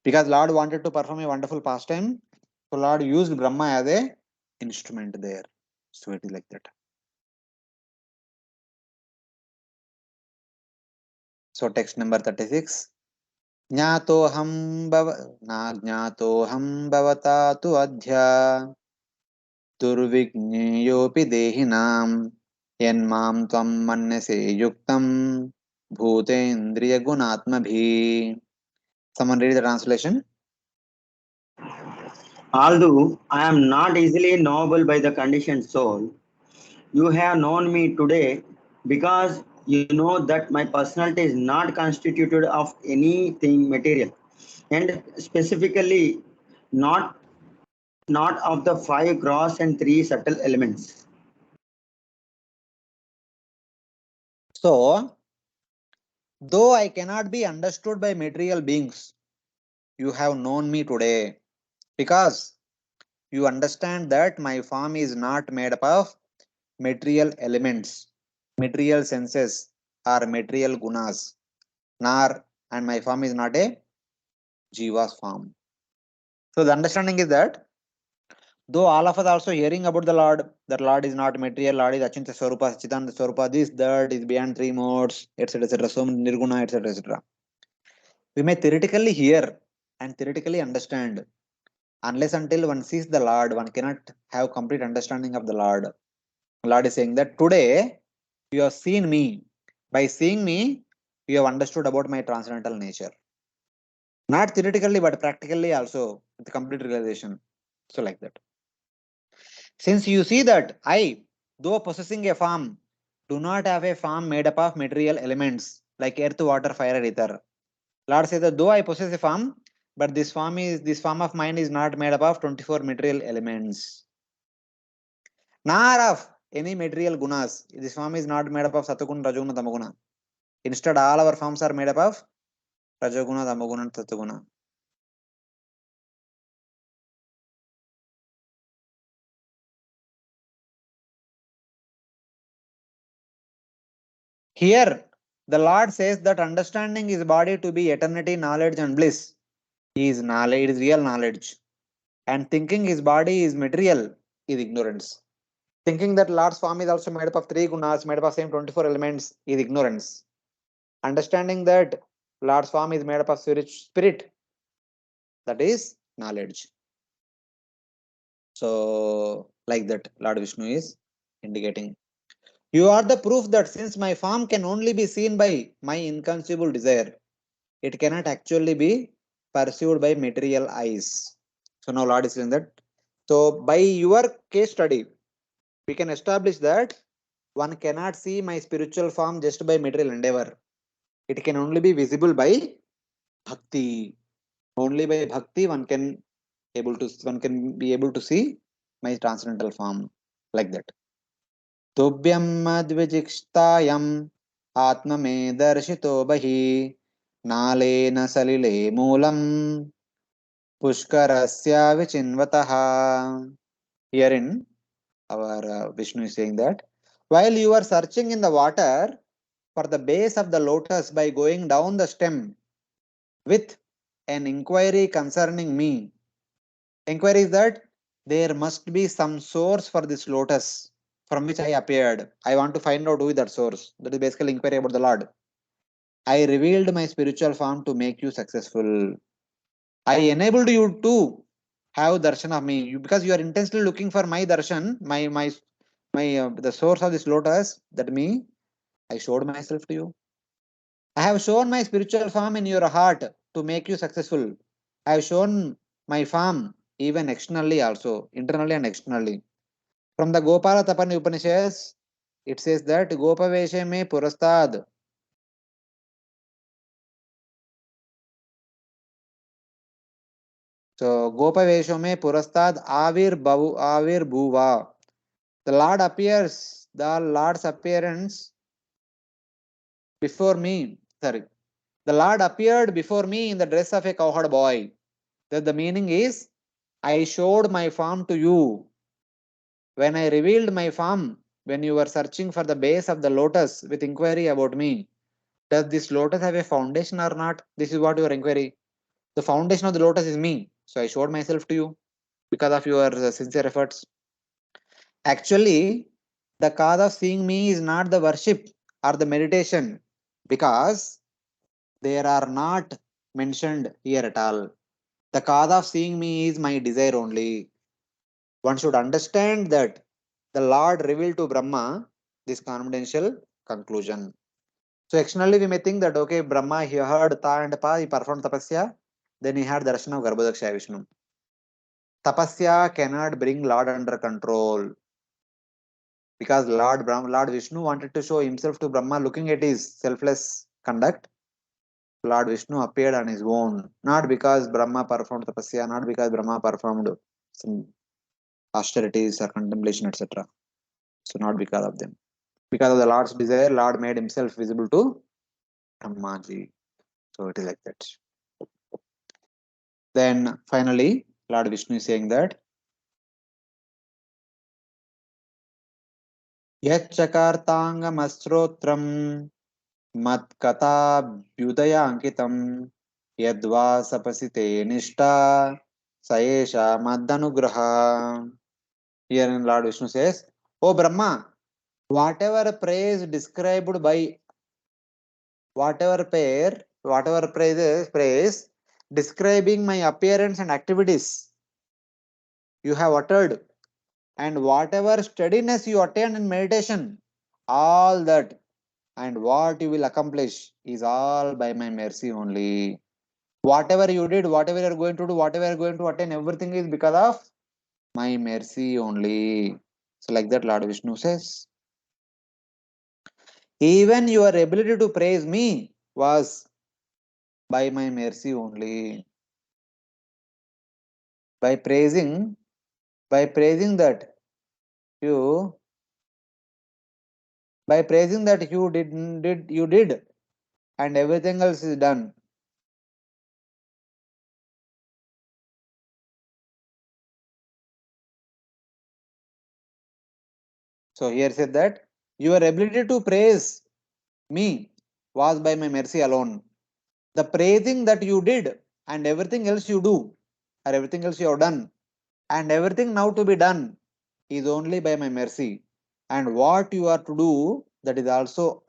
[SPEAKER 1] Because Lord wanted to perform a wonderful pastime, so Lord used Brahma as a instrument there. So it is like that. So text number 36. ज्ञातोऽहं भवता तु अध्या दुर्विज्ञेयोऽपि देहिनां यन्मां त्वं मन्यसे युक्तं भूतेन्द्रियगुणात्मभिः. Someone read the translation.
[SPEAKER 4] Although I am not easily knowable by the conditioned soul, you have known me today because you know that my personality is not constituted of anything material, and specifically not not of the five gross and three subtle elements.
[SPEAKER 1] So, though I cannot be understood by material beings, you have known me today because you understand that my form is not made up of material elements. material senses or material gunas. Nar and my form is not a Jiva's form. So the understanding is that though all of us also hearing about the Lord, that Lord is not material, Lord is Achintya Swarupa, Chitananda Swarupa, this, that is beyond three modes, etc. etc. So Nirguna, etc. etc. We may theoretically hear and theoretically understand. Unless until one sees the Lord, one cannot have complete understanding of the Lord. Lord is saying that today you have seen me. By seeing me, you have understood about my transcendental nature. Not theoretically, but practically also with complete realization. So like that. Since you see that I, though possessing a form, do not have a form made up of material elements like earth, water, fire, and ether. Lord says that though I possess a form, but this form of mine is not made up of 24 material elements. Nor of any material gunas. This form is not made up of sataguna, rajoguna, tamaguna. Instead, all our forms are made up of rajoguna, tamaguna, and sataguna. Here, the Lord says that understanding his body to be eternity, knowledge, and bliss is knowledge, is real knowledge. And thinking his body is material is ignorance. Thinking that Lord's form is also made up of three gunas, made up of same 24 elements is ignorance. Understanding that Lord's form is made up of spirit, that is knowledge. So, like that, Lord Vishnu is indicating. You are the proof that since my form can only be seen by my inconceivable desire, it cannot actually be perceived by material eyes. So now Lord is saying that. So by your case study, we can establish that one cannot see my spiritual form just by material endeavor. It can only be visible by bhakti. Only by bhakti one can be able to see my transcendental form like that. तुभ्यं मद्विजिक्तायम् आत्म मे दर्शितो बहि नालेन सलिले मूलम् पुष्करस्य विचिन्वतः. Herein, our Vishnu is saying that while you are searching in the water for the base of the lotus by going down the stem with an inquiry concerning me, inquiry is that there must be some source for this lotus from which I appeared. I want to find out who is that source. That is basically inquiry about the Lord. I revealed my spiritual form to make you successful. I enabled you to have darshan of me because you are intensely looking for my darshan, my the source of this lotus. That me, I showed myself to you. I have shown my spiritual form in your heart to make you successful. I have shown my form even externally also, internally and externally. From the Gopala Tapani Upanishads, it says that Gopaveshe me purastad. So Gopaveshe me purastad avir bhuva. The Lord appears, the Lord's appearance before me. Sorry. The Lord appeared before me in the dress of a cowherd boy. That the meaning is, I showed my form to you. When I revealed my form, when you were searching for the base of the lotus with inquiry about me, does this lotus have a foundation or not? This is what your inquiry. The foundation of the lotus is me. So I showed myself to you because of your sincere efforts. Actually, the cause of seeing me is not the worship or the meditation because they are not mentioned here at all. The cause of seeing me is my desire only. One should understand that the Lord revealed to Brahma this confidential conclusion. So externally we may think that okay, Brahma he heard Ta and Pa, he performed tapasya, then he had darshan of Garbhodakshaya Vishnu. Tapasya cannot bring Lord under control because Lord Vishnu wanted to show himself to Brahma looking at his selfless conduct. Lord Vishnu appeared on his own, not because Brahma performed tapasya, not because Brahma performed some austerities or contemplation, etc. So not because of them. Because of the Lord's desire, Lord made himself visible to Brahmaji. So it is like that. Then finally, Lord Vishnu is saying that यच्चकार्ताङ्गमस्त्रोत्रम् मत्कथाभ्युदयाङ्कितं यद्वा सपसि ते निष्ठा स एषा मदनुग्रहा. Here in Lord Vishnu says, O Brahma, whatever praise described by whatever praise describing my appearance and activities you have uttered, and whatever steadiness you attain in meditation, all that and what you will accomplish is all by my mercy only. Whatever you did, whatever you are going to do, whatever you are going to attain, everything is because of my mercy only. So like that Lord Vishnu says, even your ability to praise me was by my mercy only. By praising that you you did and everything else is done. So here said that your ability to praise me was by my mercy alone. The praising that you did and everything else you do, or everything else you have done, and everything now to be done is only by my mercy. And what you are to do, that is also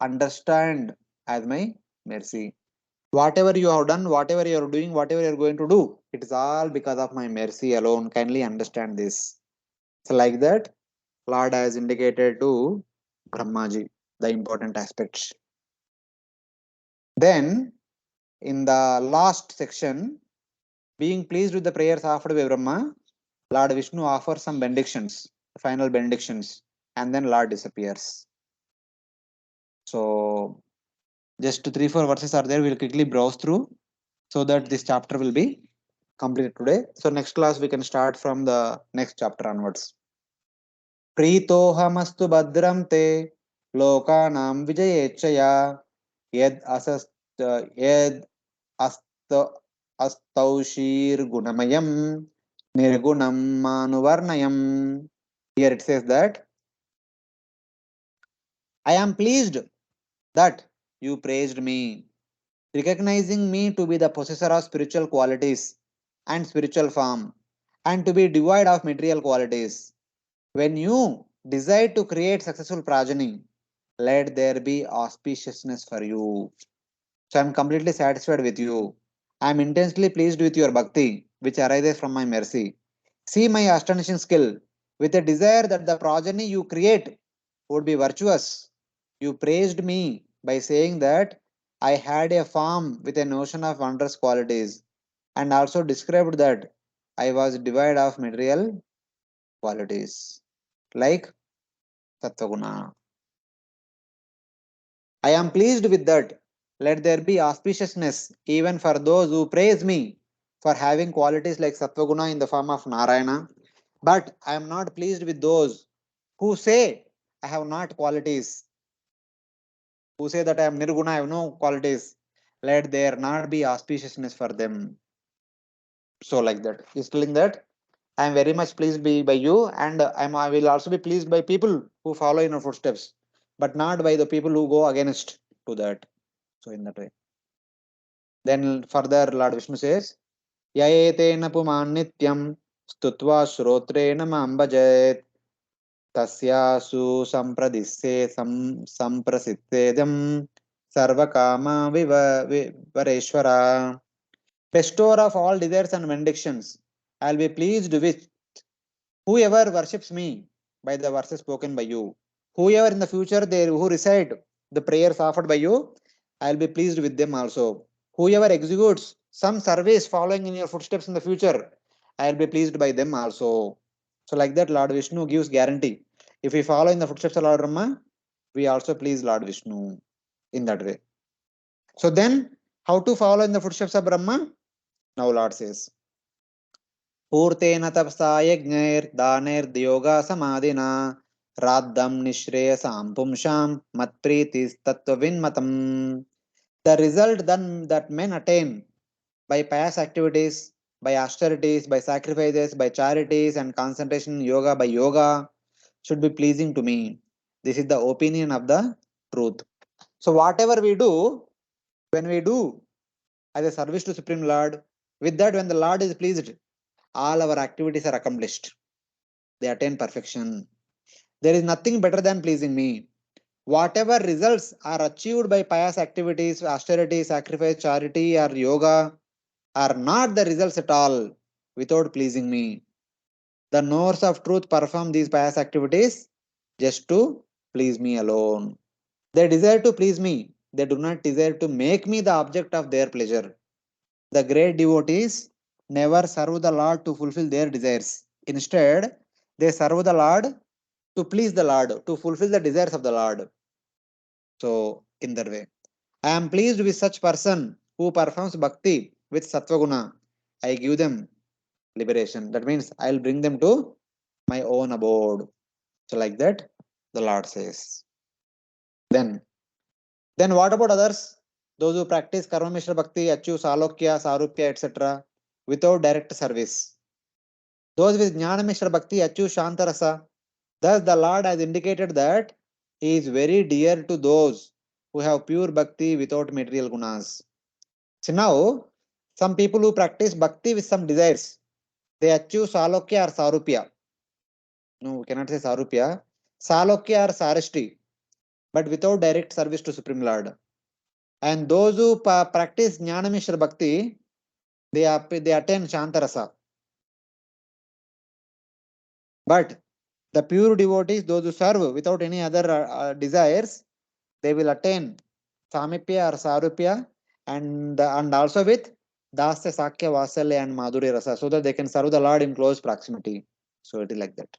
[SPEAKER 1] understand as my mercy. Whatever you have done, whatever you are doing, whatever you are going to do, it is all because of my mercy alone. Kindly understand this. So like that, Lord has indicated to Brahmaji the important aspects. Then, in the last section, being pleased with the prayers offered by Brahma, Lord Vishnu offers some benedictions, final benedictions, and then Lord disappears. So, just 3-4 verses are there. We'll quickly browse through so that this chapter will be completed today. So, next class we can start from the next chapter onwards. प्रीतोऽहमस्तु भद्रं ते लोकानां विजयेच्छया यद् अस्तौषीर्गुणमयं निर्गुणं मानुवर्णयम्. Here it says that I am pleased that you praised me, recognizing me to be the possessor of spiritual qualities and spiritual form, and to be devoid of material qualities. When you decide to create successful progeny, let there be auspiciousness for you. So I am completely satisfied with you. I am intensely pleased with your bhakti, which arises from my mercy. See my astonishing skill, with a desire that the progeny you create would be virtuous. You praised me by saying that I had a farm with a notion of wondrous qualities, and also described that I was devoid of material qualities, like Sattva. I am pleased with that. Let there be auspiciousness even for those who praise me for having qualities like Sattva in the form of Narayana. But I am not pleased with those who say I have not qualities, who say that I am Nirguna, I have no qualities. Let there not be auspiciousness for them. So, like that. He's telling that I am very much pleased by you, and I will also be pleased by people who follow in your footsteps, but not by the people who go against to that. So, in that way. Then further Lord Vishnu says, Yayetena puman nityam stutva shrotrena mambajet tasyasu sampradisse samprasittedam sarvakama vivareshvara. Bestower of all desires and benedictions, I will be pleased with whoever worships me by the verses spoken by you. Whoever in the future there who recite the prayers offered by you, I will be pleased with them also. Whoever executes some service following in your footsteps in the future, I will be pleased by them also. So like that, Lord Vishnu gives guarantee. If we follow in the footsteps of Lord Brahma, we also please Lord Vishnu in that way. So then, how to follow in the footsteps of Brahma? Now Lord says, पूर्तेन तपसा यज्ञैर्दानैर्योगा समाधिना राद्धं निःश्रेयसां पुंसां मत्प्रीतिस्तत्त्वविन्मतम्. The result then that men attain by pious activities, by austerities, by sacrifices, by charities and concentration yoga by yoga should be pleasing to me. This is the opinion of the truth. So whatever we do, when we do as a service to Supreme Lord, with that when the Lord is pleased, all our activities are accomplished. They attain perfection. There is nothing better than pleasing me. Whatever results are achieved by pious activities, austerity, sacrifice, charity, or yoga, are not the results at all without pleasing me. The knowers of truth perform these pious activities just to please me alone. They desire to please me. They do not desire to make me the object of their pleasure. The great devotees never serve the Lord to fulfill their desires. Instead, they serve the Lord to please the Lord, to fulfill the desires of the Lord. So, in that way, I am pleased with such person who performs bhakti with sattvaguna. I give them liberation. That means I'll bring them to my own abode. So, like that, the Lord says. Then, then what about others? Those who practice karma mishra bhakti, achieve salokya, sarupya, etc. without direct service. Those with jnana mishra bhakti achieve shantarasa. Thus, the Lord has indicated that He is very dear to those who have pure bhakti without material gunas. So now, some people who practice bhakti with some desires, they achieve salokya or sarupya. No, we cannot say sarupya. Salokya or sarishti, but without direct service to Supreme Lord. And those who practice jnana mishra bhakti, they attain shantarasa. But the pure devotees, those who serve without any other desires, they will attain samipya or sarupya and also with dasya, sakya, vasalya and madhurya rasa, so that they can serve the Lord in close proximity. So it is like that.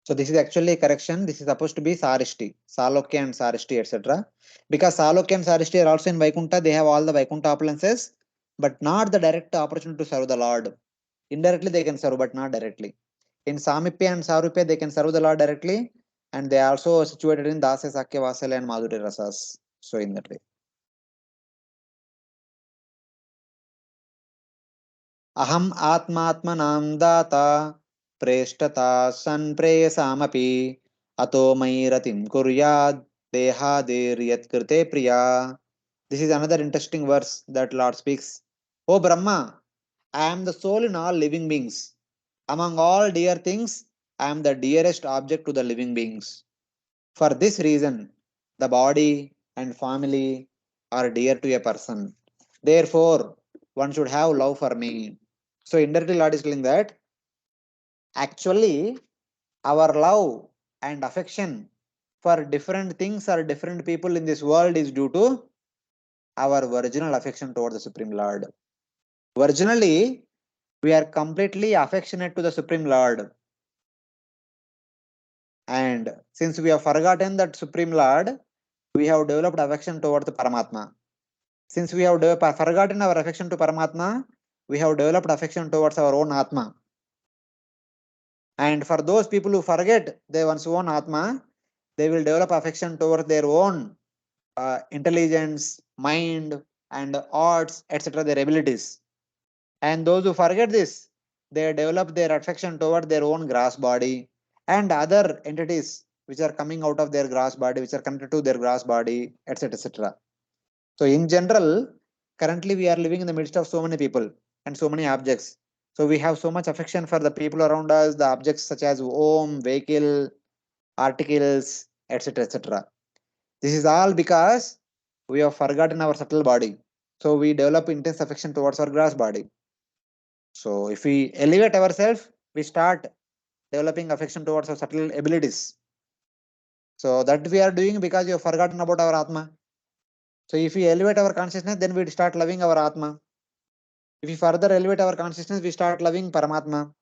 [SPEAKER 1] So this is actually a correction. This is supposed to be sarishti, salokya and sarishti, etc. Because salokya and sarishti are also in Vaikuntha, they have all the Vaikuntha opulences, but not the direct opportunity to serve the Lord. Indirectly they can serve, but not directly. In Samipya and Sarupya, they can serve the Lord directly, and they are also situated in Dasya, Sakya, Vasalya, and Madhurya Rasas. So in that way. Aham Atmatmanam Data Preshtata San Preyasamapi Ato Mairatim Kuryad Deha Deryat Krite Priya. This is another interesting verse that Lord speaks. O Brahma, I am the soul in all living beings. Among all dear things, I am the dearest object to the living beings. For this reason, the body and family are dear to a person. Therefore, one should have love for me. So, indirectly, Lord is telling that actually our love and affection for different things or different people in this world is due to our original affection toward the Supreme Lord. Originally, we are completely affectionate to the Supreme Lord. And since we have forgotten that Supreme Lord, we have developed affection towards the Paramatma. Since we have forgotten our affection to Paramatma, we have developed affection towards our own Atma. And for those people who forget their one's own Atma, they will develop affection towards their own intelligence, mind, and arts, etc., their abilities. And those who forget this, they develop their affection toward their own grass body and other entities which are coming out of their grass body, which are connected to their grass body, etc., etc. So in general, currently we are living in the midst of so many people and so many objects. So we have so much affection for the people around us, the objects such as home, vehicle, articles, etc., etc. This is all because we have forgotten our subtle body. So we develop intense affection towards our grass body. So if we elevate ourselves, we start developing affection towards our subtle abilities. So that we are doing because we have forgotten about our Atma. So if we elevate our consciousness, then we start loving our Atma. If we further elevate our consciousness, we start loving Paramatma.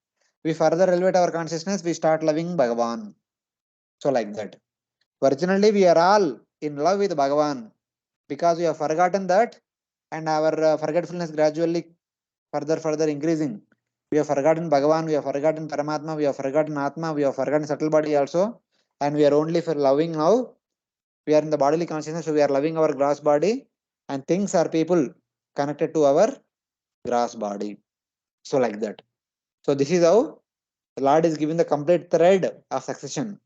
[SPEAKER 1] We further elevate our consciousness, we start loving Bhagavan. So like that. Originally, we are all in love with Bhagavan because we have forgotten that, and our forgetfulness gradually further increasing. We have forgotten Bhagavan, we have forgotten Paramatma, we have forgotten Atma, we have forgotten subtle body also, and we are only for loving now. We are in the bodily consciousness, so we are loving our grass body, and things are people connected to our grass body. So like that. So this is how The Lord is giving the complete thread of succession.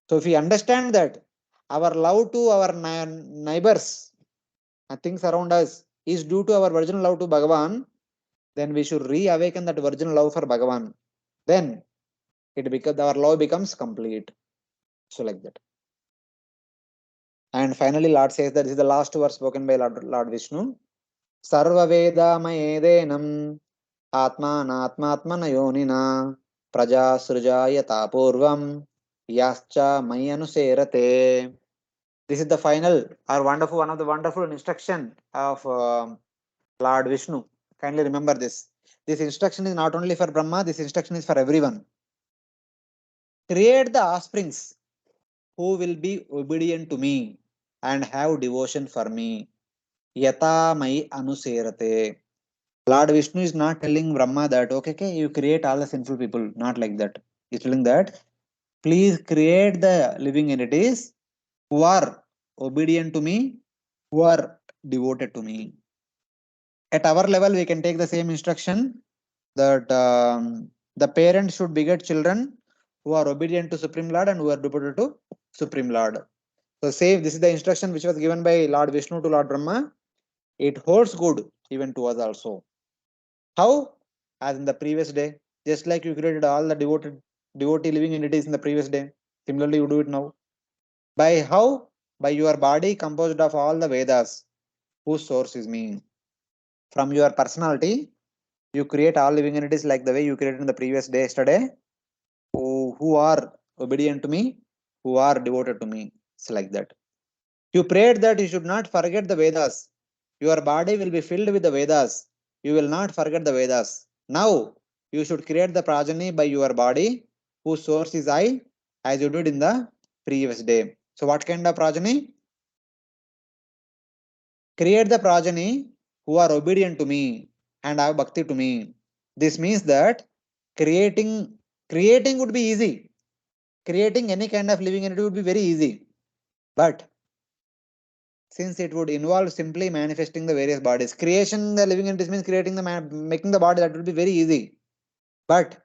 [SPEAKER 1] So if we understand that our love to our neighbors and things around us is due to our original love to Bhagavan, then we should reawaken that original love for Bhagavan. Then our love becomes complete. So like that. And finally, Lord says that this is the last verse spoken by Lord Vishnu. Sarva Veda Mayedenam Atmanatmatmana Yonina Praja Srujayata Purvam Yascha Mayanuserate. This is the final or wonderful, one of the wonderful instruction of Lord Vishnu. Kindly remember this. This instruction is not only for Brahma, this instruction is for everyone. Create the offsprings who will be obedient to me and have devotion for me. Yata mai anuserate. Lord Vishnu is not telling Brahma that, okay, you create all the sinful people. Not like that. He's telling that, please create the living entities who are obedient to me, who are devoted to me. At our level, we can take the same instruction that the parents should beget children who are obedient to Supreme Lord and who are devoted to Supreme Lord. So, say this is the instruction which was given by Lord Vishnu to Lord Brahma. It holds good even to us also. How? As in the previous day, just like you created all the devotee living entities in the previous day. Similarly, you do it now. By how? By your body composed of all the Vedas, whose source is me. From your personality, you create all living entities like the way you created in the previous day, yesterday, who are obedient to me, who are devoted to me. It's like that. You prayed that you should not forget the Vedas. Your body will be filled with the Vedas. You will not forget the Vedas. Now, you should create the progeny by your body, whose source is I, as you did in the previous day. So, what kind of progeny? Create the progeny who are obedient to me and have bhakti to me. This means that creating would be easy. Creating any kind of living entity would be very easy. But since it would involve simply manifesting the various bodies, creation the living entities means creating making the body, that would be very easy. But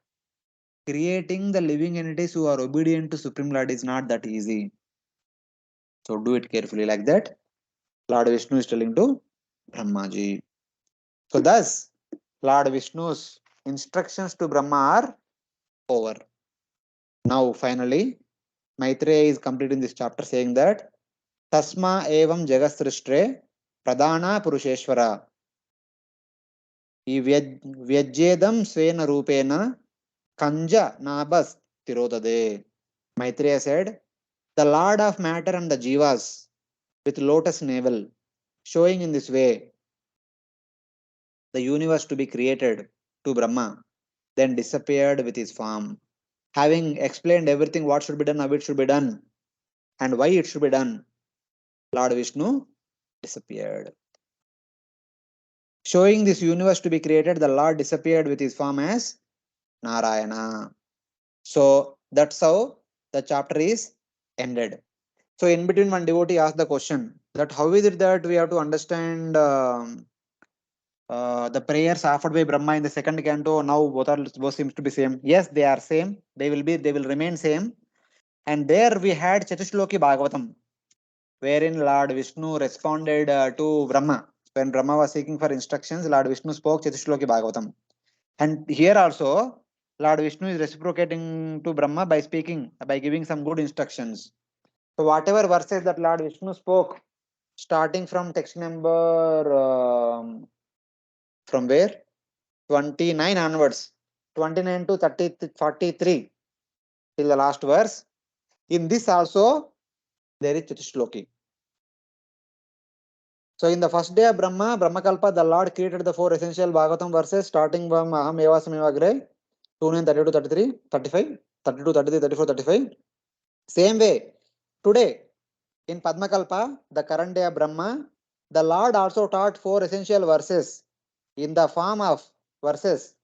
[SPEAKER 1] creating the living entities who are obedient to Supreme Lord is not that easy. So do it carefully like that. Lord Vishnu is telling to Brahmaji. So thus, Lord Vishnu's instructions to Brahma are over. Now finally, Maitreya is completing this chapter saying that Tasma evam jagasrishtre pradana purusheshwara vyajyedam svena rupena kanja nabas tirodade. Maitreya said, the Lord of matter and the jivas with lotus navel, showing in this way the universe to be created to Brahma, then disappeared with his form. Having explained everything, what should be done, how it should be done, and why it should be done, Lord Vishnu disappeared. Showing this universe to be created, the Lord disappeared with his form as Narayana. So that's how the chapter is ended. So in between, one devotee asked the question that how is it that we have to understand the prayers offered by Brahma in the second canto? Now both seems to be same. Yes, they are same. They will remain same. And there we had Chatushloki Bhagavatam, wherein Lord Vishnu responded to Brahma. When Brahma was seeking for instructions, Lord Vishnu spoke Chatushloki Bhagavatam. And here also, Lord Vishnu is reciprocating to Brahma by giving some good instructions. So whatever verses that Lord Vishnu spoke, starting from text number from where 29 onwards, 29 to 43 till the last verse. In this also there is Chatushloki. So in the first day of Brahmakalpa, the Lord created the four essential Bhagavatam verses starting from Aham Evasam 29, 32, 33, 35, 32, 33, 34, 35. Same way, today in Padmakalpa, the current day of Brahma, the Lord also taught four essential verses in the form of verses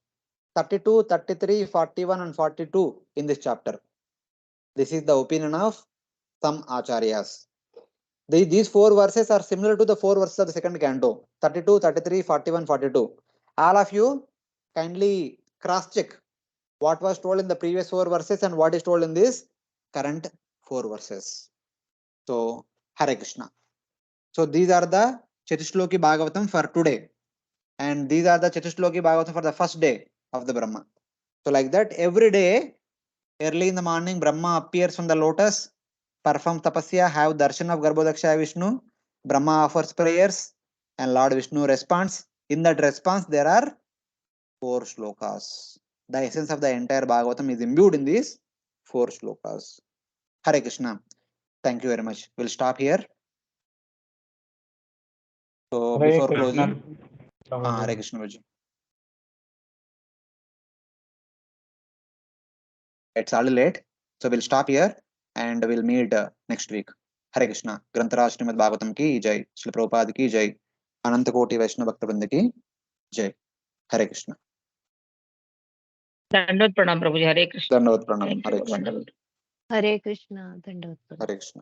[SPEAKER 1] 32, 33, 41 and 42 in this chapter. This is the opinion of some acharyas. These four verses are similar to the four verses of the second canto, 32, 33, 41, 42. All of you kindly cross-check what was told in the previous 4 verses and what is told in this current 4 verses. So, Hare Krishna. So, these are the Chatushloki Bhagavatam for today. And these are the Chatushloki Bhagavatam for the first day of the Brahma. So, like that, every day, early in the morning, Brahma appears from the lotus, performs tapasya, have darshan of Garbhodakshaya Vishnu. Brahma offers prayers, and Lord Vishnu responds. In that response, there are 4 shlokas. The essence of the entire Bhagavatam is imbued in these 4 shlokas. Hare Krishna. Thank you very much. We'll stop here. So
[SPEAKER 10] Hare
[SPEAKER 1] before
[SPEAKER 10] Krishna.
[SPEAKER 1] closing, Hare Krishna Vaji. It's already late, so we'll stop here and we'll meet next week. Hare Krishna. Grantaraj Srimad Bhagavatam ki jai. Srila Prabhupada ki jai. Ananta Koti Vaishnava Bhakta Vrinda ki jai. Hare Krishna.
[SPEAKER 8] Dandavad Pranam Prabhuji. Hare Krishna.
[SPEAKER 1] Dandavat Pranam.
[SPEAKER 8] Thank you.
[SPEAKER 1] Hare Krishna.
[SPEAKER 8] Wonderful.
[SPEAKER 7] Hare Krishna. Dandavad Pranam.
[SPEAKER 1] Hare Krishna.